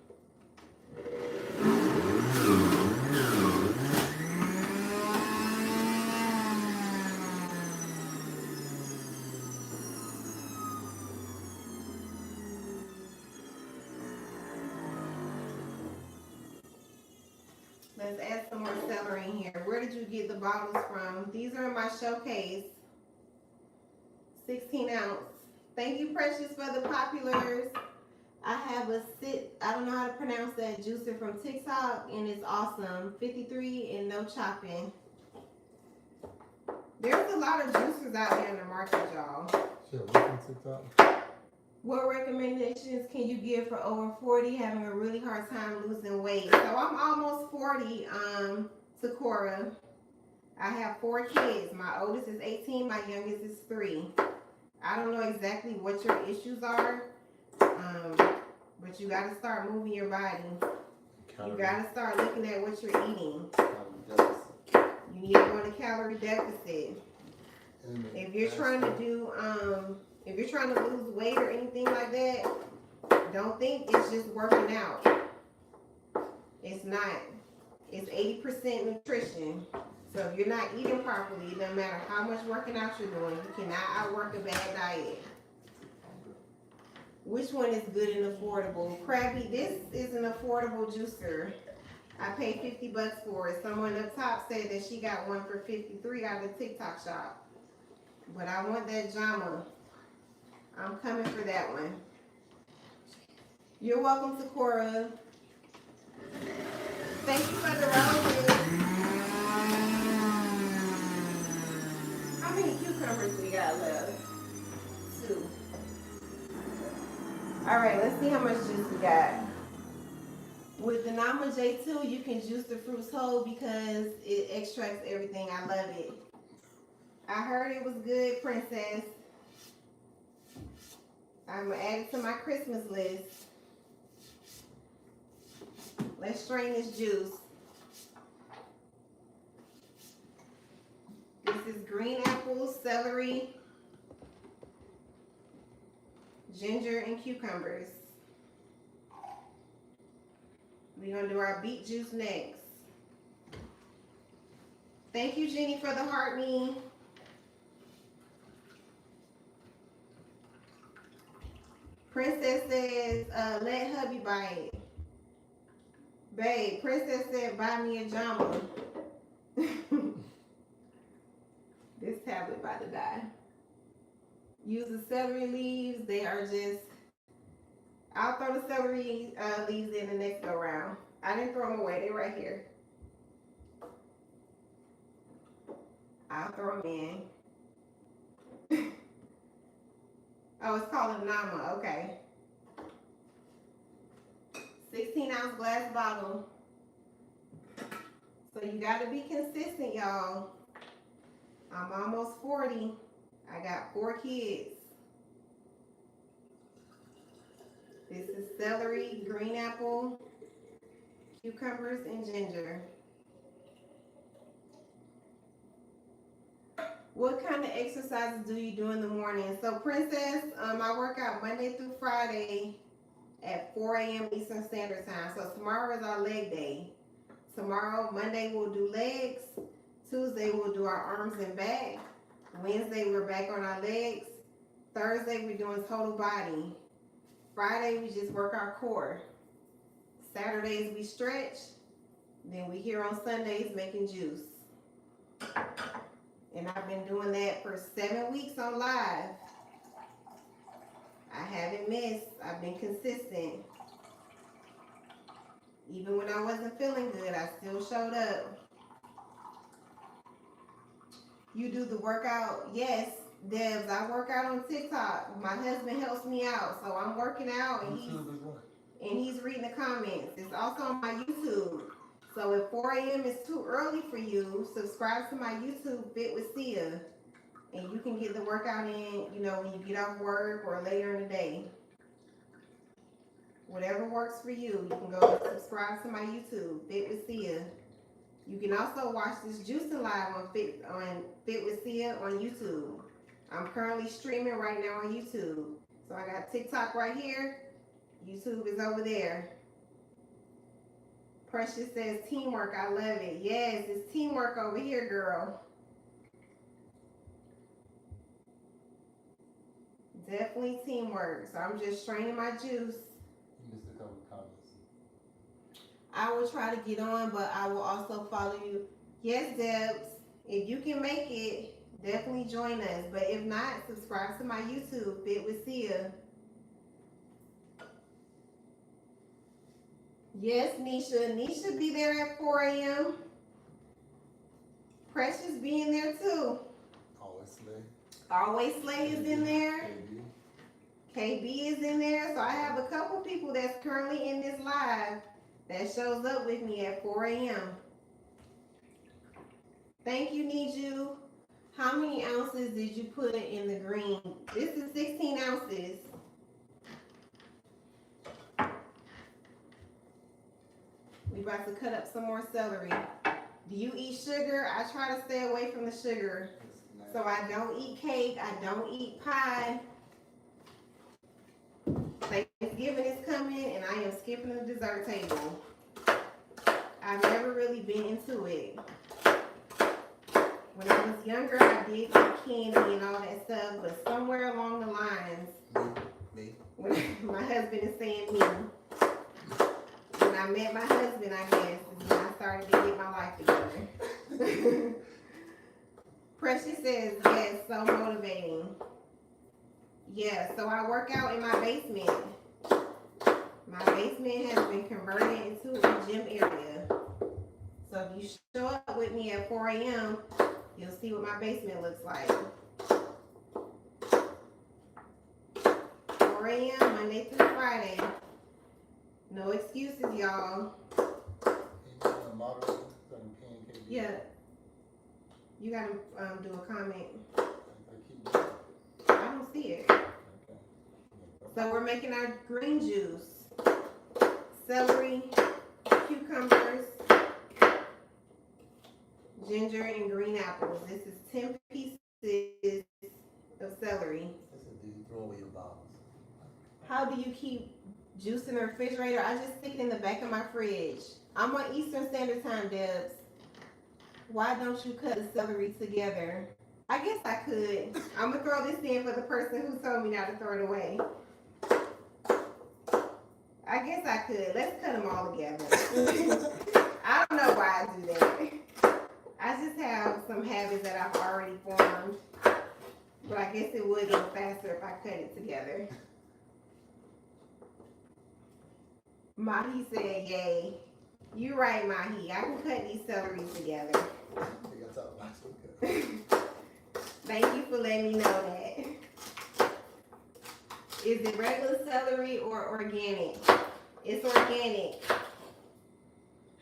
Let's add some more celery in here. Where did you get the bottles from? These are in my showcase. 16 ounce. Thank you, Precious, for the populars. I have I don't know how to pronounce that, juicer from TikTok, and it's awesome. 53 and no chopping. There's a lot of juicers out there in the market, y'all. Sure, what's on TikTok? What recommendations can you give for over 40 having a really hard time losing weight? So I'm almost 40, Sakura. I have 4 kids. My oldest is 18, my youngest is 3. I don't know exactly what your issues are, but you got to start moving your body. You got to start looking at what you're eating. You need to go on a calorie deficit. If you're trying to do, if you're trying to lose weight or anything like that, don't think it's just working out. It's not. It's 80% nutrition. So if you're not eating properly, it doesn't matter how much working out you're doing, you cannot outwork a bad diet. Which one is good and affordable? Krabby, this is an affordable juicer. I paid $50 for it. Someone up top said that she got one for $53 out of the TikTok shop. But I want that Jama. I'm coming for that one. You're welcome, Sakura. Thank you for the roses. How many cucumbers we got left? 2. Alright, let's see how much juice we got. With the Nama J2, you can juice the fruits whole because it extracts everything. I love it. I heard it was good, Princess. I'm going to add it to my Christmas list. Let's strain this juice. This is green apples, celery, ginger, and cucumbers. We're going to do our beet juice next. Thank you, Jenny, for the heart me. Princess says, let hubby buy it. Babe, Princess said, buy me a Jama. This tablet about to die. Use the celery leaves. They are just, I'll throw the celery leaves in the next go round. I didn't throw them away. They're right here. I'll throw them in. Oh, it's called a Nama. Okay. 16-ounce glass bottle. So you got to be consistent, y'all. I'm almost 40. I got 4 kids. This is celery, green apple, cucumbers, and ginger. What kind of exercises do you do in the morning? So, Princess, I work out Monday through Friday at 4 a.m. Eastern Standard Time. So tomorrow is our leg day. Tomorrow, Monday, we'll do legs. Tuesday, we'll do our arms and back. Wednesday, we're back on our legs. Thursday, we're doing total body. Friday, we just work our core. Saturdays, we stretch. Then we here on Sundays making juice. And I've been doing that for 7 weeks on live. I haven't missed. I've been consistent. Even when I wasn't feeling good, I still showed up. You do the workout? Yes, Debs. I work out on TikTok. My husband helps me out. So I'm working out and he's reading the comments. It's also on my YouTube. So if 4 a.m. is too early for you, subscribe to my YouTube, Fit with Sia. And you can get the workout in, you know, when you get off work or later in the day. Whatever works for you, you can go and subscribe to my YouTube, Fit with Sia. You can also watch this juicing live on Fit with Sia on YouTube. I'm currently streaming right now on YouTube. So I got TikTok right here. YouTube is over there. Precious says teamwork. I love it. Yes, it's teamwork over here, girl. Definitely teamwork. So I'm just straining my juice. Just a couple comments. I will try to get on, but I will also follow you. Yes, Debs, if you can make it, definitely join us. But if not, subscribe to my YouTube, Fit with Sia. Yes, Nisha. Nisha be there at 4 a.m. Precious be in there too. Always Slay. Always Slay is in there. KB. KB is in there. So I have a couple people that's currently in this live that shows up with me at 4 a.m. Thank you, Niju. How many ounces did you put in the green? This is 16 ounces. We about to cut up some more celery. Do you eat sugar? I try to stay away from the sugar. So I don't eat cake. I don't eat pie. Thanksgiving is coming and I am skipping the dessert table. I've never really been into it. When I was younger, I did eat candy and all that stuff, but somewhere along the lines, Me. when my husband is saying me, when I met my husband, I guess, is when I started to get my life together. Precious says, yes, so motivating. Yeah, so I work out in my basement. My basement has been converted into a gym area. So if you show up with me at 4 a.m., you'll see what my basement looks like. 4 a.m. Monday through Friday. No excuses, y'all. Yeah. You gotta do a comment. I don't see it. So we're making our green juice. Celery, cucumbers, ginger, and green apples. This is 10 pieces of celery. Throw away your bottles. How do you keep juice in the refrigerator? I just stick it in the back of my fridge. I'm on Eastern Standard Time, Debs. Why don't you cut the celery together? I guess I could. I'm gonna throw this in for the person who told me not to throw it away. I guess I could. Let's cut them all together. I don't know why I do that. I just have some habits that I've already formed. But I guess it would go faster if I cut it together. Mahi said, yay. You're right, Mahi. I can cut these celeries together. Thank you for letting me know that. Is it regular celery or organic? It's organic.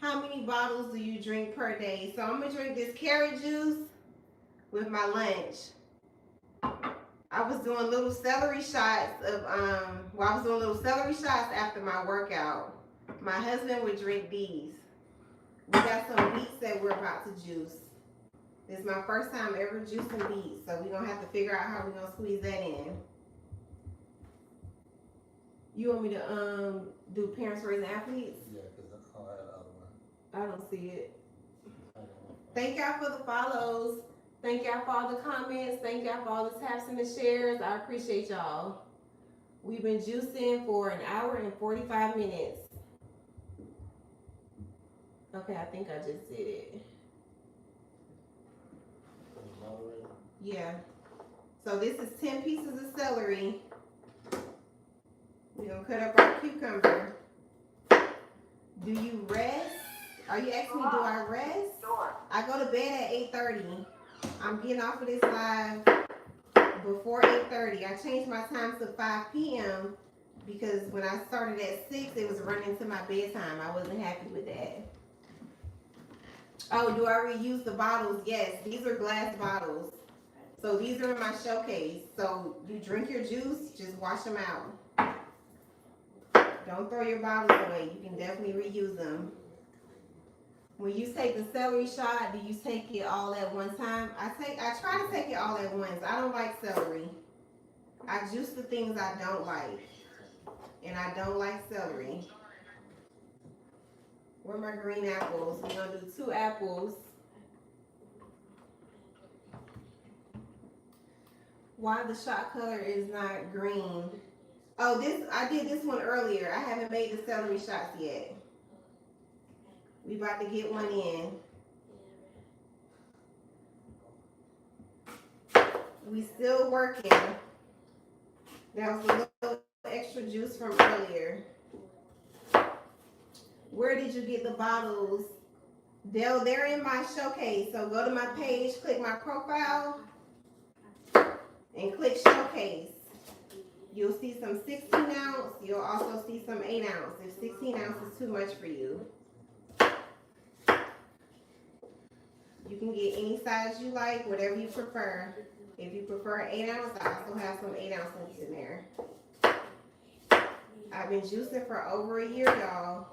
How many bottles do you drink per day? So I'm gonna drink this carrot juice with my lunch. I was doing little celery shots of after my workout. My husband would drink these. We got some beets that we're about to juice. This is my first time ever juicing beets, so we're gonna have to figure out how we're gonna squeeze that in. You want me to do parents raising athletes? Yeah, because I had the other one. I don't see it. Thank y'all for the follows. Thank y'all for all the comments. Thank y'all for all the taps and the shares. I appreciate y'all. We've been juicing for an hour and 45 minutes. Okay, I think I just did it. Yeah. So this is 10 pieces of celery. We're gonna cut up our cucumber. Do you rest? Are you asking me, do I rest? I go to bed at 8:30. I'm getting off of this live before 8:30. I changed my time to 5 p.m. because when I started at 6, it was running to my bedtime. I wasn't happy with that. Oh, do I reuse the bottles? Yes, these are glass bottles. So these are in my showcase. So you drink your juice, just wash them out. Don't throw your bottles away. You can definitely reuse them. When you take the celery shot, do you take it all at one time? I try to take it all at once. I don't like celery. I juice the things I don't like. And I don't like celery. Where are my green apples? We're gonna do 2 apples. Why the shot color is not green? Oh, I did this one earlier. I haven't made the celery shots yet. We about to get one in. We still working. That was a little extra juice from earlier. Where did you get the bottles? They're in my showcase. So go to my page, click my profile, and click showcase. You'll see some 16 ounce. You'll also see some 8 ounce. If 16 ounce is too much for you, you can get any size you like, whatever you prefer. If you prefer 8 ounce, I also have some 8 ounce ones in there. I've been juicing for over a year, y'all.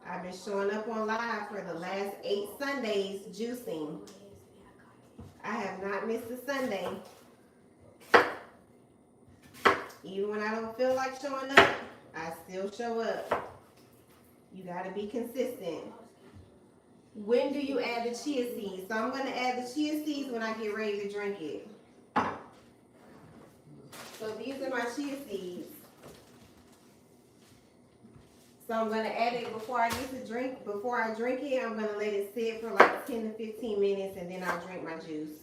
I've been showing up on live for the last 8 Sundays juicing. I have not missed a Sunday. Even when I don't feel like showing up, I still show up. You gotta be consistent. When do you add the chia seeds? So I'm gonna add the chia seeds when I get ready to drink it. So these are my chia seeds. So I'm gonna add it before I get to drink. Before I drink it, I'm gonna let it sit for like 10 to 15 minutes and then I'll drink my juice.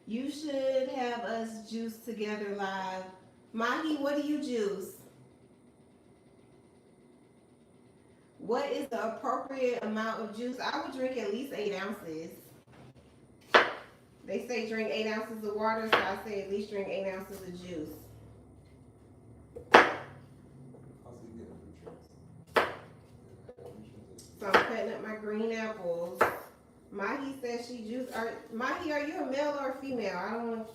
You should have us juice together live. Mahi, what do you juice? What is the appropriate amount of juice? I would drink at least 8 ounces. They say drink 8 ounces of water, so I say at least drink 8 ounces of juice. So I'm cutting up my green apples. Mahi says she juice. Mahi, are you a male or a female?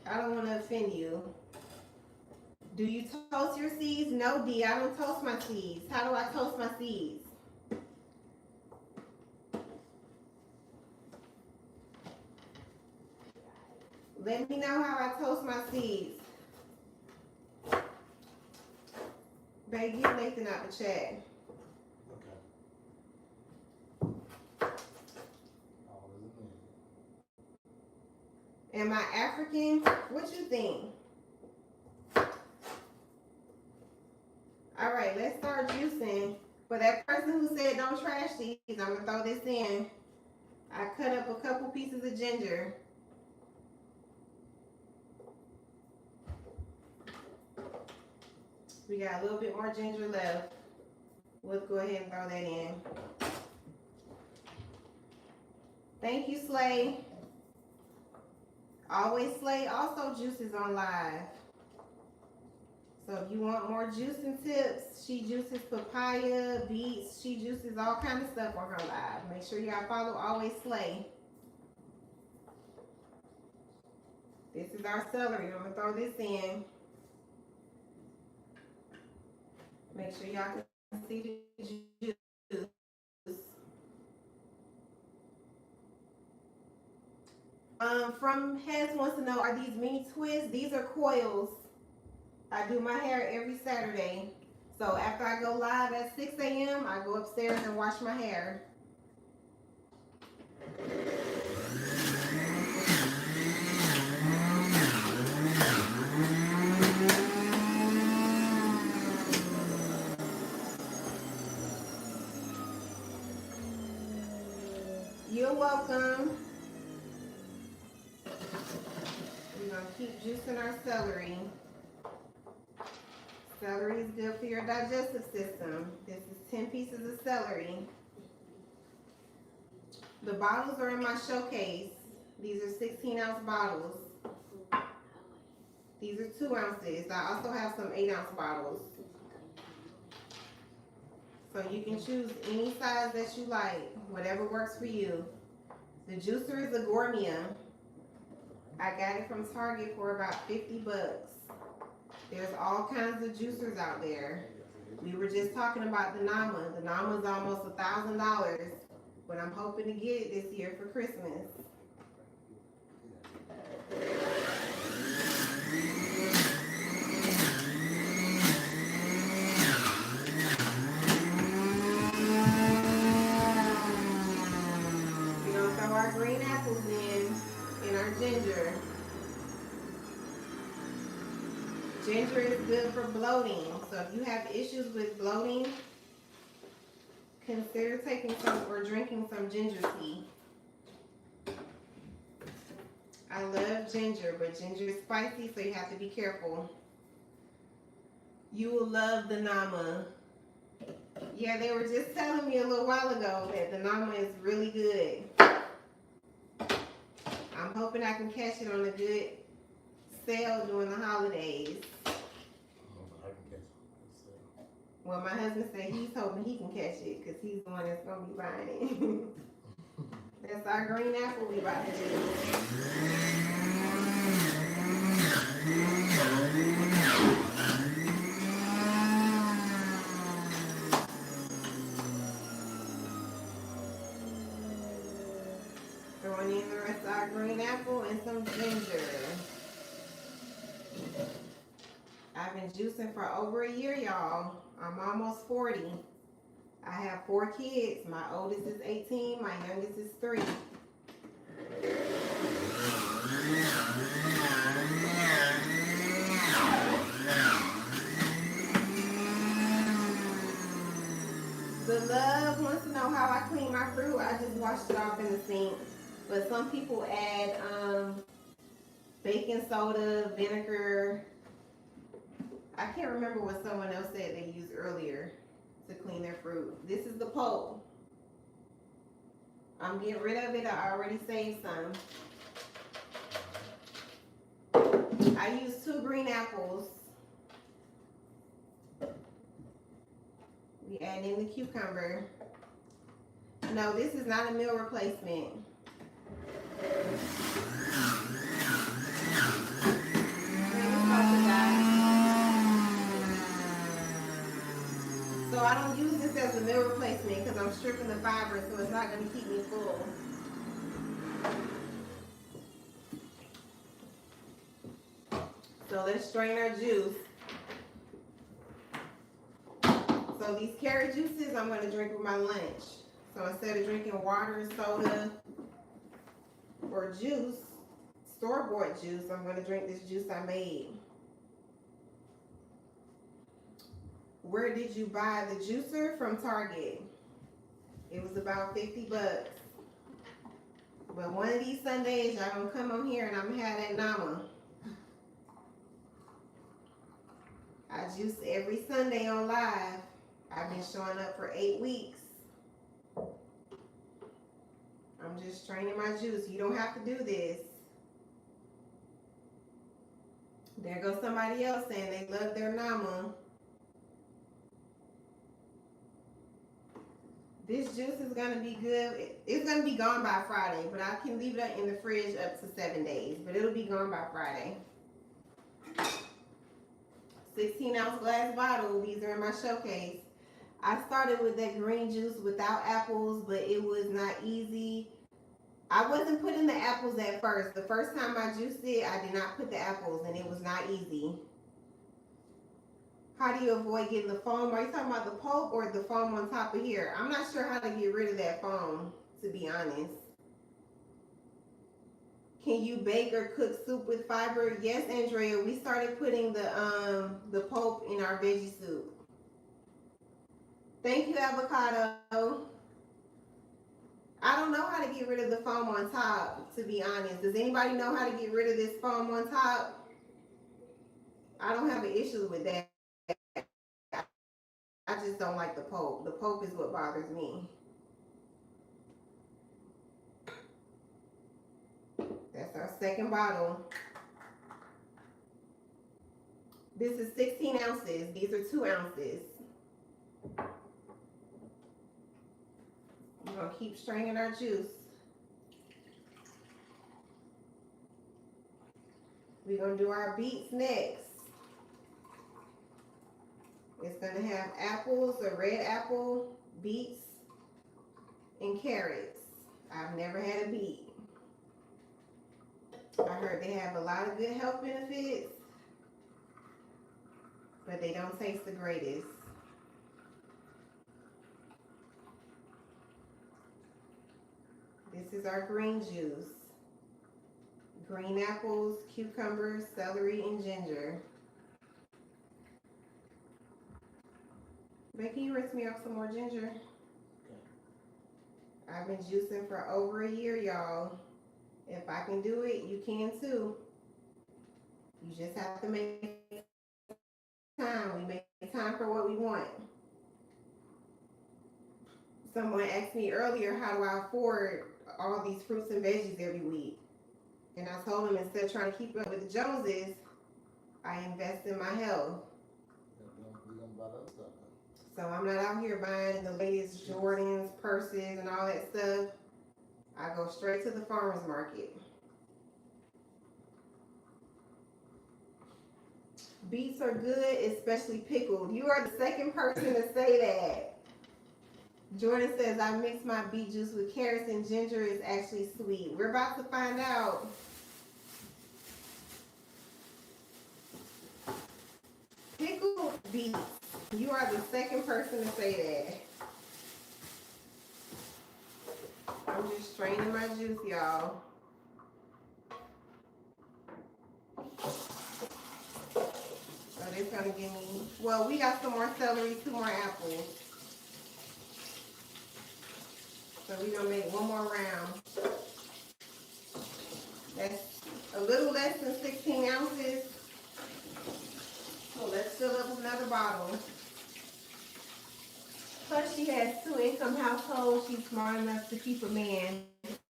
I don't want to offend you. Do you toast your seeds? No, D, I don't toast my seeds. How do I toast my seeds? Let me know how I toast my seeds. Babe, get Nathan out the chat. Am I African? What you think? All right, let's start juicing. For that person who said don't trash these, I'm gonna throw this in. I cut up a couple pieces of ginger. We got a little bit more ginger left. We'll go ahead and throw that in. Thank you, Slay. Always Slay also juices on live. So if you want more juicing tips, she juices papaya, beets, she juices all kinds of stuff on her live. Make sure y'all follow Always Slay. This is our celery. I'm gonna throw this in. Make sure y'all can see the juice. From Hez wants to know, are these mini twists? These are coils. I do my hair every Saturday. So after I go live at 6 a.m., I go upstairs and wash my hair. You're welcome. We're going to keep juicing our celery. Celery is good for your digestive system. This is 10 pieces of celery. The bottles are in my showcase. These are 16-ounce bottles. These are 2 ounces. I also have some 8-ounce bottles. So you can choose any size that you like, whatever works for you. The juicer is a Gourmia. I got it from Target for about 50 bucks. There's all kinds of juicers out there. We were just talking about the Nama. The Nama is almost $1,000, but I'm hoping to get it this year for Christmas. We're gonna throw our green apples in and our ginger. Ginger is good for bloating. So if you have issues with bloating, consider taking some or drinking some ginger tea. I love ginger, but ginger is spicy, so you have to be careful. You will love the Nama. Yeah, they were just telling me a little while ago that the Nama is really good. I'm hoping I can catch it on a good sale during the holidays. Well, my husband said he's hoping he can catch it because he's the one that's going to be buying it. That's our green apple we about to do. Throwing in the rest of our green apple and some ginger. I've been juicing for over a year, y'all. I'm almost 40. I have 4 kids. My oldest is 18. My youngest is 3. The love wants to know how I clean my fruit. I just washed it off in the sink. But some people add baking soda, vinegar. I can't remember what someone else said they used earlier to clean their fruit. This is the pulp. I'm getting rid of it. I already saved some. I used 2 green apples. We add in the cucumber. No, this is not a meal replacement. So I don't use this as a meal replacement because I'm stripping the fiber, so it's not going to keep me full. So let's strain our juice. So these carrot juices I'm going to drink with my lunch. So instead of drinking water, soda, or juice, store-bought juice, I'm going to drink this juice I made. Where did you buy the juicer? From Target. It was about 50 bucks. But one of these Sundays, y'all gonna come on here and I'm gonna have that Nama. I juice every Sunday on live. I've been showing up for 8 weeks. I'm just straining my juice. You don't have to do this. There goes somebody else saying they love their Nama. This juice is going to be good. It's going to be gone by Friday, but I can leave it in the fridge up to 7 days, but it'll be gone by Friday. 16-ounce glass bottle. These are in my showcase. I started with that green juice without apples, but it was not easy. I wasn't putting the apples at first. The first time I juiced it, I did not put the apples, and it was not easy. How do you avoid getting the foam? Are you talking about the pulp or the foam on top of here? I'm not sure how to get rid of that foam, to be honest. Can you bake or cook soup with fiber? Yes, Andrea. We started putting the pulp in our veggie soup. Thank you, avocado. I don't know how to get rid of the foam on top, to be honest. Does anybody know how to get rid of this foam on top? I don't have an issue with that. I just don't like the pulp. The pulp is what bothers me. That's our second bottle. This is 16 ounces. These are 2 ounces. We're going to keep straining our juice. We're going to do our beets next. It's going to have apples, a red apple, beets, and carrots. I've never had a beet. I heard they have a lot of good health benefits, but they don't taste the greatest. This is our green juice. Green apples, cucumbers, celery, and ginger. Babe, can you rinse me off some more ginger? Okay. I've been juicing for over a year, y'all. If I can do it, you can too. You just have to make time. We make time for what we want. Someone asked me earlier, how do I afford all these fruits and veggies every week? And I told them, instead of trying to keep up with the Joneses, I invest in my health. We're gonna buy that stuff. So I'm not out here buying the latest Jordans, purses, and all that stuff. I go straight to the farmer's market. Beets are good, especially pickled. You are the second person to say that. Jordan says, I mix my beet juice with carrots and ginger. Is actually sweet. We're about to find out. Pickled beets. You are the second person to say that. I'm just straining my juice, y'all. So this gonna give me, well, we got some more celery, 2 more apples. So we're gonna make one more round. That's a little less than 16 ounces. So let's fill up another bottle. Plus she has 2-income household. She's smart enough to keep a man.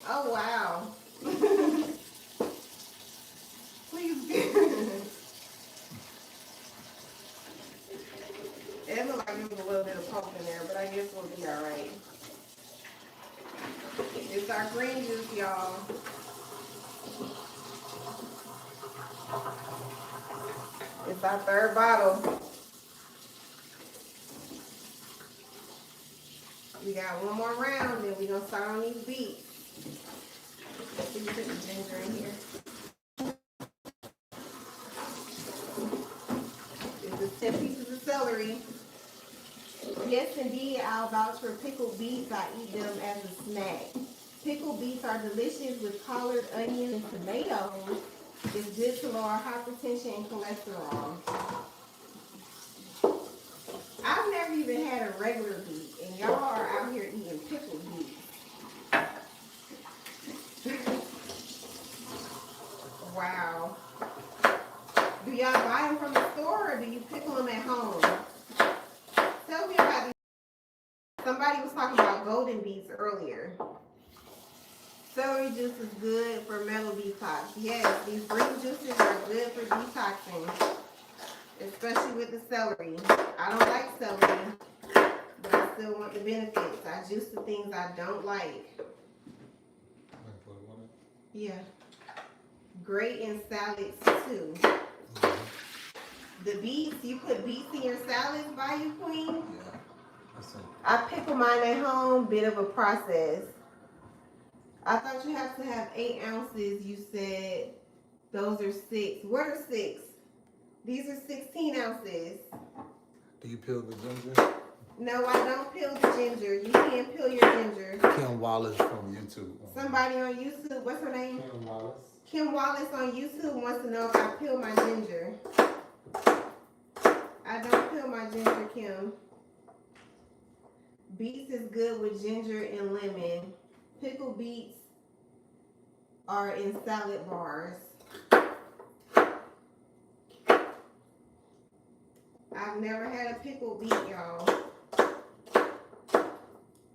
Oh wow. Please. It looked like there was a little bit of pulp in there, but I guess we'll be alright. It's our green juice, y'all. It's our 3rd bottle. We got one more round, then we're gonna start on these beets. So you put the ginger in here. This is 10 pieces of celery. Yes, indeed, I'll vouch for pickled beets. I eat them as a snack. Pickled beets are delicious with collard onions and tomatoes. It's good to lower hypertension and cholesterol. I've never even had a regular beet, and y'all are out here eating pickled beets. Wow. Do y'all buy them from the store, or do you pickle them at home? Tell me about these. Somebody was talking about golden beets earlier. Celery juice is good for mental detox. Yes, these green juices are good for detoxing, especially with the celery. I don't like celery, but I still want the benefits. I juice the things I don't like. Yeah. Great in salads too. The beets, you put beets in your salads by you, Queen? Yeah. I pickle mine at home, bit of a process. I thought you have to have 8 ounces. You said those are 6. What are 6? These are 16 ounces. Do you peel the ginger? No, I don't peel the ginger. You can't peel your ginger. Kim Wallace from YouTube. Somebody on YouTube, what's her name? Kim Wallace. Kim Wallace on YouTube wants to know if I peel my ginger. I don't peel my ginger, Kim. Beets is good with ginger and lemon. Pickled beets are in salad bars. I've never had a pickled beet, y'all.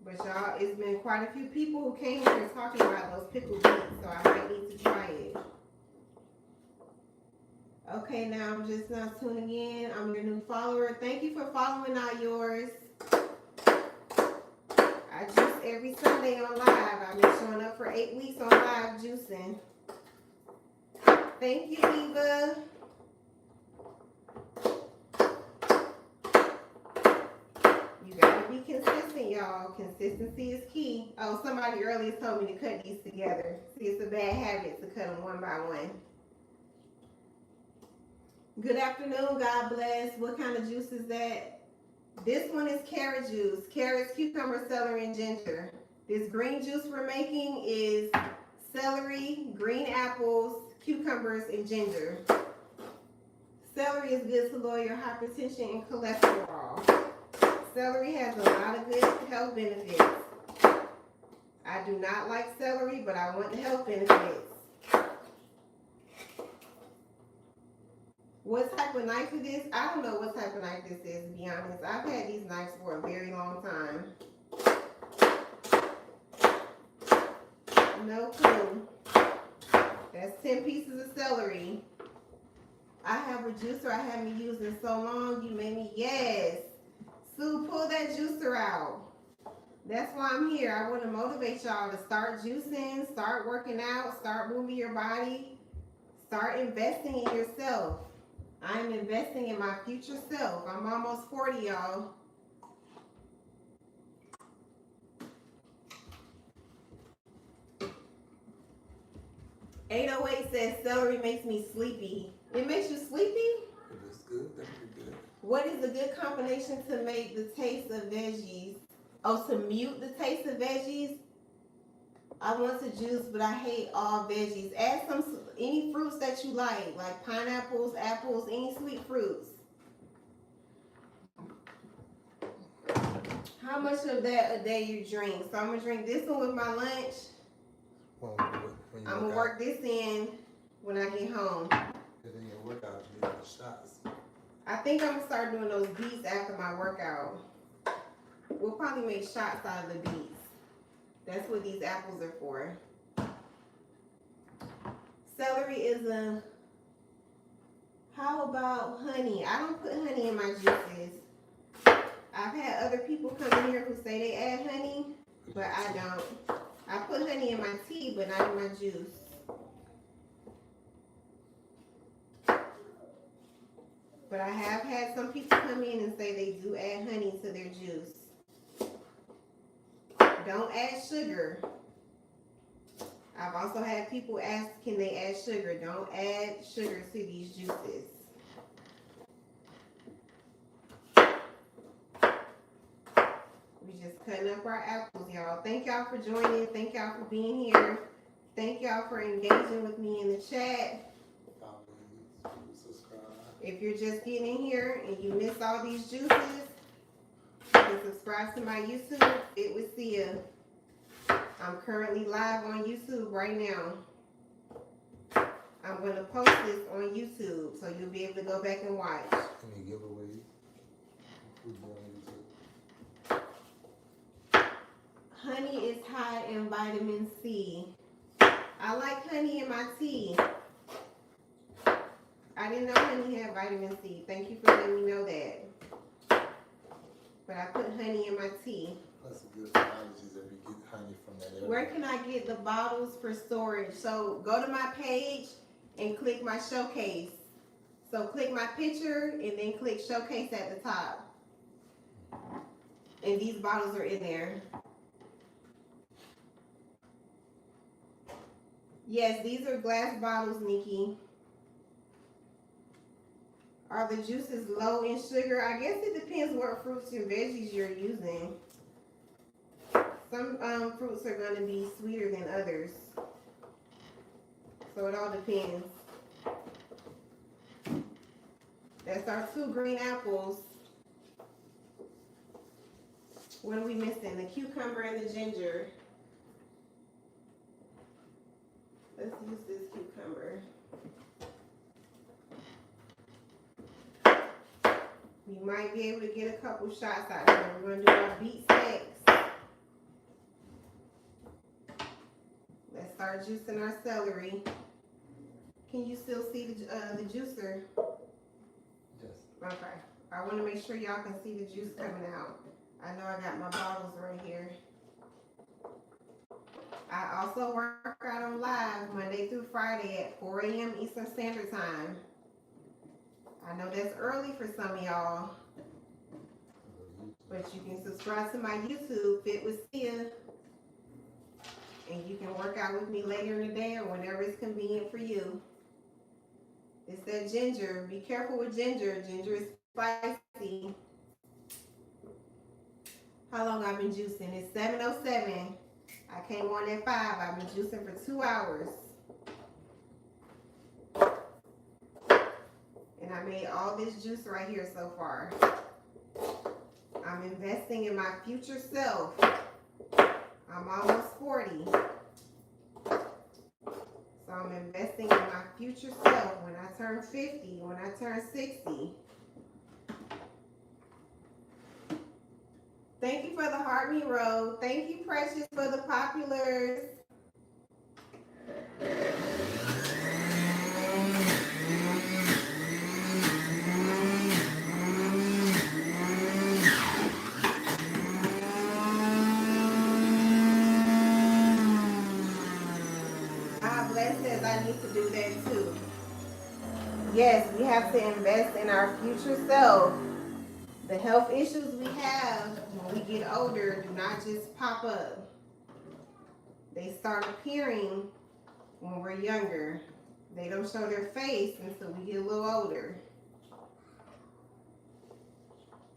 But y'all, it's been quite a few people who came here talking about those pickled beets, so I might need to try it. Okay, now I'm just now tuning in. I'm your new follower. Thank you for following out yours. I juice every Sunday on live. I've been showing up for 8 weeks on live juicing. Thank you, Eva. You gotta be consistent, y'all. Consistency is key. Oh, somebody earlier told me to cut these together. See, it's a bad habit to cut them one by one. Good afternoon, God bless. What kind of juice is that? This one is carrot juice. Carrots, cucumber, celery, and ginger. This green juice we're making is celery, green apples, cucumbers, and ginger. Celery is good to lower your hypertension and cholesterol. Celery has a lot of good health benefits. I do not like celery, but I want the health benefits. What type of knife is this? I don't know what type of knife this is, to be honest. I've had these knives for a very long time. No clue. That's 10 pieces of celery. I have a juicer I haven't used in so long. You made me, yes. Sue, pull that juicer out. That's why I'm here. I want to motivate y'all to start juicing, start working out, start moving your body, start investing in yourself. I'm investing in my future self. I'm almost 40, y'all. "808 says celery makes me sleepy." It makes you sleepy? It looks good. That would be good. What is a good combination to make the taste of veggies? Oh, to mute the taste of veggies? I want to juice, but I hate all veggies. Add any fruits that you like pineapples, apples, any sweet fruits. How much of that a day you drink? So I'm gonna drink this one with my lunch. When you I'm gonna work this in when I get home. And then your workout, you need the shots. I think I'm gonna start doing those beets after my workout. We'll probably make shots out of the beets. That's what these apples are for. Celery is a... How about honey? I don't put honey in my juices. I've had other people come in here who say they add honey, but I don't. I put honey in my tea, but not in my juice. But I have had some people come in and say they do add honey to their juice. Don't add sugar. I've also had people ask, can they add sugar? Don't add sugar to these juices. We just cutting up our apples, y'all. Thank y'all for joining. Thank y'all for being here. Thank y'all for engaging with me in the chat. Subscribe. If you're just getting in here and you miss all these juices, you can subscribe to my YouTube, Fit with Sia. I'm currently live on YouTube right now. I'm going to post this on YouTube, so you'll be able to go back and watch. Any giveaway? Honey is high in vitamin C. I like honey in my tea. I didn't know honey had vitamin C. Thank you for letting me know that. But I put honey in my tea. Plus good for allergies if you get honey from that area. Where can I get the bottles for storage? So go to my page and click my showcase. So click my picture and then click showcase at the top. And these bottles are in there. Yes, these are glass bottles, Nikki. Are the juices low in sugar? I guess it depends what fruits and veggies you're using. Some fruits are going to be sweeter than others. So it all depends. That's our 2 green apples. What are we missing? The cucumber and the ginger. Let's use this cucumber. We might be able to get a couple shots out of here. We're going to do our beet snacks. Let's start juicing our celery. Can you still see the juicer? Yes. Okay. I want to make sure y'all can see the juice coming out. I know I got my bottles right here. I also work out on live Monday through Friday at 4 a.m. Eastern Standard Time. I know that's early for some of y'all, but you can subscribe to my YouTube, Fit with Sia, and you can work out with me later in the day or whenever it's convenient for you. It's that ginger. Be careful with ginger. Ginger is spicy. How long I've been juicing? It's 7:07. I came on at 5. I've been juicing for 2 hours. And I made all this juice right here so far. I'm investing in my future self. I'm almost 40. So I'm investing in my future self when I turn 50, when I turn 60. Thank you for the heart me road. Thank you, Precious, for the populars. God bless says I need to do that too. Yes, we have to invest in our future self. The health issues we have when we get older do not just pop up. They start appearing when we're younger. They don't show their face until we get a little older.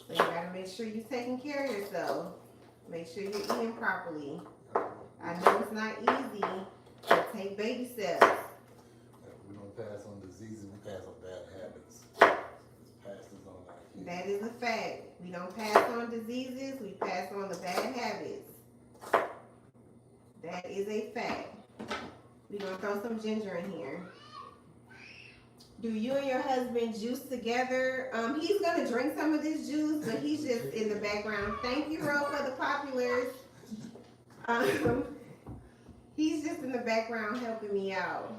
So you gotta make sure you're taking care of yourself. Make sure you're eating properly. I know it's not easy, but take baby steps. We don't pass on diseases, we pass on bad habits. It's passed on our kids. That is a fact. We don't pass on diseases, we pass on the bad habits. That is a fact. We're gonna throw some ginger in here. Do you and your husband juice together? He's gonna drink some of this juice, but he's just in the background. Thank you, Ro, for the populars. He's just in the background helping me out.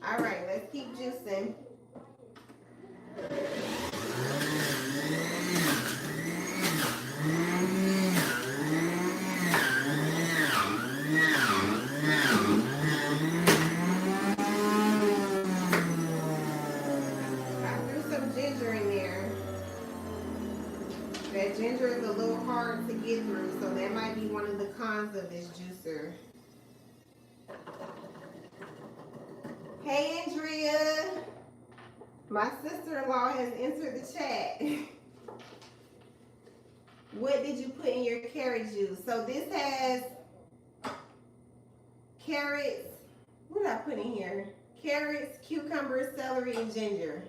All right, let's keep juicing. That ginger is a little hard to get through, so that might be one of the cons of this juicer. Hey, Andrea. My sister-in-law has entered the chat. What did you put in your carrot juice? So this has carrots. What did I put in here? Carrots, cucumbers, celery, and ginger.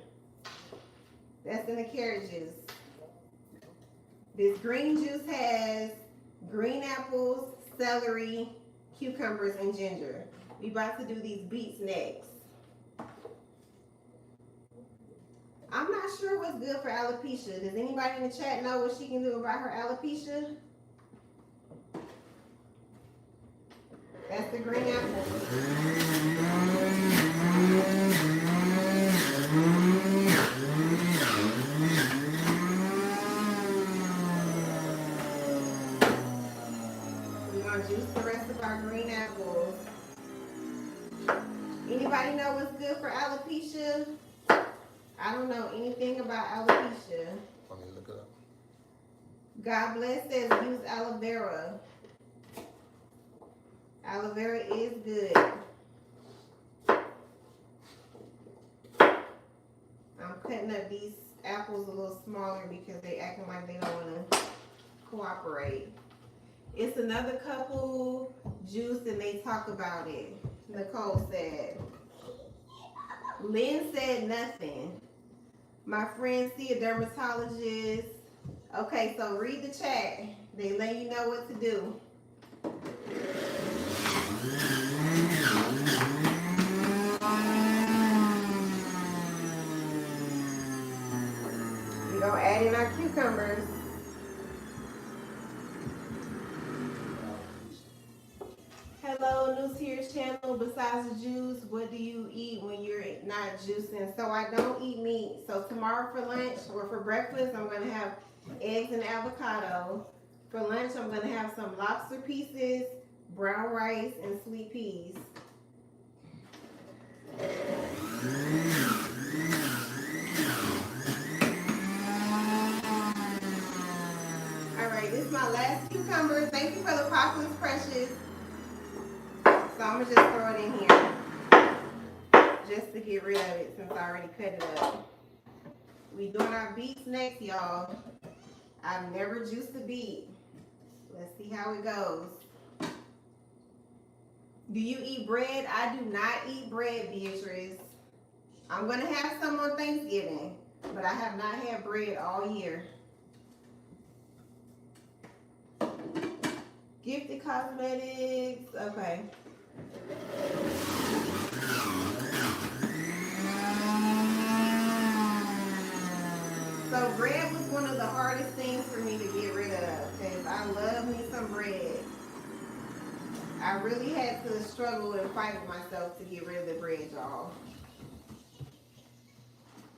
That's in the carrot juice. This green juice has green apples, celery, cucumbers, and ginger. We about to do these beets next. I'm not sure what's good for alopecia. Does anybody in the chat know what she can do about her alopecia? That's the green apple. Juice the rest of our green apples. Anybody know what's good for alopecia? I don't know anything about alopecia. Let me look it up. God bless says use aloe vera. Aloe vera is good. I'm cutting up these apples a little smaller because they acting like they don't want to cooperate. It's another couple juice and they talk about it. Nicole said. Lynn said nothing. My friend see a dermatologist. Okay, so read the chat. They let you know what to do. We're gonna add in our cucumbers. Hello, new to your channel. Besides the juice, what do you eat when you're not juicing? So I don't eat meat. So tomorrow for lunch or for breakfast, I'm gonna have eggs and avocado. For lunch, I'm gonna have some lobster pieces, brown rice, and sweet peas. All right, this is my last cucumber. Thank you for the populars, Precious. So I'm gonna just throw it in here just to get rid of it since I already cut it up. We doing our beets next, y'all. I've never juiced a beet. Let's see how it goes. Do you eat bread? I do not eat bread, Beatrice. I'm gonna have some on Thanksgiving. but I have not had bread all year. Gifted Cosmetics, okay. So bread was one of the hardest things for me to get rid of because I love me some bread. I really had to struggle and fight with myself to get rid of the bread, y'all.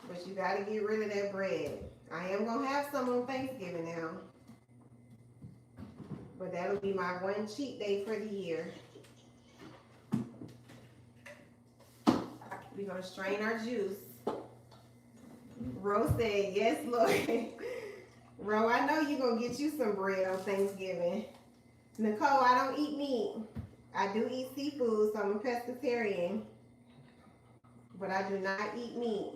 But you gotta get rid of that bread. I am gonna have some on Thanksgiving now. But that'll be my one cheat day for the year. We're gonna strain our juice. Ro said, yes, Lord. Ro, I know you're gonna get you some bread on Thanksgiving. Nicole, I don't eat meat. I do eat seafood, so I'm a pescatarian. But I do not eat meat.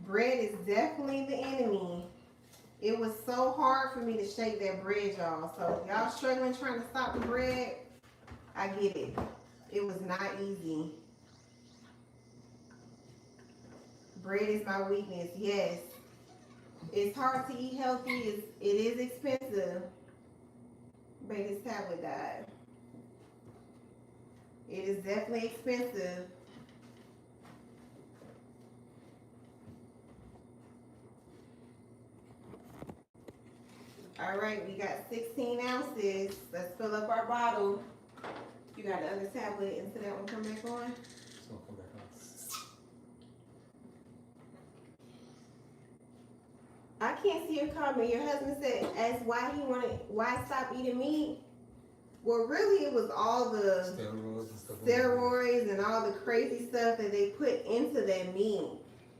Bread is definitely the enemy. It was so hard for me to shake that bread, y'all. So if y'all struggling trying to stop the bread, I get it. It was not easy. Bread is my weakness, yes. It's hard to eat healthy. It is expensive. Baby's tablet died. It is definitely expensive. All right, we got 16 ounces. Let's fill up our bottle. You got the other tablet into that one come back on? So come back on. I can't see your comment. Your husband said, asked why stop eating meat? Well, really, it was all the Steroids and stuff. steroids and all the crazy stuff that they put into that meat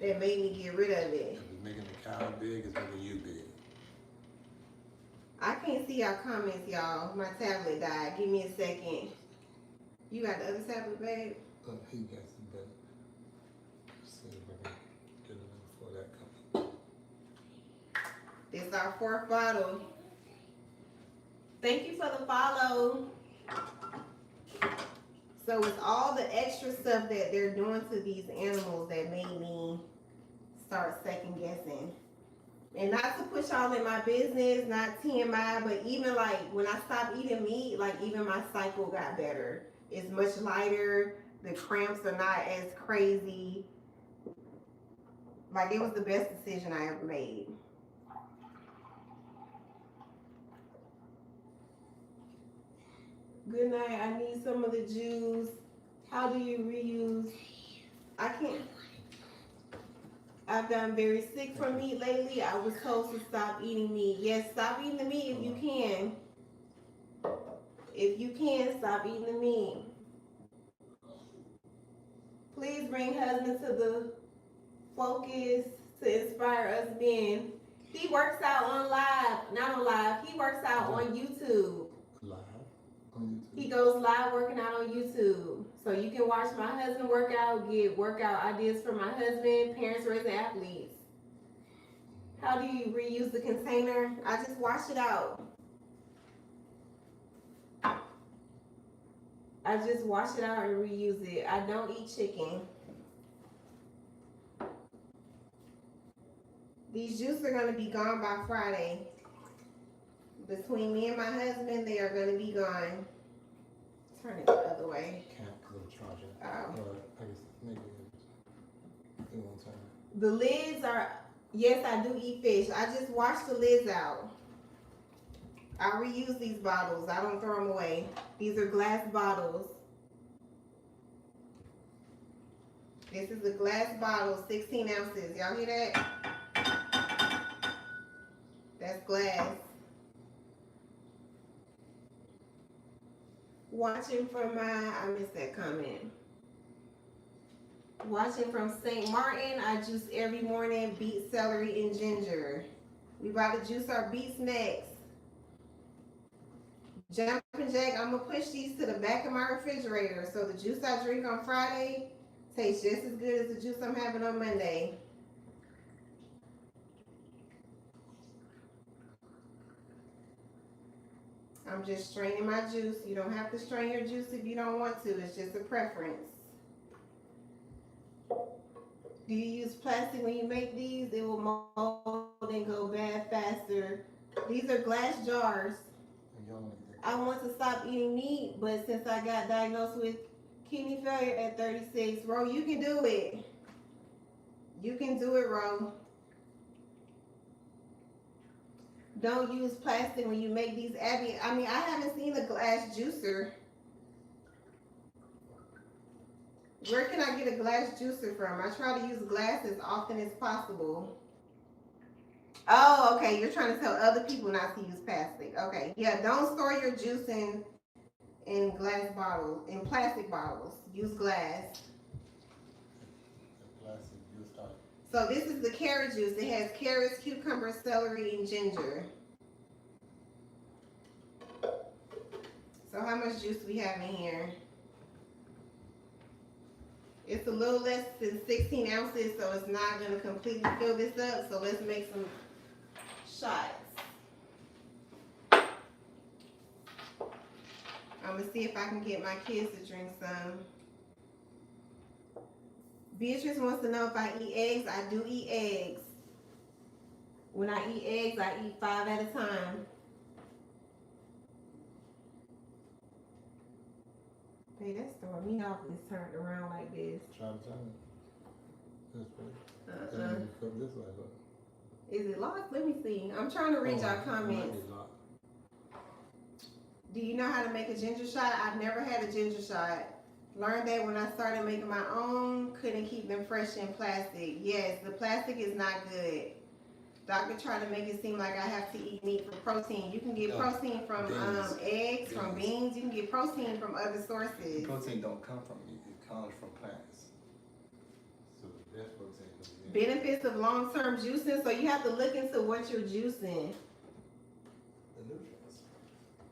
that made me get rid of it. If it's making the cow big, it's making you big. I can't see y'all comments, y'all. My tablet died. Give me a second. You got the other tablet, babe? He got some better. See if I can get it before that comes. This is our 4th bottle. Thank you for the follow. So it's all the extra stuff that they're doing to these animals that made me start second guessing. And not to push y'all in my business, not TMI, but even like when I stopped eating meat, like even my cycle got better. It's much lighter. The cramps are not as crazy. Like it was the best decision I ever made. Good night. I need some of the juice. How do you reuse? I can't. I've gotten very sick from meat lately. I was told to stop eating meat. Yes, stop eating the meat if you can. If you can, stop eating the meat. Please bring husband to the focus to inspire us men. He works out on live, not on live. He works out on YouTube. Live on YouTube. He goes live working out on YouTube. So you can watch my husband work out, get workout ideas from my husband, parents raising athletes. How do you reuse the container? I just wash it out. I just wash it out and reuse it. I don't eat chicken. These juices are going to be gone by Friday. Between me and my husband, they are going to be gone. Turn it the other way. Can't because I'm charging. Oh. I guess maybe it won't turn. The lids are, yes, I do eat fish. I just wash the lids out. I reuse these bottles. I don't throw them away. These are glass bottles. This is a glass bottle, 16 ounces. Y'all hear that? That's glass. Watching from I missed that comment. Watching from St. Martin, I juice every morning, beet, celery, and ginger. We about to juice our beets next. Jumping Jack, I'm gonna push these to the back of my refrigerator so the juice I drink on Friday tastes just as good as the juice I'm having on Monday. I'm just straining my juice. You don't have to strain your juice if you don't want to. It's just a preference. Do you use plastic when you make these? It will mold and go bad faster. These are glass jars. And you don't want to get I want to stop eating meat, but since I got diagnosed with kidney failure at 36, Ro, you can do it. You can do it, Ro. Don't use plastic when you make these, Abby. I mean, I haven't seen a glass juicer. Where can I get a glass juicer from? I try to use glass as often as possible. Oh, okay. You're trying to tell other people not to use plastic. Okay. Yeah, don't store your juice in glass bottles, in plastic bottles. Use glass. the plastic juice type. So this is the carrot juice. It has carrots, cucumber, celery, and ginger. So how much juice we have in here? It's a little less than 16 ounces, so it's not going to completely fill this up. So let's make some shots. I'm going to see if I can get my kids to drink some. Beatrice wants to know if I eat eggs. I do eat eggs. When I eat eggs, I eat 5 at a time. Hey, that's throwing me off. It's turned around like this. Try to turn it. This way. And then you flip this way, look. Is it locked? Let me see. I'm trying to read y'all it comments. might be locked. Do you know how to make a ginger shot? I've never had a ginger shot. Learned that when I started making my own. Couldn't keep them fresh in plastic. Yes, the plastic is not good. Doctor tried to make it seem like I have to eat meat for protein. You can get protein from eggs, from beans. You can get protein from other sources. Protein don't come from meat, it comes from plants. So the best protein is in there. Benefits of long-term juicing. So you have to look into what you're juicing. The nutrients.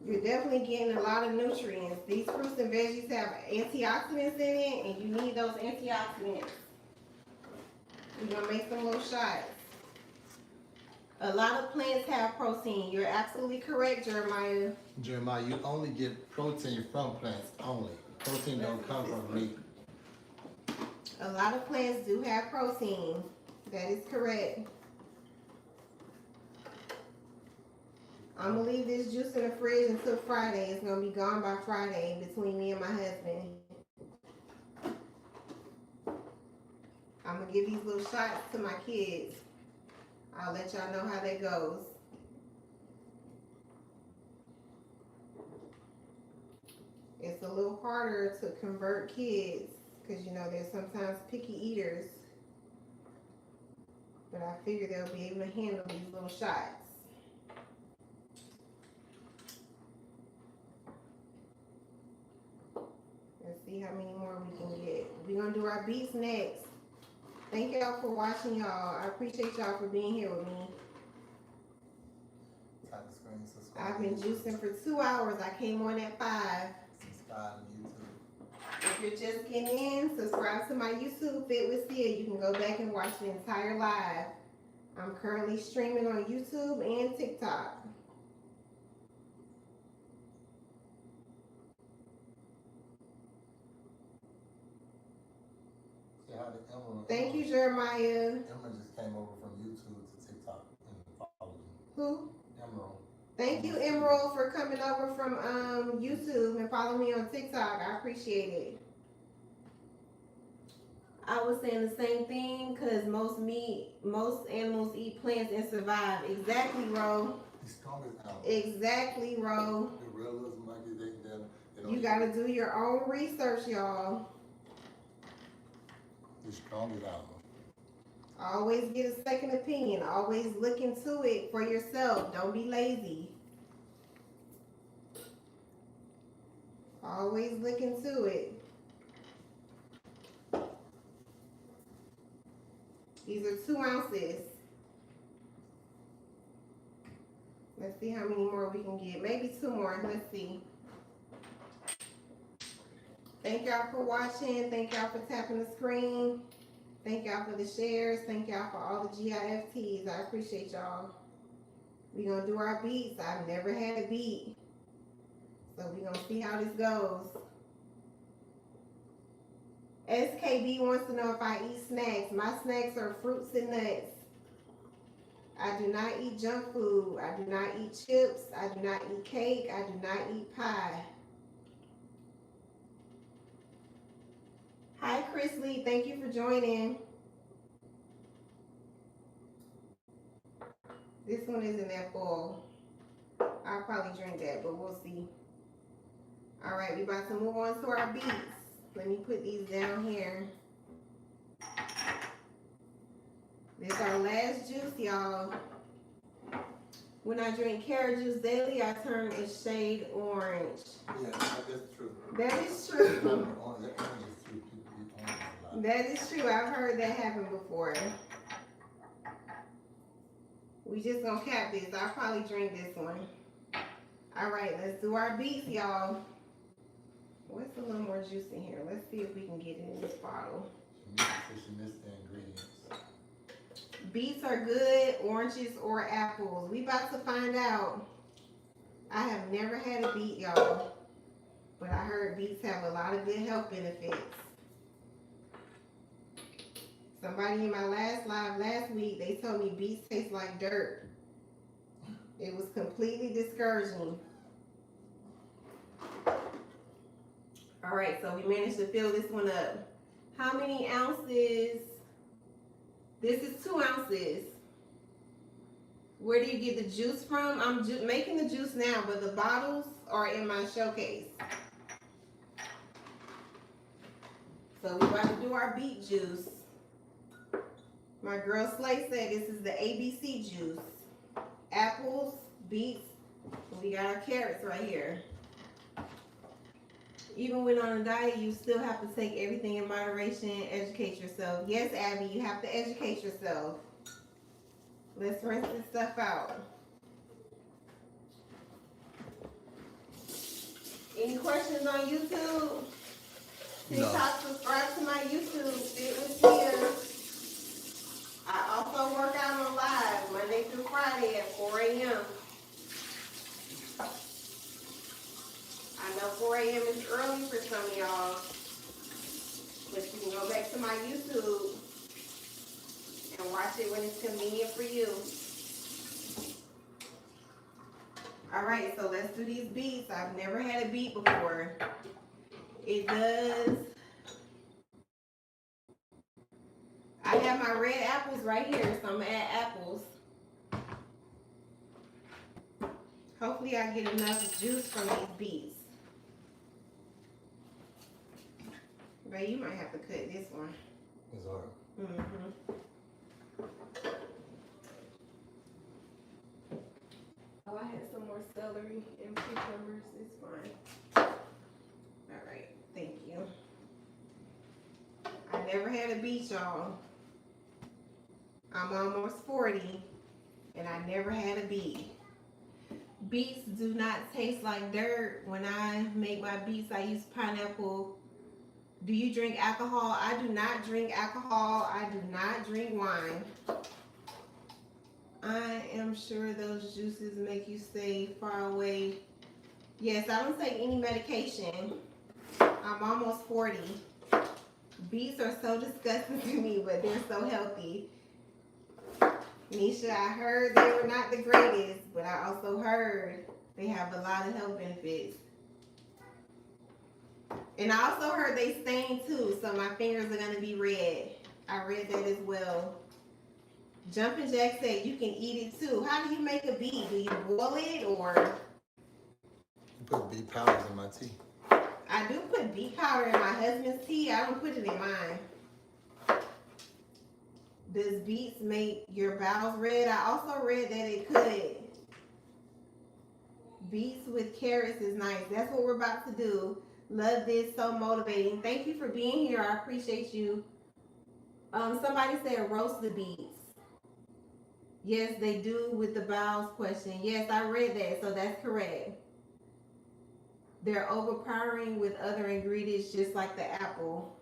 You're definitely getting a lot of nutrients. These fruits and veggies have antioxidants in it, and you need those antioxidants. We're gonna make some little shots. A lot of plants have protein. You're absolutely correct, Jeremiah. Jeremiah, you only get protein from plants only. Protein don't come from meat. A lot of plants do have protein. That is correct. I'm gonna leave this juice in the fridge until Friday. It's gonna be gone by Friday between me and my husband. I'm gonna give these little shots to my kids. I'll let y'all know how that goes. It's a little harder to convert kids because, you know, there's sometimes picky eaters. But I figure they'll be able to handle these little shots. Let's see how many more we can get. We're going to do our beets next. Thank y'all for watching, y'all. I appreciate y'all for being here with me. Type the screen, subscribe. I've been juicing for 2 hours. I came on at 5. Subscribe to YouTube. If you're just getting in, subscribe to my YouTube, Fit with Sia. You can go back and watch the entire live. I'm currently streaming on YouTube and TikTok. See how the Emerald. Thank you, Jeremiah. Emerald just came over from YouTube to TikTok and followed me. Who? Emerald. Thank you, Emerald, for coming over from YouTube and following me on TikTok. I appreciate it. I was saying the same thing because most animals eat plants and survive. Exactly, Ro. The strongest animal. Exactly, Ro. The gorillas, monkeys, they don't You gotta do your own research, y'all. The strongest animal. Always get a second opinion. Always look into it for yourself. Don't be lazy. Always look into it. These are 2 ounces. Let's see how many more we can get. Maybe 2 more. Let's see. Thank y'all for watching. Thank y'all for tapping the screen. Thank y'all for the shares. Thank y'all for all the GIFTs. I appreciate y'all. We're going to do our beets. I've never had a beet. So we're going to see how this goes. SKB wants to know if I eat snacks. My snacks are fruits and nuts. I do not eat junk food. I do not eat chips. I do not eat cake. I do not eat pie. Hi, Chris Lee. Thank you for joining. This one isn't that full. I'll probably drink that, but we'll see. All right, we about to move on to our beets. Let me put these down here. This is our last juice, y'all. When I drink carrot juice daily, I turn a shade orange. Yeah, that's true. That is true. That orange is true. People eat orange a lot. That is true. I've heard that happen before. We just gonna cap this. I'll probably drink this one. All right, let's do our beets, y'all. What's a little more juice in here? Let's see if we can get it in this bottle. She missed the ingredients. Beets are good, oranges or apples. We about to find out. I have never had a beet, y'all, but I heard beets have a lot of good health benefits. Somebody in my last live last week, they told me beets taste like dirt. It was completely discouraging. All right, so we managed to fill this one up. How many ounces? This is 2 ounces. Where do you get the juice from? I'm making the juice now, but the bottles are in my showcase. So we're about to do our beet juice. My girl Slay said this is the ABC juice. Apples, beets, and we got our carrots right here. Even when on a diet, you still have to take everything in moderation and educate yourself. Yes, Abby, you have to educate yourself. Let's rinse this stuff out. Any questions on YouTube? TikTok, subscribe to my YouTube. Sit with here. I also work out on live Monday through Friday at 4 a.m. I know 4 a.m. is early for some of y'all, but you can go back to my YouTube and watch it when it's convenient for you. All right, so let's do these beets. I've never had a beet before. It does. I have my red apples right here, so I'm gonna add apples. Hopefully I get enough juice from these beets. But you might have to cut this one. It's hard. Oh, I had some more celery and cucumbers. It's fine. All right, thank you. I never had a beet, y'all. I'm almost 40, and I never had a beet. Beets do not taste like dirt. When I make my beets, I use pineapple. Do you drink alcohol? I do not drink alcohol. I do not drink wine. I am sure those juices make you stay far away. Yes, I don't take any medication. I'm almost 40. Beets are so disgusting to me, but they're so healthy. Nisha, I heard they were not the greatest, but I also heard they have a lot of health benefits. And I also heard they stain too, so my fingers are gonna be red. I read that as well. Jumpin' Jack said you can eat it too. How do you make a beet? Do you boil it or? You put beet powders in my tea. I do put beet powder in my husband's tea. I don't put it in mine. Does beets make your bowels red? I also read that it could. Beets with carrots is nice. That's what we're about to do. Love this, so motivating. Thank you for being here. I appreciate you. Somebody said roast the beets. Yes, they do with the bowels question. Yes, I read that, so that's correct. They're overpowering with other ingredients just like the apple.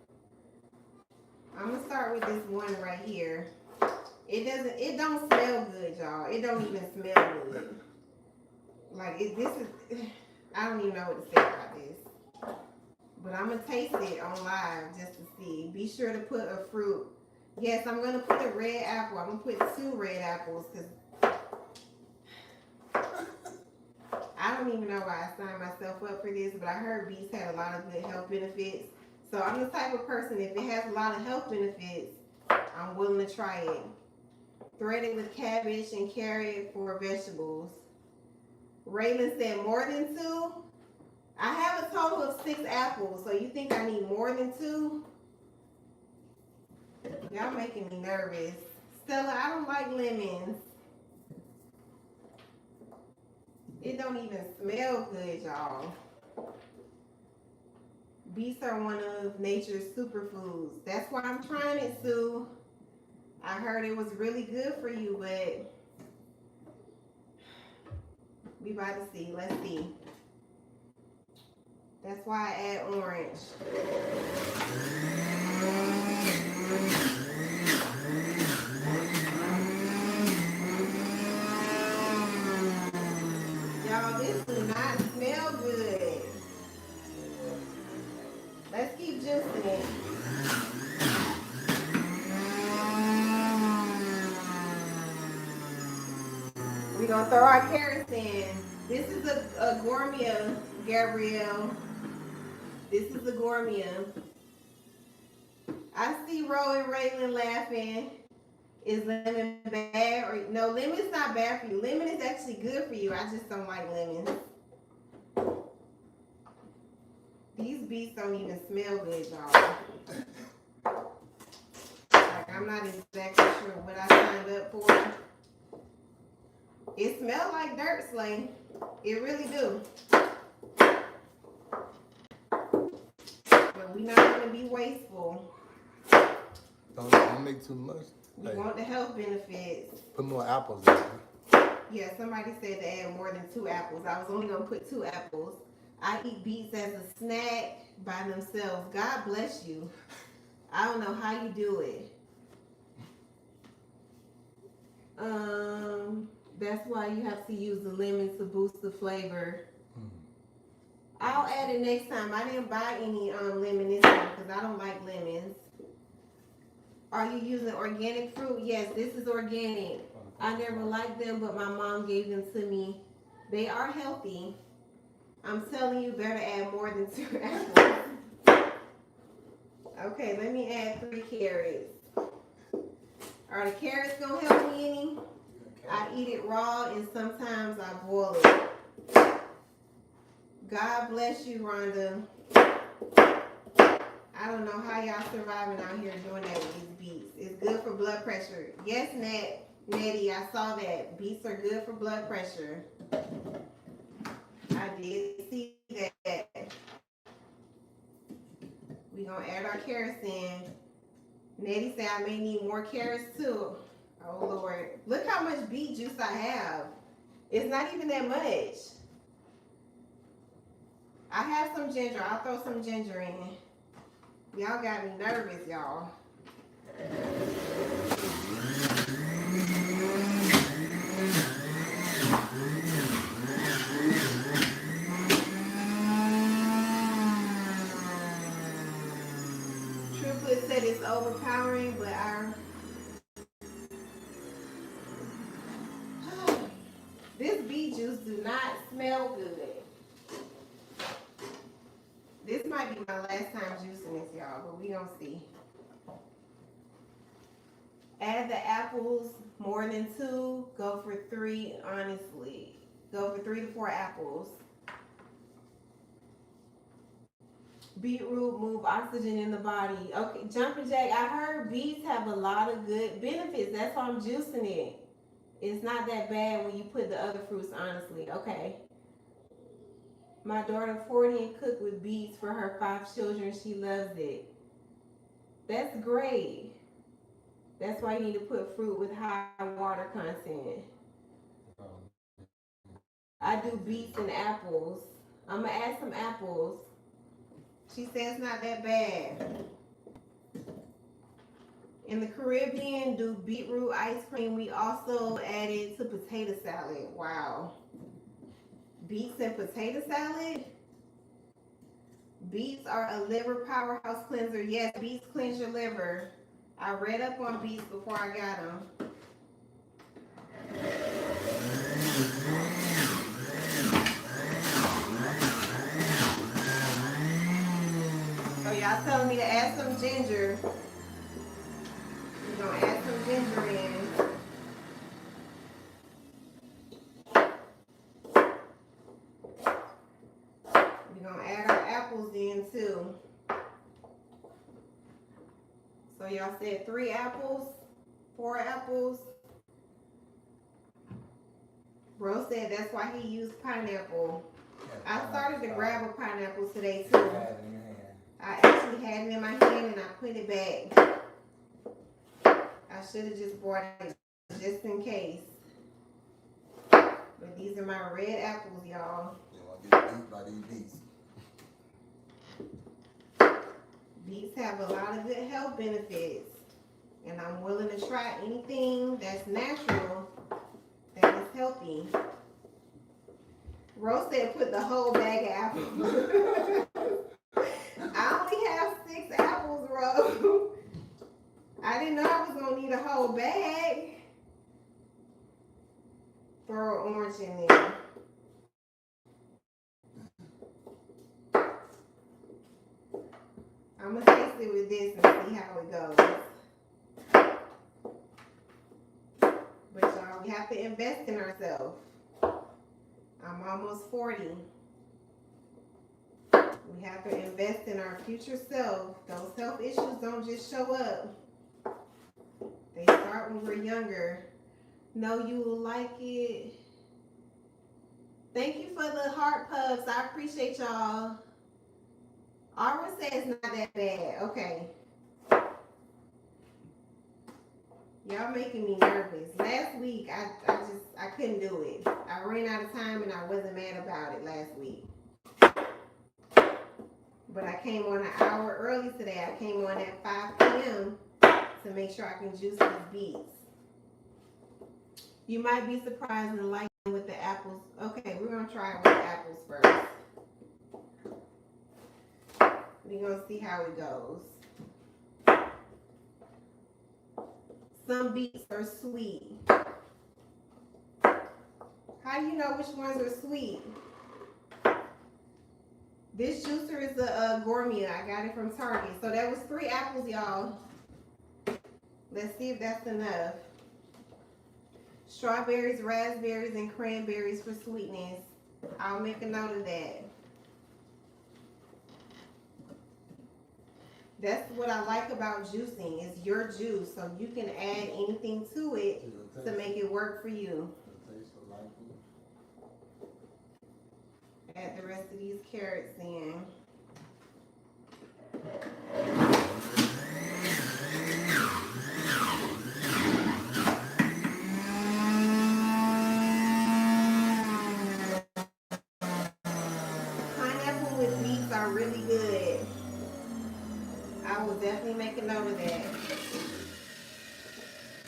I'm gonna start with this one right here. It don't smell good, y'all. It don't even smell good. Like this is, I don't even know what to say about this. But I'm going to taste it on live just to see. Be sure to put a fruit. Yes, I'm going to put a red apple. I'm going to put 2 red apples because I don't even know why I signed myself up for this, but I heard beets had a lot of good health benefits. So I'm the type of person, if it has a lot of health benefits, I'm willing to try it. Threaded with cabbage and carrot for vegetables. Raylan said more than 2. I have a total of 6 apples, so you think I need more than 2? Y'all making me nervous. Stella, I don't like lemons. It don't even smell good, y'all. Beets are one of nature's superfoods. That's why I'm trying it, Sue. I heard it was really good for you, but we about to see. Let's see. That's why I add orange. Y'all, this does not smell good. Let's keep juicing it. We're going to throw our carrots in. This is a gourmet, Gabrielle. This is a gourmet. I see Ro and Raylan laughing. Is lemon bad? Or no, lemon's not bad for you. Lemon is actually good for you. I just don't like lemons. These beets don't even smell good, y'all. Like, I'm not exactly sure what I signed up for. It smells like dirt, Slay. It really do. But we're not going to be wasteful. Don't make too much. We want the health benefits. Put more apples in there. Yeah, somebody said to add more than 2 apples. I was only going to put 2 apples. I eat beets as a snack by themselves. God bless you. I don't know how you do it. That's why you have to use the lemon to boost the flavor. I'll add it next time. I didn't buy any lemon this time because I don't like lemons. Are you using organic fruit? Yes, this is organic. I never liked them, but my mom gave them to me. They are healthy. I'm telling you, better add more than 2 apples. Okay, let me add 3 carrots. Are the carrots gonna help me any? I eat it raw and sometimes I boil it. God bless you, Rhonda. I don't know how y'all surviving out here doing that with these beets. It's good for blood pressure. Yes, Nettie, I saw that. Beets are good for blood pressure. I did see that. We're going to add our carrots in. Nettie said I may need more carrots too. Oh, Lord. Look how much beet juice I have. It's not even that much. I have some ginger. I'll throw some ginger in. Y'all got me nervous, y'all. Triplet said it's overpowering, but this beet juice do not smell good. This might be my last time juicing this, y'all, but we gonna see. Add the apples, more than 2. Go for 3, honestly. Go for 3 to 4 apples. Beetroot move oxygen in the body. Okay, Jumping Jack, I heard beets have a lot of good benefits. That's why I'm juicing it. It's not that bad when you put the other fruits, honestly. Okay. My daughter 40 and cook with beets for her 5 children. She loves it. That's great. That's why you need to put fruit with high water content. I do beets and apples. I'm going to add some apples. She says it's not that bad. In the Caribbean, do beetroot ice cream. We also add it to potato salad. Wow. Beets and potato salad? Beets are a liver powerhouse cleanser. Yes, beets cleanse your liver. I read up on beets before I got them. So y'all telling me to add some ginger. We're gonna add some ginger in. We're gonna add our apples in too. So y'all said 3 apples, 4 apples. Bro said that's why he used pineapple. I started to grab a pineapple today too. I actually had it in my hand and I put it back. I should have just bought it just in case. But these are my red apples, y'all. You want to get beat by these beets. Beets have a lot of good health benefits. And I'm willing to try anything that's natural that is healthy. Rose said put the whole bag of apples. I only have 6 apples, Rose. I didn't know I was going to need a whole bag. Throw an orange in there. I'm going to taste it with this and see how it goes. But y'all, we have to invest in ourselves. I'm almost 40. We have to invest in our future self. Those health issues don't just show up. They start when we're younger. Know you will like it. Thank you for the heart puffs. I appreciate y'all. Aura says it's not that bad. Okay. Y'all making me nervous. Last week, I couldn't do it. I ran out of time and I wasn't mad about it last week. But I came on an hour early today. I came on at 5 p.m. to make sure I can juice these beets. You might be surprised and like with the apples. Okay, we're going to try it with the apples first. We're going to see how it goes. Some beets are sweet. How do you know which ones are sweet? This juicer is a gourmet. I got it from Target. So that was 3 apples, y'all. Let's see if that's enough. Strawberries, raspberries, and cranberries for sweetness. I'll make a note of that. That's what I like about juicing. It's your juice, so you can add anything to it to make it work for you. Add the rest of these carrots in. Pineapple with beets are really good. I will definitely make a note of that.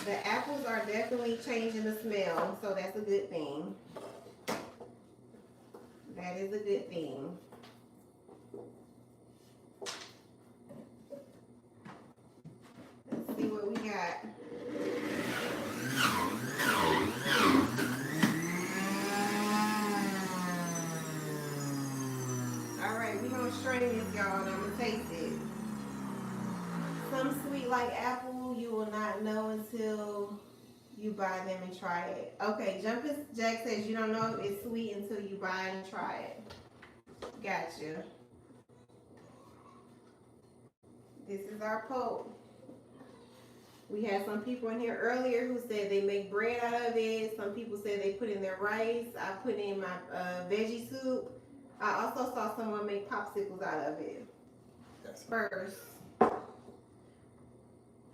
The apples are definitely changing the smell, so that's a good thing. That is a good thing. Let's see what we got. Alright, we're going to strain this, y'all, and I'm going to taste it. Some sweet like apple, you will not know until you buy them and try it. Okay, Jumpin' Jack says you don't know if it's sweet until you buy it and try it. Gotcha. This is our pulp. We had some people in here earlier who said they make bread out of it. Some people said they put in their rice. I put in my veggie soup. I also saw someone make popsicles out of it. That's First.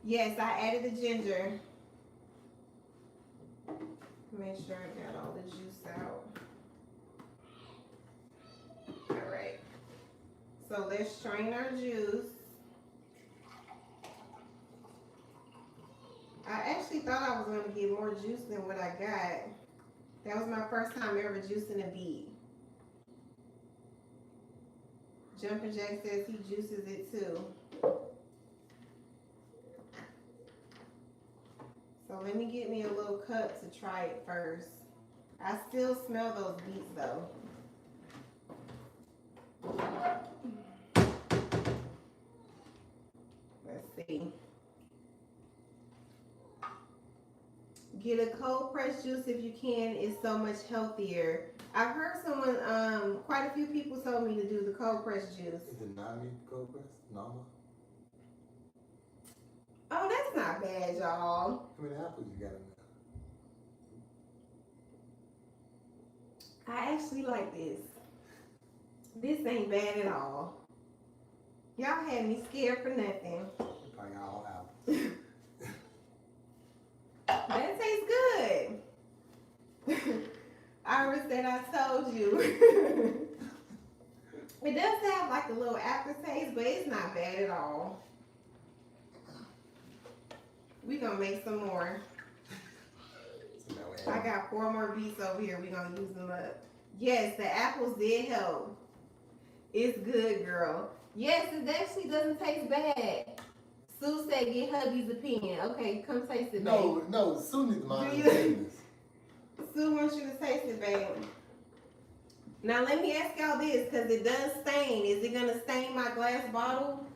Yes, I added the ginger. Make sure I got all the juice out. Alright. So let's strain our juice. I actually thought I was going to get more juice than what I got. That was my first time ever juicing a beet. Jumpin' Jack says he juices it too. So let me get me a little cup to try it first. I still smell those beets though. Let's see. Get a cold pressed juice if you can. It's so much healthier. I've heard someone, quite a few people told me to do the cold pressed juice. Is it not meat cold press? Normal? Oh, that's not bad, y'all. How many apples you got in there? I actually like this. This ain't bad at all. Y'all had me scared for nothing. Probably got all apples. That tastes good. Iris said I told you. It does have like a little aftertaste, but it's not bad at all. We gonna make some more. I got 4 more beets over here. We gonna use them up. Yes, the apples did help. It's good, girl. Yes, it actually doesn't taste bad. Sue said get hubby's opinion. Okay, come taste it, babe. No, Sue needs my Do you- business. Sue wants you to taste it, babe. Now let me ask y'all this, because it does stain. Is it gonna stain my glass bottle?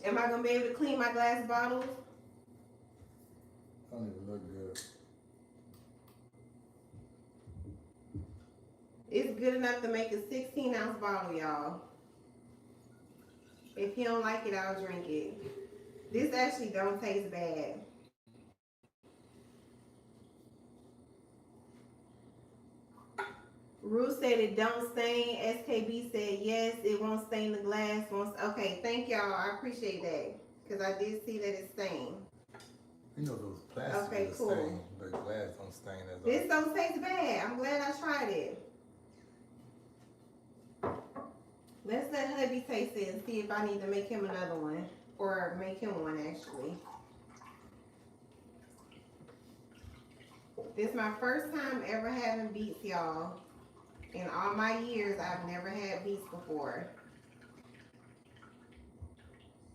Am I gonna be able to clean my glass bottles? Don't even look good. It's good enough to make a 16-ounce bottle, y'all. If you don't like it, I'll drink it. This actually don't taste bad. Ruth said it don't stain. SKB said yes, it won't stain the glass. Okay, thank y'all. I appreciate that. Because I did see that it stained. You know those plastic Okay, will cool. stain, but glass don't stain as all. This don't taste bad. I'm glad I tried it. Let's let hubby taste it and see if I need to make him another one. Or make him one, actually. This is my first time ever having beets, y'all. In all my years, I've never had beets before.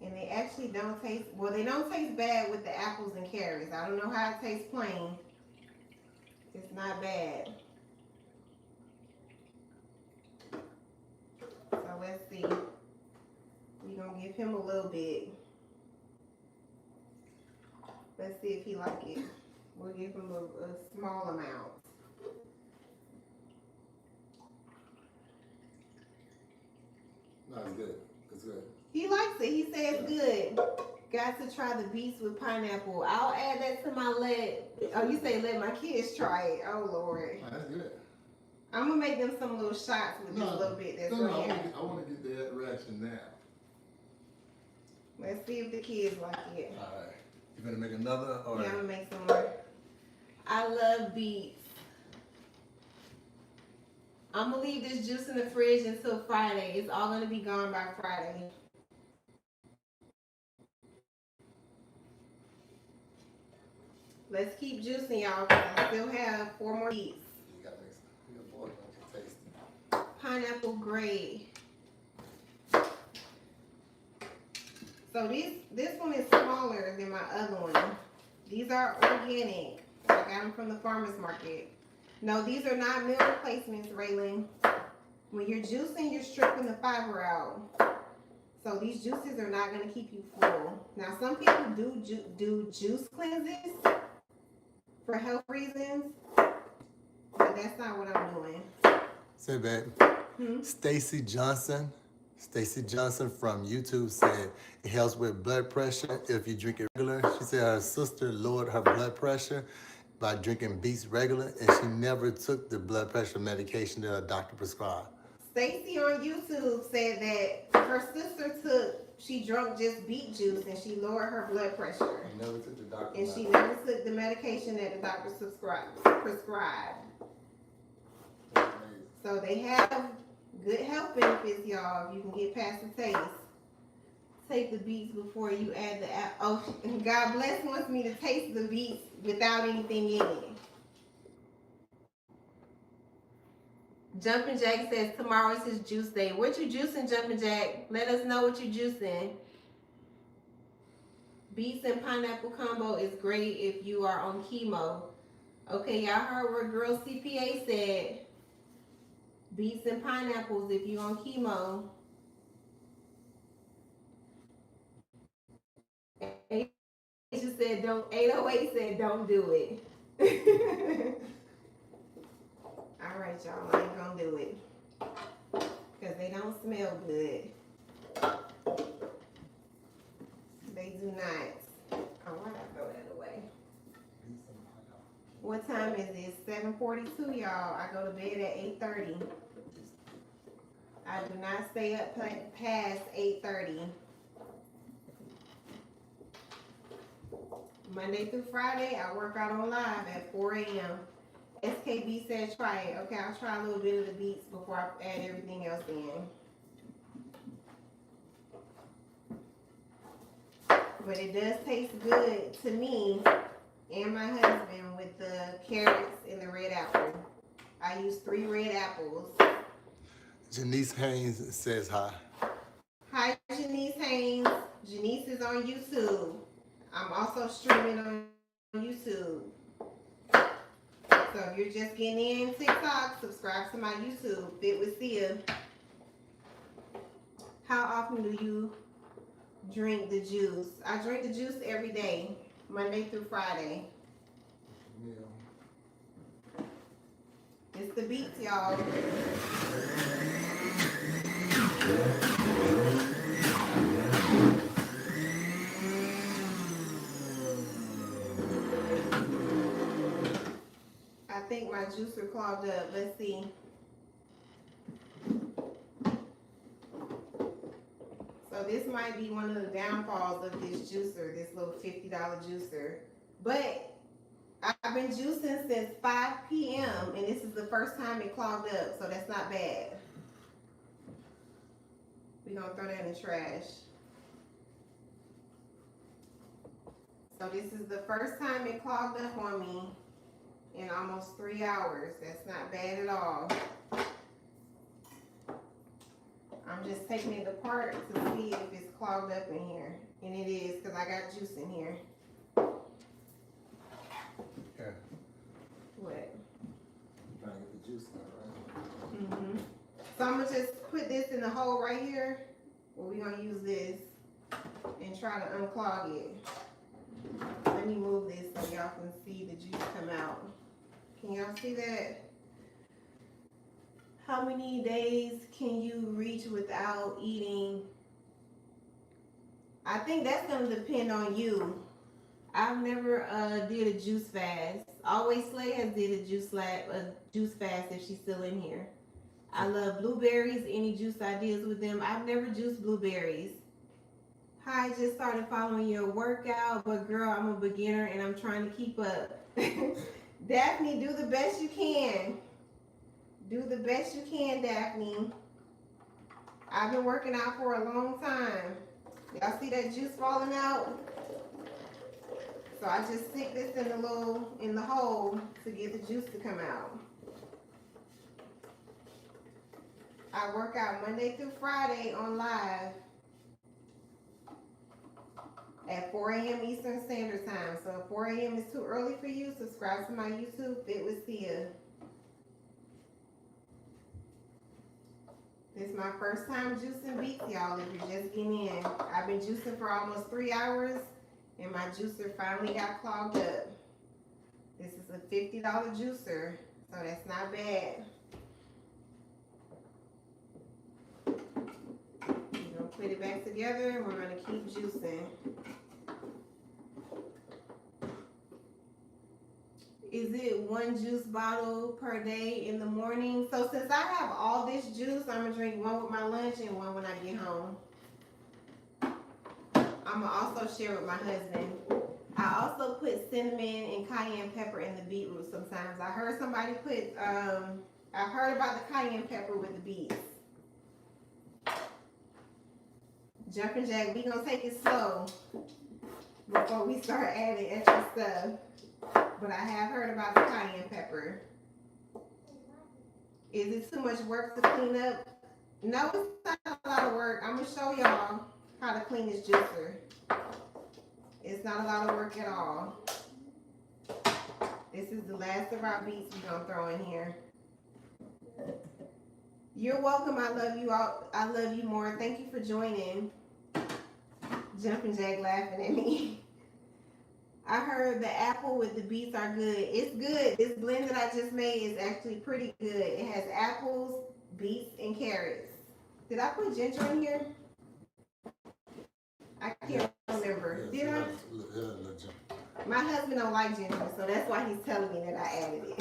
And they actually don't taste, well, they don't taste bad with the apples and carrots. I don't know how it tastes plain. It's not bad. So let's see. We're gonna give him a little bit. Let's see if he like it. We'll give him a small amount. No, it's good. It's good. He likes it. He says good. Got to try the beets with pineapple. I'll add that to my oh, you say let my kids try it. Oh, Lord. Oh, that's good. I'm going to make them some little shots with this little bit that's no, in. I want to get that reaction now. Let's see if the kids like it. All right. You gonna make another? Or? Yeah, I'm going to make some more. I love beets. I'm going to leave this juice in the fridge until Friday. It's all going to be gone by Friday. Let's keep juicing, y'all, because I still have 4 more beets. You gotta mix it. Your boy wants to taste it. Pineapple grade. So this one is smaller than my other one. These are organic. I got them from the farmer's market. No, these are not meal replacements, Raylan. When you're juicing, you're stripping the fiber out. So these juices are not going to keep you full. Now, some people do juice cleanses for health reasons, but that's not what I'm doing. Say, babe. Stacy Johnson from YouTube said it helps with blood pressure if you drink it regular. She said her sister lowered her blood pressure by drinking Beets regular, and she never took the blood pressure medication that her doctor prescribed. Stacy on YouTube said that her sister she drank just beet juice and she lowered her blood pressure. She never took the doctor. And she never took the medication that the doctor prescribed. So they have good health benefits, y'all, if you can get past the taste. Take the beets before you add the apple. Oh, and God bless wants me to taste the beets without anything in it. Jumpin' Jack says tomorrow is his juice day. What you juicing, Jumpin' Jack? Let us know what you juicing. Beets and pineapple combo is great if you are on chemo. Okay, y'all heard what Girl CPA said. Beets and pineapples if you on chemo. Asia said don't. 808 said don't do it. All right, y'all. I ain't gonna do it because they don't smell good. They do not. Oh, why did I throw that away? What time is it? 7:42, y'all. I go to bed at 8:30. I do not stay up past 8:30. Monday through Friday, I work out on live at 4 a.m. SKB said try it. Okay, I'll try a little bit of the beets before I add everything else in. But it does taste good to me and my husband with the carrots and the red apple. I use 3 red apples. Janice Haynes says hi. Hi, Janice Haynes. Janice is on YouTube. I'm also streaming on YouTube. So if you're just getting in TikTok, subscribe to my YouTube, Fit with Sia. How often do you drink the juice? I drink the juice every day, Monday through Friday. Yeah. It's the beets, y'all. I think my juicer clogged up. Let's see. So this might be one of the downfalls of this juicer, this little $50 juicer. But I've been juicing since 5 p.m. and this is the first time it clogged up, so that's not bad. We're gonna throw that in the trash. So this is the first time it clogged up on me in almost 3 hours. That's not bad at all. I'm just taking it apart to see if it's clogged up in here. And it is, because I got juice in here. Yeah. What? You're trying to get the juice out, right? Mm-hmm. So I'm going to just put this in the hole right here. Well, we're going to use this and try to unclog it. Let me move this so y'all can see the juice come out. Can y'all see that? How many days can you reach without eating? I think that's going to depend on you. I've never did a juice fast. Always Slay has did a juice fast if she's still in here. I love blueberries. Any juice ideas with them? I've never juiced blueberries. Hi, just started following your workout, but girl, I'm a beginner and I'm trying to keep up. Daphne, do the best you can. Do the best you can, Daphne. I've been working out for a long time. Y'all see that juice falling out? So I just stick this in the hole to get the juice to come out. I work out Monday through Friday on live at 4 a.m. Eastern Standard Time. So if 4 a.m. is too early for you, subscribe to my YouTube, Fit with Sia. This is my first time juicing beets, y'all, if you're just getting in. I've been juicing for almost 3 hours, and my juicer finally got clogged up. This is a $50 juicer, so that's not bad. We're gonna put it back together, and we're gonna keep juicing. Is it 1 juice bottle per day in the morning? So since I have all this juice, I'm gonna drink 1 with my lunch and 1 when I get home. I'm gonna also share with my husband. I also put cinnamon and cayenne pepper in the beetroot sometimes. I heard somebody put, I heard about the cayenne pepper with the beets. Jumpin' Jack, we gonna take it slow before we start adding extra stuff. But I have heard about the cayenne pepper. Is it too much work to clean up? No, it's not a lot of work. I'm gonna show y'all how to clean this juicer. It's not a lot of work at all. This is the last of our beets we're gonna throw in here. You're welcome. I love you all. I love you more. Thank you for joining. Jumping Jack laughing at me. I heard the apple with the beets are good. It's good. This blend that I just made is actually pretty good. It has apples, beets, and carrots. Did I put ginger in here? I can't remember. Did I? My husband don't like ginger, so that's why he's telling me that I added it.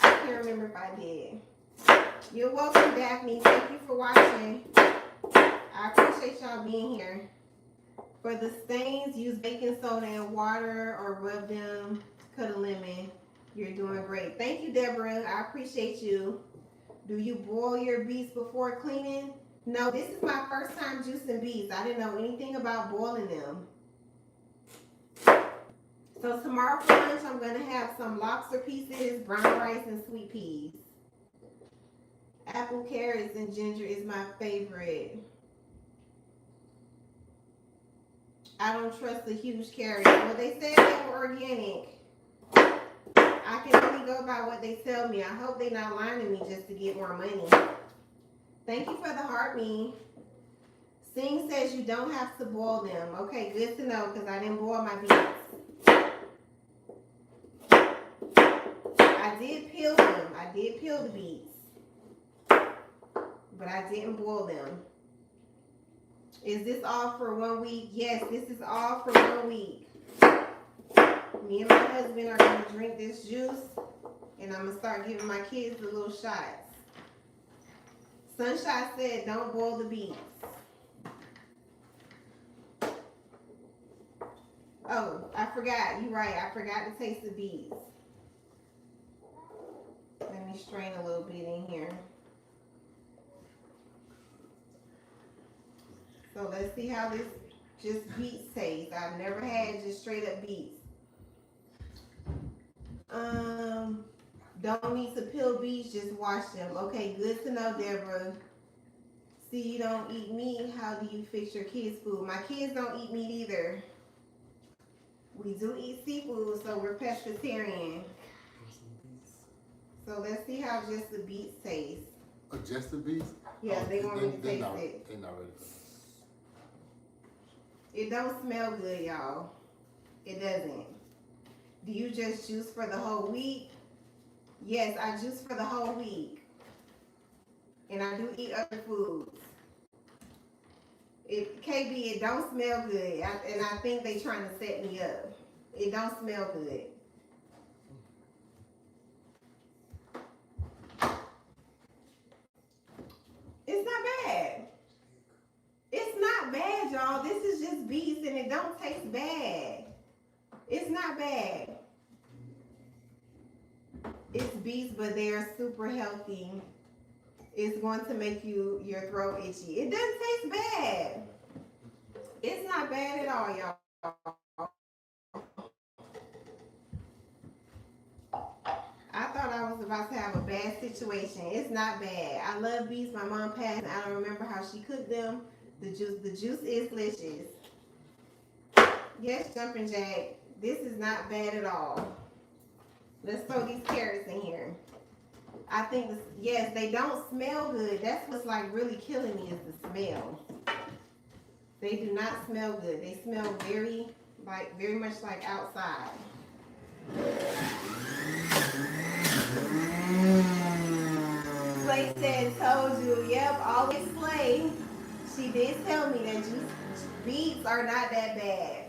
I can't remember if I did. You're welcome, Daphne. Thank you for watching. I appreciate y'all being here. For the stains, use baking soda and water or rub them. Cut a lemon. You're doing great. Thank you, Deborah. I appreciate you. Do you boil your beets before cleaning? No, this is my first time juicing beets. I didn't know anything about boiling them. So tomorrow for lunch, I'm going to have some lobster pieces, brown rice, and sweet peas. Apple, carrots, and ginger is my favorite. I don't trust the huge carrots. Well, they said they were organic. I can only go by what they tell me. I hope they're not lying to me just to get more money. Thank you for the heart me. Sing says you don't have to boil them. Okay, good to know because I didn't boil my beets. I did peel them. I did peel the beets. But I didn't boil them. Is this all for 1 week? Yes, this is all for 1 week. Me and my husband are going to drink this juice. And I'm going to start giving my kids the little shots. Sunshine said don't boil the beets. Oh, I forgot. You're right. I forgot to taste the beets. Let me strain a little bit in here. So let's see how this just beets taste. I've never had just straight up beets. Don't need to peel beets, just wash them. Okay, good to know, Deborah. See, you don't eat meat. How do you fix your kids' food? My kids don't eat meat either. We do eat seafood, so we're pescatarian. So let's see how just the beets taste. Oh, just the beets? Yeah, they want me to taste it. They're not ready for that. It don't smell good, y'all. It doesn't. Do you just juice for the whole week? Yes, I juice for the whole week. And I do eat other foods. KB, it don't smell good. And I think they trying to set me up. It don't smell good. It's not bad. It's not bad, y'all. This is just beets and it don't taste bad. It's not bad. It's beets, but they are super healthy. It's going to make your throat itchy. It doesn't taste bad. It's not bad at all, y'all. I thought I was about to have a bad situation. It's not bad. I love beets. My mom passed, and I don't remember how she cooked them. The juice is delicious. Yes, Jumping Jack. This is not bad at all. Let's throw these carrots in here. I think, yes, they don't smell good. That's what's like really killing me is the smell. They do not smell good. They smell very much like outside. Slay said, told you. Yep, always Slay. She did tell me that beets are not that bad.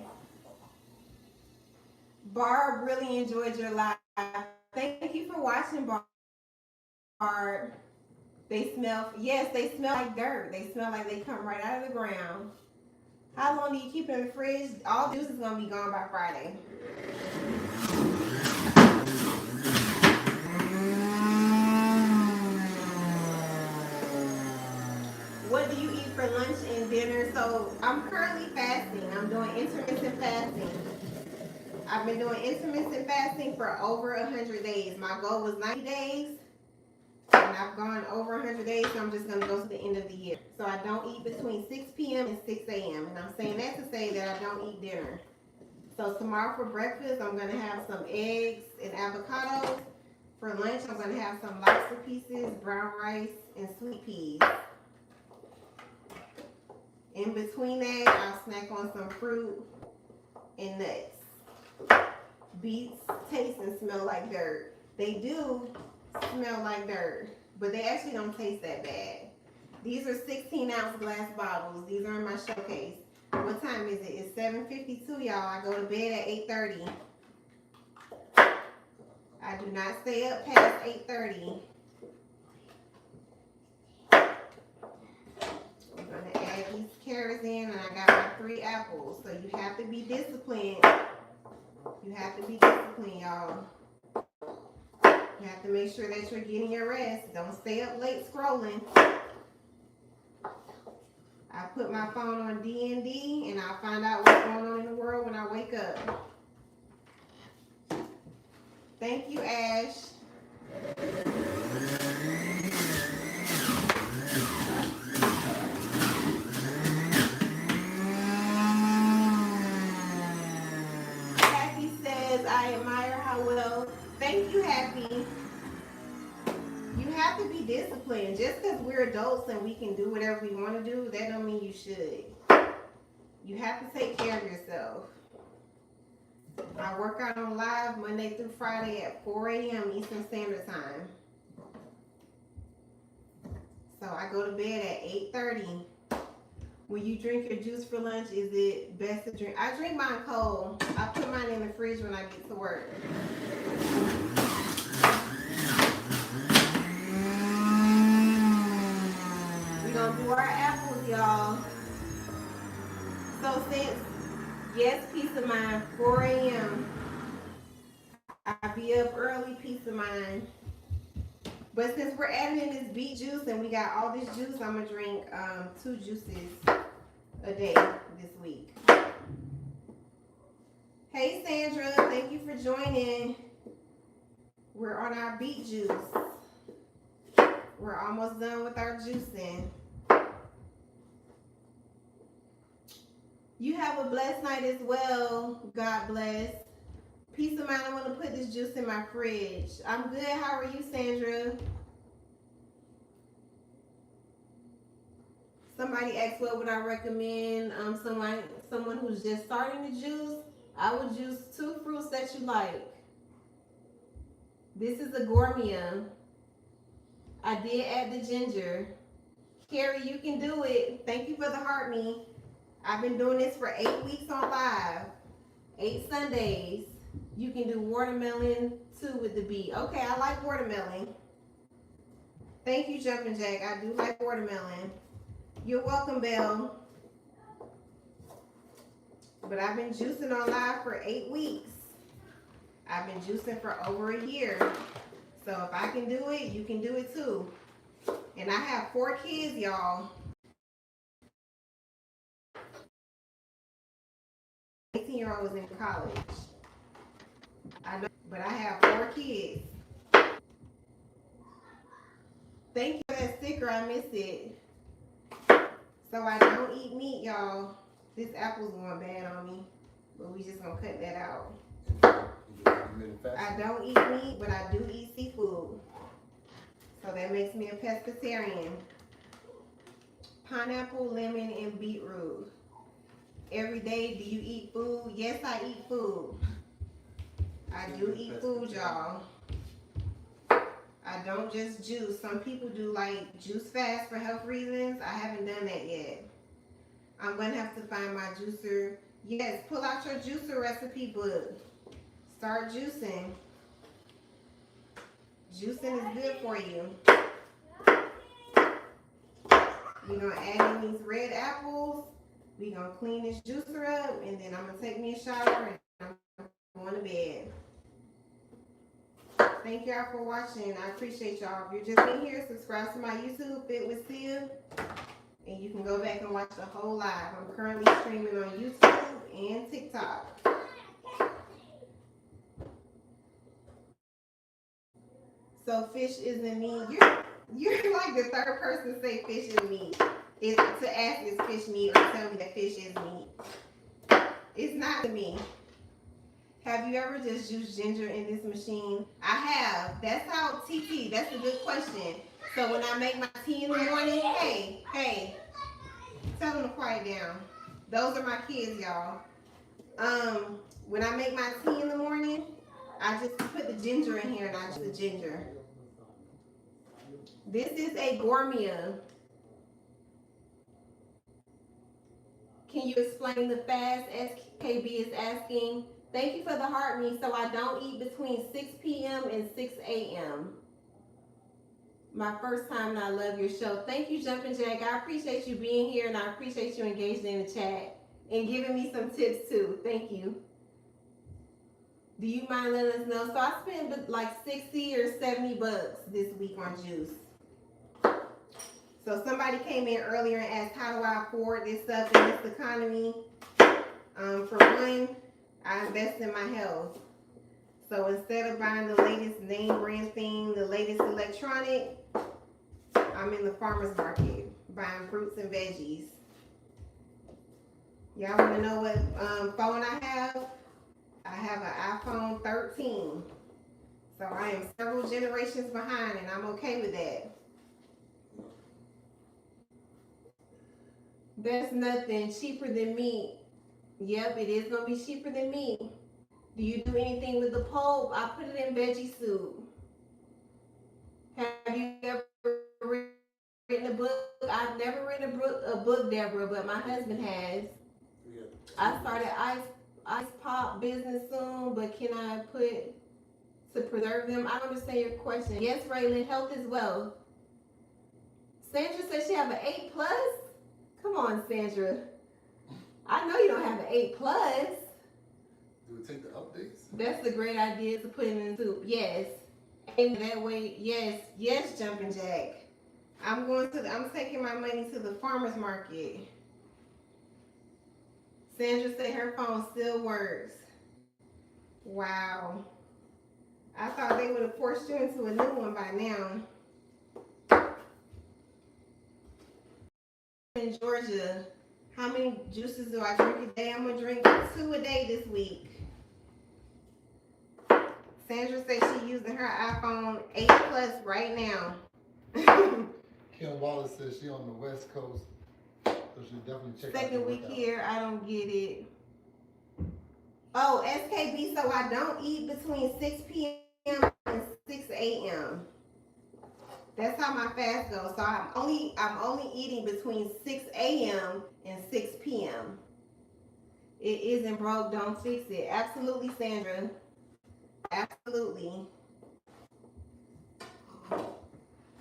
Barb really enjoyed your live. Thank you for watching, Barb. They smell, yes, they smell like dirt. They smell like they come right out of the ground. How long do you keep them in the fridge? All juice is going to be gone by Friday. What do you eat for lunch and dinner? So I'm currently fasting. I'm doing intermittent fasting. I've been doing intermittent fasting for over 100 days. My goal was 90 days. And I've gone over 100 days, so I'm just going to go to the end of the year. So I don't eat between 6 p.m. and 6 a.m. And I'm saying that to say that I don't eat dinner. So tomorrow for breakfast, I'm going to have some eggs and avocados. For lunch, I'm going to have some lobster pieces, brown rice, and sweet peas. In between that, I'll snack on some fruit and nuts. Beets taste and smell like dirt. They do smell like dirt, but they actually don't taste that bad. These are 16-ounce glass bottles. These are in my showcase. What time is it? It's 7:52, y'all. I go to bed at 8:30. I do not stay up past 8:30. I'm going to add these carrots in, and I got my 3 apples. So you have to be disciplined. You have to be disciplined, y'all. You have to make sure that you're getting your rest. Don't stay up late scrolling. I put my phone on D&D, and I'll find out what's going on in the world when I wake up. Thank you, Ash. Happy says, I admire how well. Thank you, Happy. You have to be disciplined. Just because we're adults and we can do whatever we want to do, that don't mean you should. You have to take care of yourself. I work out on live Monday through Friday at 4 a.m. Eastern Standard Time. So I go to bed at 8:30. When you drink your juice for lunch, is it best to drink? I drink mine cold. I put mine in the fridge when I get to work. We're going to do our apples, y'all. So since, yes, peace of mind, 4 a.m. I be up early, peace of mind. But since we're adding in this beet juice and we got all this juice, I'm going to drink 2 juices a day this week. Hey, Sandra, thank you for joining. We're on our beet juice. We're almost done with our juicing. You have a blessed night as well. God bless. Peace of mind, I'm going to put this juice in my fridge. I'm good. How are you, Sandra? Somebody asked what would I recommend someone who's just starting to juice. I would juice 2 fruits that you like. This is a gourmet. I did add the ginger. Carrie, you can do it. Thank you for the heart me. I've been doing this for 8 weeks on live. 8 Sundays. You can do watermelon too with the beet. Okay, I like watermelon. Thank you, Jumpin' Jack. I do like watermelon. You're welcome, Belle. But I've been juicing on live for 8 weeks. I've been juicing for over a year. So if I can do it, you can do it too. And I have 4 kids, y'all. 18-year-old was in college. I know, but I have 4 kids. Thank you for that sticker. I missed it. So I don't eat meat, y'all. This apple's going bad on me, but we just gonna cut that out. I don't eat meat, but I do eat seafood. So that makes me a pescatarian. Pineapple, lemon, and beetroot. Every day, do you eat food? Yes, I eat food. I do eat food, y'all. I don't just juice. Some people do like juice fast for health reasons. I haven't done that yet. I'm going to have to find my juicer. Yes, pull out your juicer recipe book. Start juicing. Juicing is good for you. We're going to add in these red apples. We're going to clean this juicer up, and then I'm going to take me a shower and I'm going to bed. Thank y'all for watching. I appreciate y'all. If you're just in here, subscribe to my YouTube, Fit with Sia, and you can go back and watch the whole live. I'm currently streaming on YouTube and TikTok. So fish isn't meat. You're like the third person to say fish is meat. Is to ask is fish meat or tell me that fish is meat. It's not to me. Have you ever just used ginger in this machine? I have. That's how TT. That's a good question. So when I make my tea in the morning, hey, tell them to quiet down. Those are my kids, y'all. When I make my tea in the morning, I just put the ginger in here and I use the ginger. This is a gourmet. Can you explain the fast? SKB is asking. Thank you for the heart me. So I don't eat between 6 p.m. and 6 a.m. My first time and I love your show. Thank you, Jumpin' Jack. I appreciate you being here and I appreciate you engaging in the chat and giving me some tips too. Thank you. Do you mind letting us know? So I spent like 60 or 70 bucks this week on juice. So somebody came in earlier and asked, how do I afford this stuff in this economy? For one, I invest in my health. So instead of buying the latest name brand thing, the latest electronic, I'm in the farmer's market buying fruits and veggies. Y'all want to know what phone I have? I have an iPhone 13. So I am several generations behind and I'm okay with that. That's nothing cheaper than meat. Yep, it is going to be cheaper than meat. Do you do anything with the pulp? I put it in veggie soup. Have you ever written a book? I've never written a book, Deborah, but my husband has. I started ice pop business soon, but can I put to preserve them? I don't understand your question. Yes, Raylan, health is wealth. Sandra says she have an 8+. Come on, Sandra. I know you don't have an 8+. Do we take the updates? That's a great idea to put in the soup. Yes. And that way, yes, Jumpin' Jack. I'm taking my money to the farmer's market. Sandra said her phone still works. Wow. I thought they would have forced you into a new one by now. In Georgia, how many juices do I drink a day? I'm gonna drink 2 a day this week. Sandra says she's using her iPhone 8+ right now. Kim Wallace says she on the West Coast, so she definitely check out Second week here, I don't get it. Oh, SKB, so I don't eat between 6 p.m. and 6 a.m. That's how my fast goes. So I'm only eating between 6 a.m. and 6 p.m. It isn't broke, don't fix it. Absolutely, Sandra. Absolutely.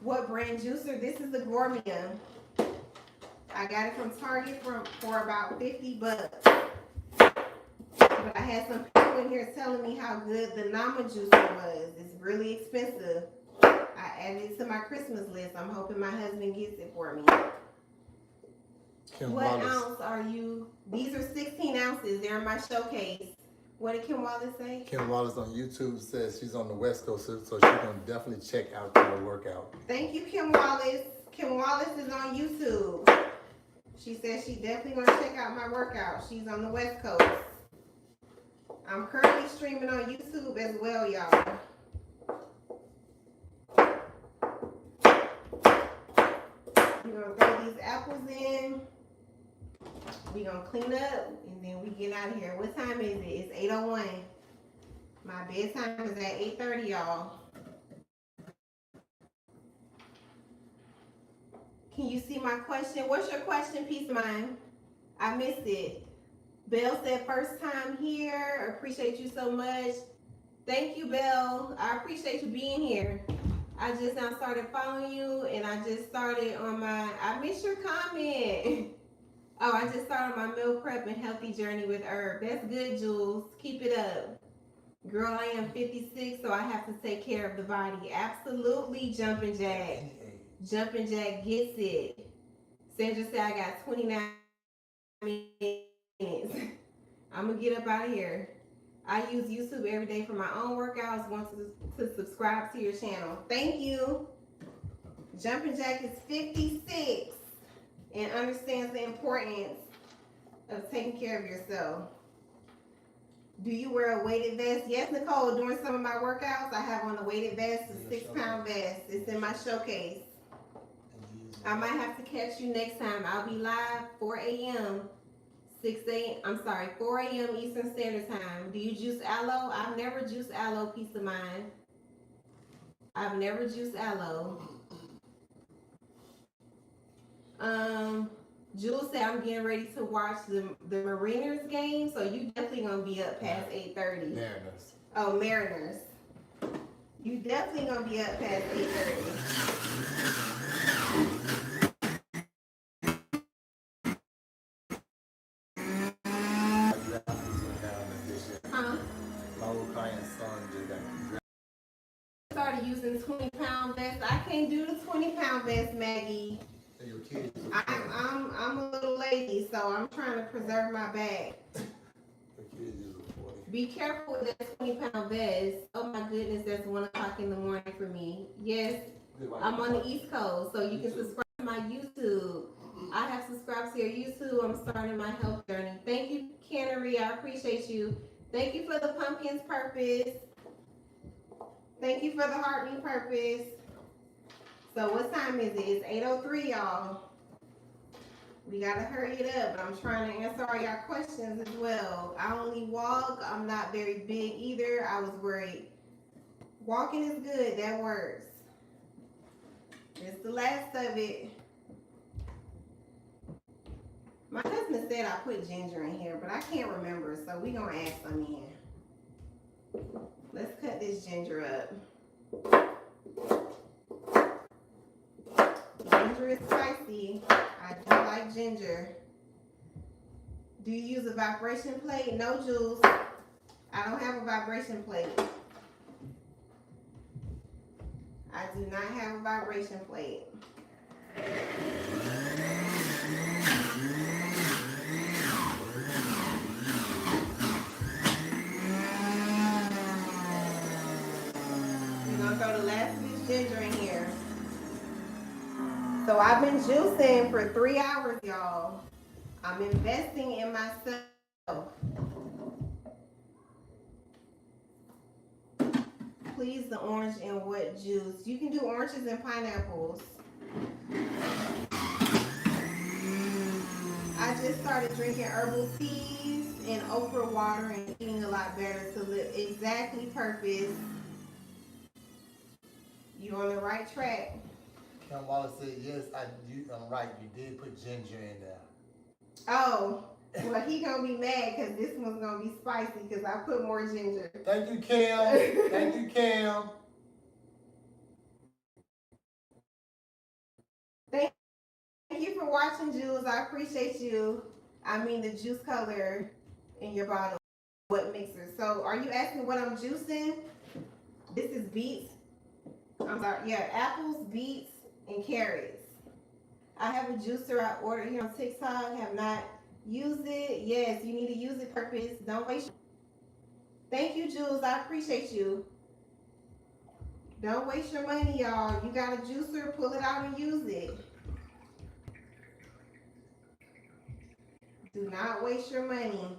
What brand juicer? This is the Gourmet. I got it from Target for about 50 bucks. But I had some people in here telling me how good the Nama juicer was. It's really expensive. I added it to my Christmas list. I'm hoping my husband gets it for me. Kim What Wallace. ounce are you? These are 16 ounces. They're in my showcase. What did Kim Wallace say? Kim Wallace on YouTube says she's on the West Coast, so she's gonna definitely check out her workout. Thank you, Kim Wallace. Kim Wallace is on YouTube. She says she definitely gonna check out my workout. She's on the West Coast. I'm currently streaming on YouTube as well, y'all. We're gonna throw these apples in. We're gonna clean up and then we get out of here. What time is it? It's 8:01. My bedtime is at 8:30, y'all. Can you see my question? What's your question, Peace of Mind? I missed it. Belle said first time here. Appreciate you so much. Thank you, Belle. I appreciate you being here. I just now started following you and I just started on I missed your comment. Oh, I just started my meal prep and healthy journey with herb. That's good, Jules. Keep it up. Girl, I am 56, so I have to take care of the body. Absolutely, Jumpin' Jack. Jumpin' Jack gets it. Sandra said I got 29 minutes. I'm going to get up out of here. I use YouTube every day for my own workouts. Want to subscribe to your channel. Thank you. Jumping Jack is 56 and understands the importance of taking care of yourself. Do you wear a weighted vest? Yes, Nicole. During some of my workouts, I have on a weighted vest, a 6-pound vest. It's in my showcase. I might have to catch you next time. I'll be live 4 a.m. 4 a.m. Eastern Standard Time. Do you juice aloe? I've never juiced aloe, peace of mind. I've never juiced aloe. Jules said I'm getting ready to watch the Mariners game, so you definitely gonna be up past 8:30. Mariners. Oh, Mariners. You definitely gonna be up past 8:30. Huh? My old client's son did that. Started using 20-pound vests. I can't do the 20-pound vest, Maggie. Your kids. I'm a little lady, so I'm trying to preserve my back. Your kids use a 40. Be careful with that 20-pound vest. Oh my goodness, that's 1 o'clock in the morning for me. Yes, I'm on the East Coast, so you can subscribe to my YouTube. I have subscribed to your YouTube. I'm starting my health journey. Thank you, Cannery. I appreciate you. Thank you for the pumpkins purpose. Thank you for the heartening purpose. So what time is it? It's 8:03, y'all. We gotta hurry it up, but I'm trying to answer all y'all questions as well. I only walk. I'm not very big either. I was worried. Walking is good. That works. It's the last of it. My husband said I put ginger in here, but I can't remember, so we gonna add some in. Let's cut this ginger up. Ginger is spicy. I do like ginger. Do you use a vibration plate? No, Jules. I don't have a vibration plate. I do not have a vibration plate. We're gonna throw the last of this ginger in here. So I've been juicing for 3 hours, y'all. I'm investing in myself. Please, the orange and what juice? You can do oranges and pineapples. I just started drinking herbal teas and okra water and eating a lot better to live exactly purpose. You're on the right track. Kim Wallace said, yes, I'm right. You did put ginger in there. Oh, well, he gonna be mad because this one's gonna be spicy because I put more ginger. Thank you, Kim. Thank you, Kim. Thank you for watching, Jules. I appreciate you. I mean the juice color in your bottle. What mixer? So are you asking what I'm juicing? This is beets. I'm sorry. Yeah, apples, beets, and carrots. I have a juicer I ordered here on TikTok. Have not used it. Yes, you need to use it purpose. Don't waste. Thank you, Jules. I appreciate you. Don't waste your money, y'all. You got a juicer, pull it out and use it. Do not waste your money.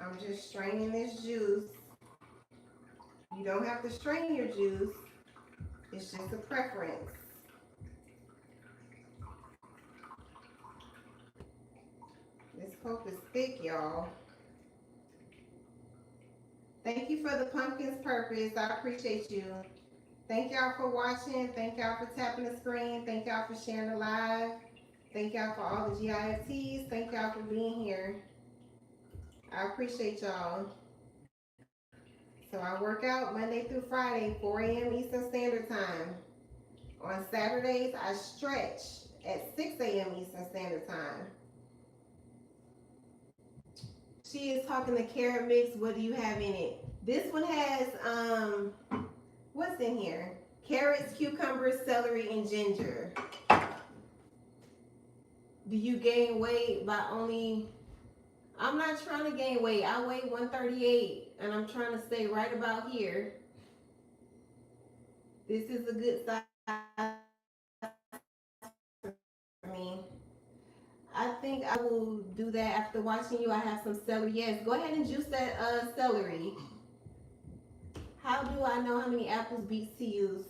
I'm just straining this juice. You don't have to strain your juice. It's just a preference. This Coke is thick, y'all. Thank you for the pumpkins purpose. I appreciate you. Thank y'all for watching. Thank y'all for tapping the screen. Thank y'all for sharing the live. Thank y'all for all the GIFTs. Thank y'all for being here. I appreciate y'all. So I work out Monday through Friday, 4 a.m. Eastern Standard Time. On Saturdays, I stretch at 6 a.m. Eastern Standard Time. She is talking the carrot mix. What do you have in it? This one has, what's in here? Carrots, cucumbers, celery, and ginger. Do you gain weight by only... I'm not trying to gain weight. I weigh 138 and I'm trying to stay right about here. This is a good size for me. I think I will do that after watching you. I have some celery. Yes, go ahead and juice that celery. How do I know how many apples, beets to use?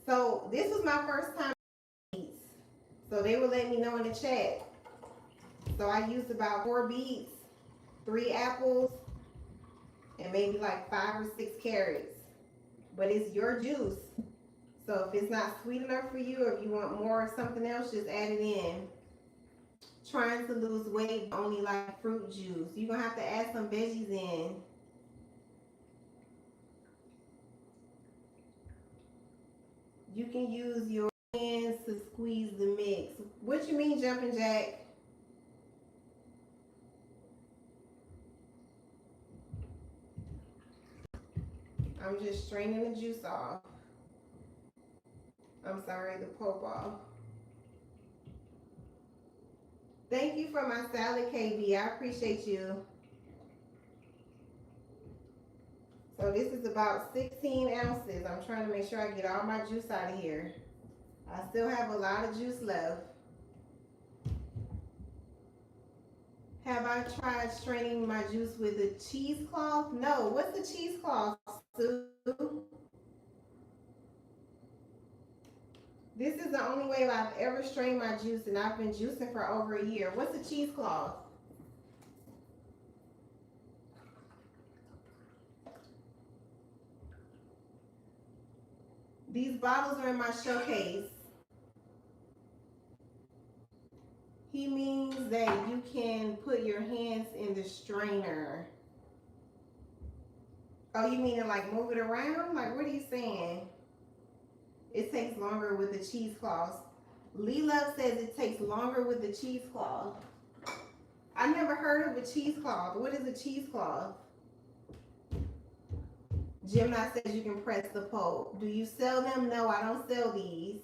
So this was my first time beets. So they will let me know in the chat. So I used about 4 beets, 3 apples, and maybe like 5 or 6 carrots. But it's your juice. So if it's not sweet enough for you, or if you want more or something else, just add it in. Trying to lose weight, only like fruit juice. You're gonna have to add some veggies in. You can use your hands to squeeze the mix. What you mean, jumping jack? I'm just straining the juice off. I'm sorry, the pulp off. Thank you for my salad, KB. I appreciate you. So this is about 16 ounces. I'm trying to make sure I get all my juice out of here. I still have a lot of juice left. Have I tried straining my juice with a cheesecloth? No. What's the cheesecloth, Sue? This is the only way I've ever strained my juice, and I've been juicing for over a year. What's a cheesecloth? These bottles are in my showcase. He means that you can put your hands in the strainer. Oh, you mean to like move it around? Like, what are you saying? It takes longer with the cheesecloth. Lee Love says it takes longer with the cheesecloth. I never heard of a cheesecloth. What is a cheesecloth? Gemini says you can press the pulp. Do you sell them? No, I don't sell these.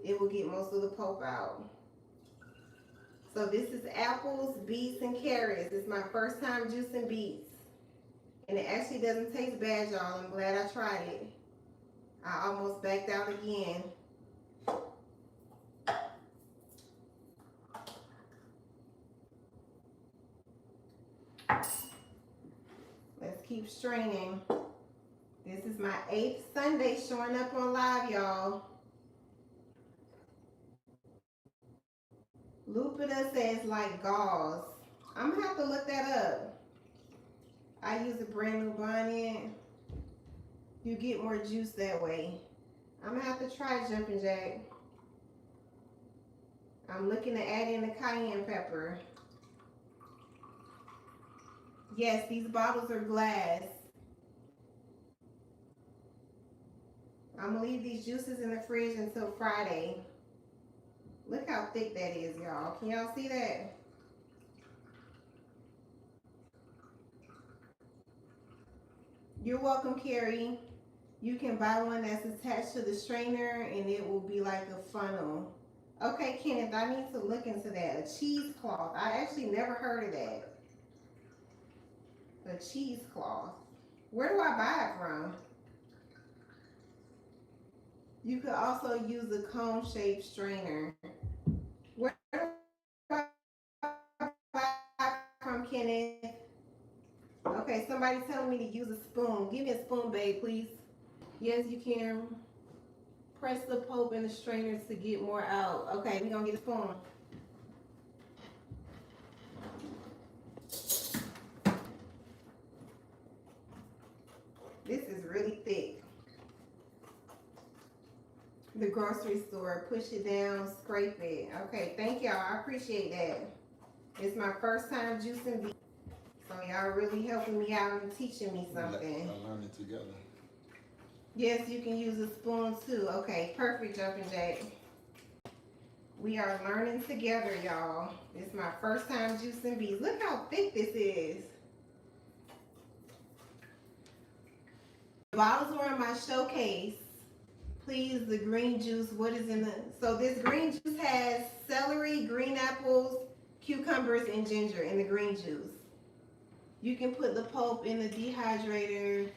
It will get most of the pulp out. So this is apples, beets, and carrots. It's my first time juicing beets. And it actually doesn't taste bad, y'all. I'm glad I tried it. I almost backed out again. Let's keep straining. This is my 8th Sunday showing up on live, y'all. Lupita says like gauze. I'm gonna have to look that up. I use a brand new bonnet. You get more juice that way. I'm gonna have to try jumping jack. I'm looking to add in the cayenne pepper. Yes, these bottles are glass. I'm gonna leave these juices in the fridge until Friday. Look how thick that is, y'all. Can y'all see that? You're welcome, Carrie. You can buy one that's attached to the strainer and it will be like a funnel. Okay, Kenneth, I need to look into that. A cheesecloth. I actually never heard of that. A cheesecloth. Where do I buy it from? You could also use a cone-shaped strainer. Where do I buy it from, Kenneth? Okay, somebody's telling me to use a spoon. Give me a spoon, babe, please. Yes, you can. Press the pulp in the strainers to get more out. Okay, we're gonna get a spoon. This is really thick. The grocery store, push it down, scrape it. Okay, thank y'all. I appreciate that. It's my first time juicing beets. So y'all really helping me out and teaching me something. I learned it together. Yes, you can use a spoon too. Okay, perfect, jumping jack. We are learning together, y'all. It's my first time juicing beets. Look how thick this is. The bottles were in my showcase. Please, the green juice, what is in the... So this green juice has celery, green apples, cucumbers, and ginger in the green juice. You can put the pulp in the dehydrator.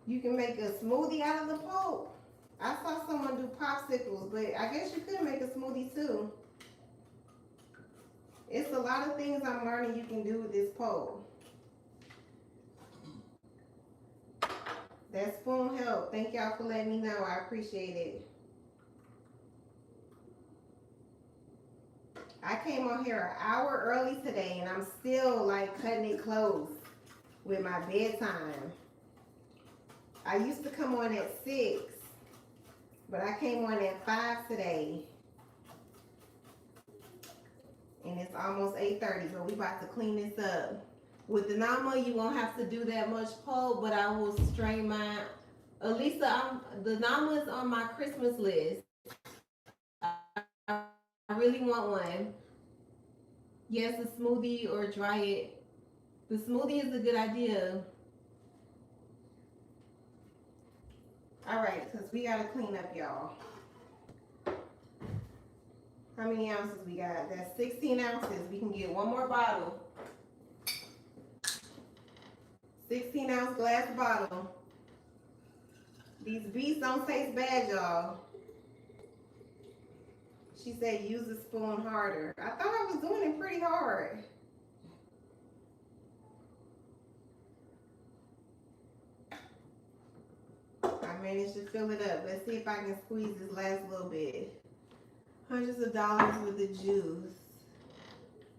You can make a smoothie out of the pulp. I saw someone do popsicles, but I guess you could make a smoothie too. It's a lot of things I'm learning you can do with this pulp. That spoon helped. Thank y'all for letting me know. I appreciate it. I came on here an hour early today and I'm still like cutting it close with my bedtime. I used to come on at 6, but I came on at 5 today. And it's almost 8:30, but we about to clean this up. With the Nama, you won't have to do that much pulp, but I will strain mine. Elisa, the Nama is on my Christmas list. I really want one. Yes, a smoothie or dry it. The smoothie is a good idea. All right, because we got to clean up, y'all. How many ounces we got? That's 16 ounces. We can get one more bottle. 16-ounce glass bottle. These beets don't taste bad, y'all. She said use the spoon harder. I thought I was doing it pretty hard. I managed to fill it up. Let's see if I can squeeze this last little bit. Hundreds of dollars with the juice.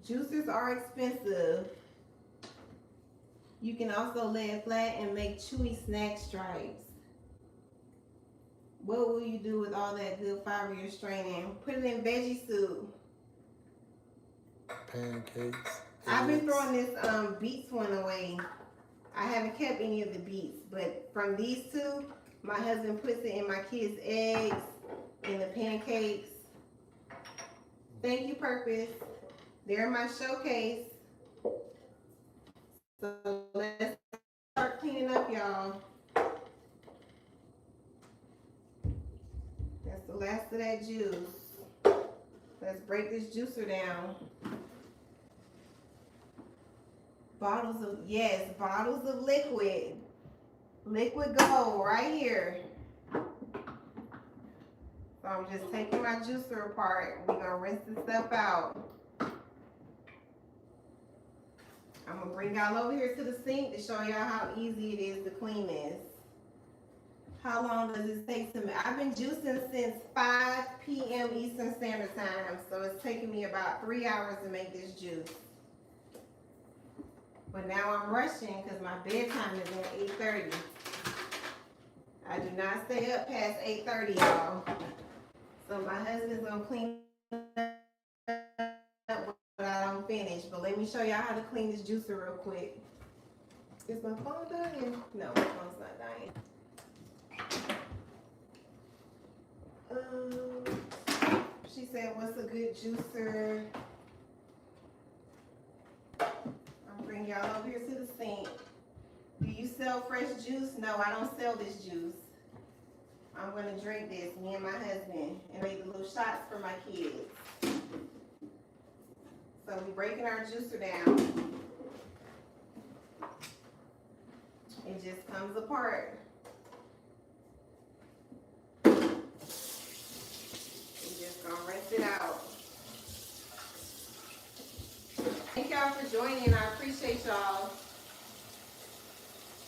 Juicers are expensive. You can also lay it flat and make chewy snack stripes. What will you do with all that good fiber you're straining? Put it in veggie soup. Pancakes. I've been eggs. throwing this beets one away. I haven't kept any of the beets, but from these two, my husband puts it in my kids' eggs, in the pancakes. Thank you, Purpose. They're my showcase. So let's start cleaning up, y'all. That's the last of that juice. Let's break this juicer down. Bottles of, yes, bottles of liquid. Liquid gold right here. So I'm just taking my juicer apart. We're gonna rinse this stuff out. I'm gonna bring y'all over here to the sink to show y'all how easy it is to clean this. How long does this take to make? I've been juicing since 5 p.m. Eastern Standard Time, so it's taking me about 3 hours to make this juice. But now I'm rushing because my bedtime is at 8:30. I do not stay up past 8:30, y'all. So my husband's gonna clean up what I don't finish. But let me show y'all how to clean this juicer real quick. Is my phone dying? No, my phone's not dying. She said, what's a good juicer? I'll bring y'all over here to the sink. Do you sell fresh juice? No, I don't sell this juice. I'm gonna drink this, me and my husband, and make the little shots for my kids. So we're breaking our juicer down. It just comes apart. Gonna rinse it out. Thank y'all for joining. I appreciate y'all.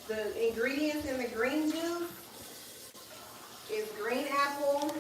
The ingredients in the green juice is green apple,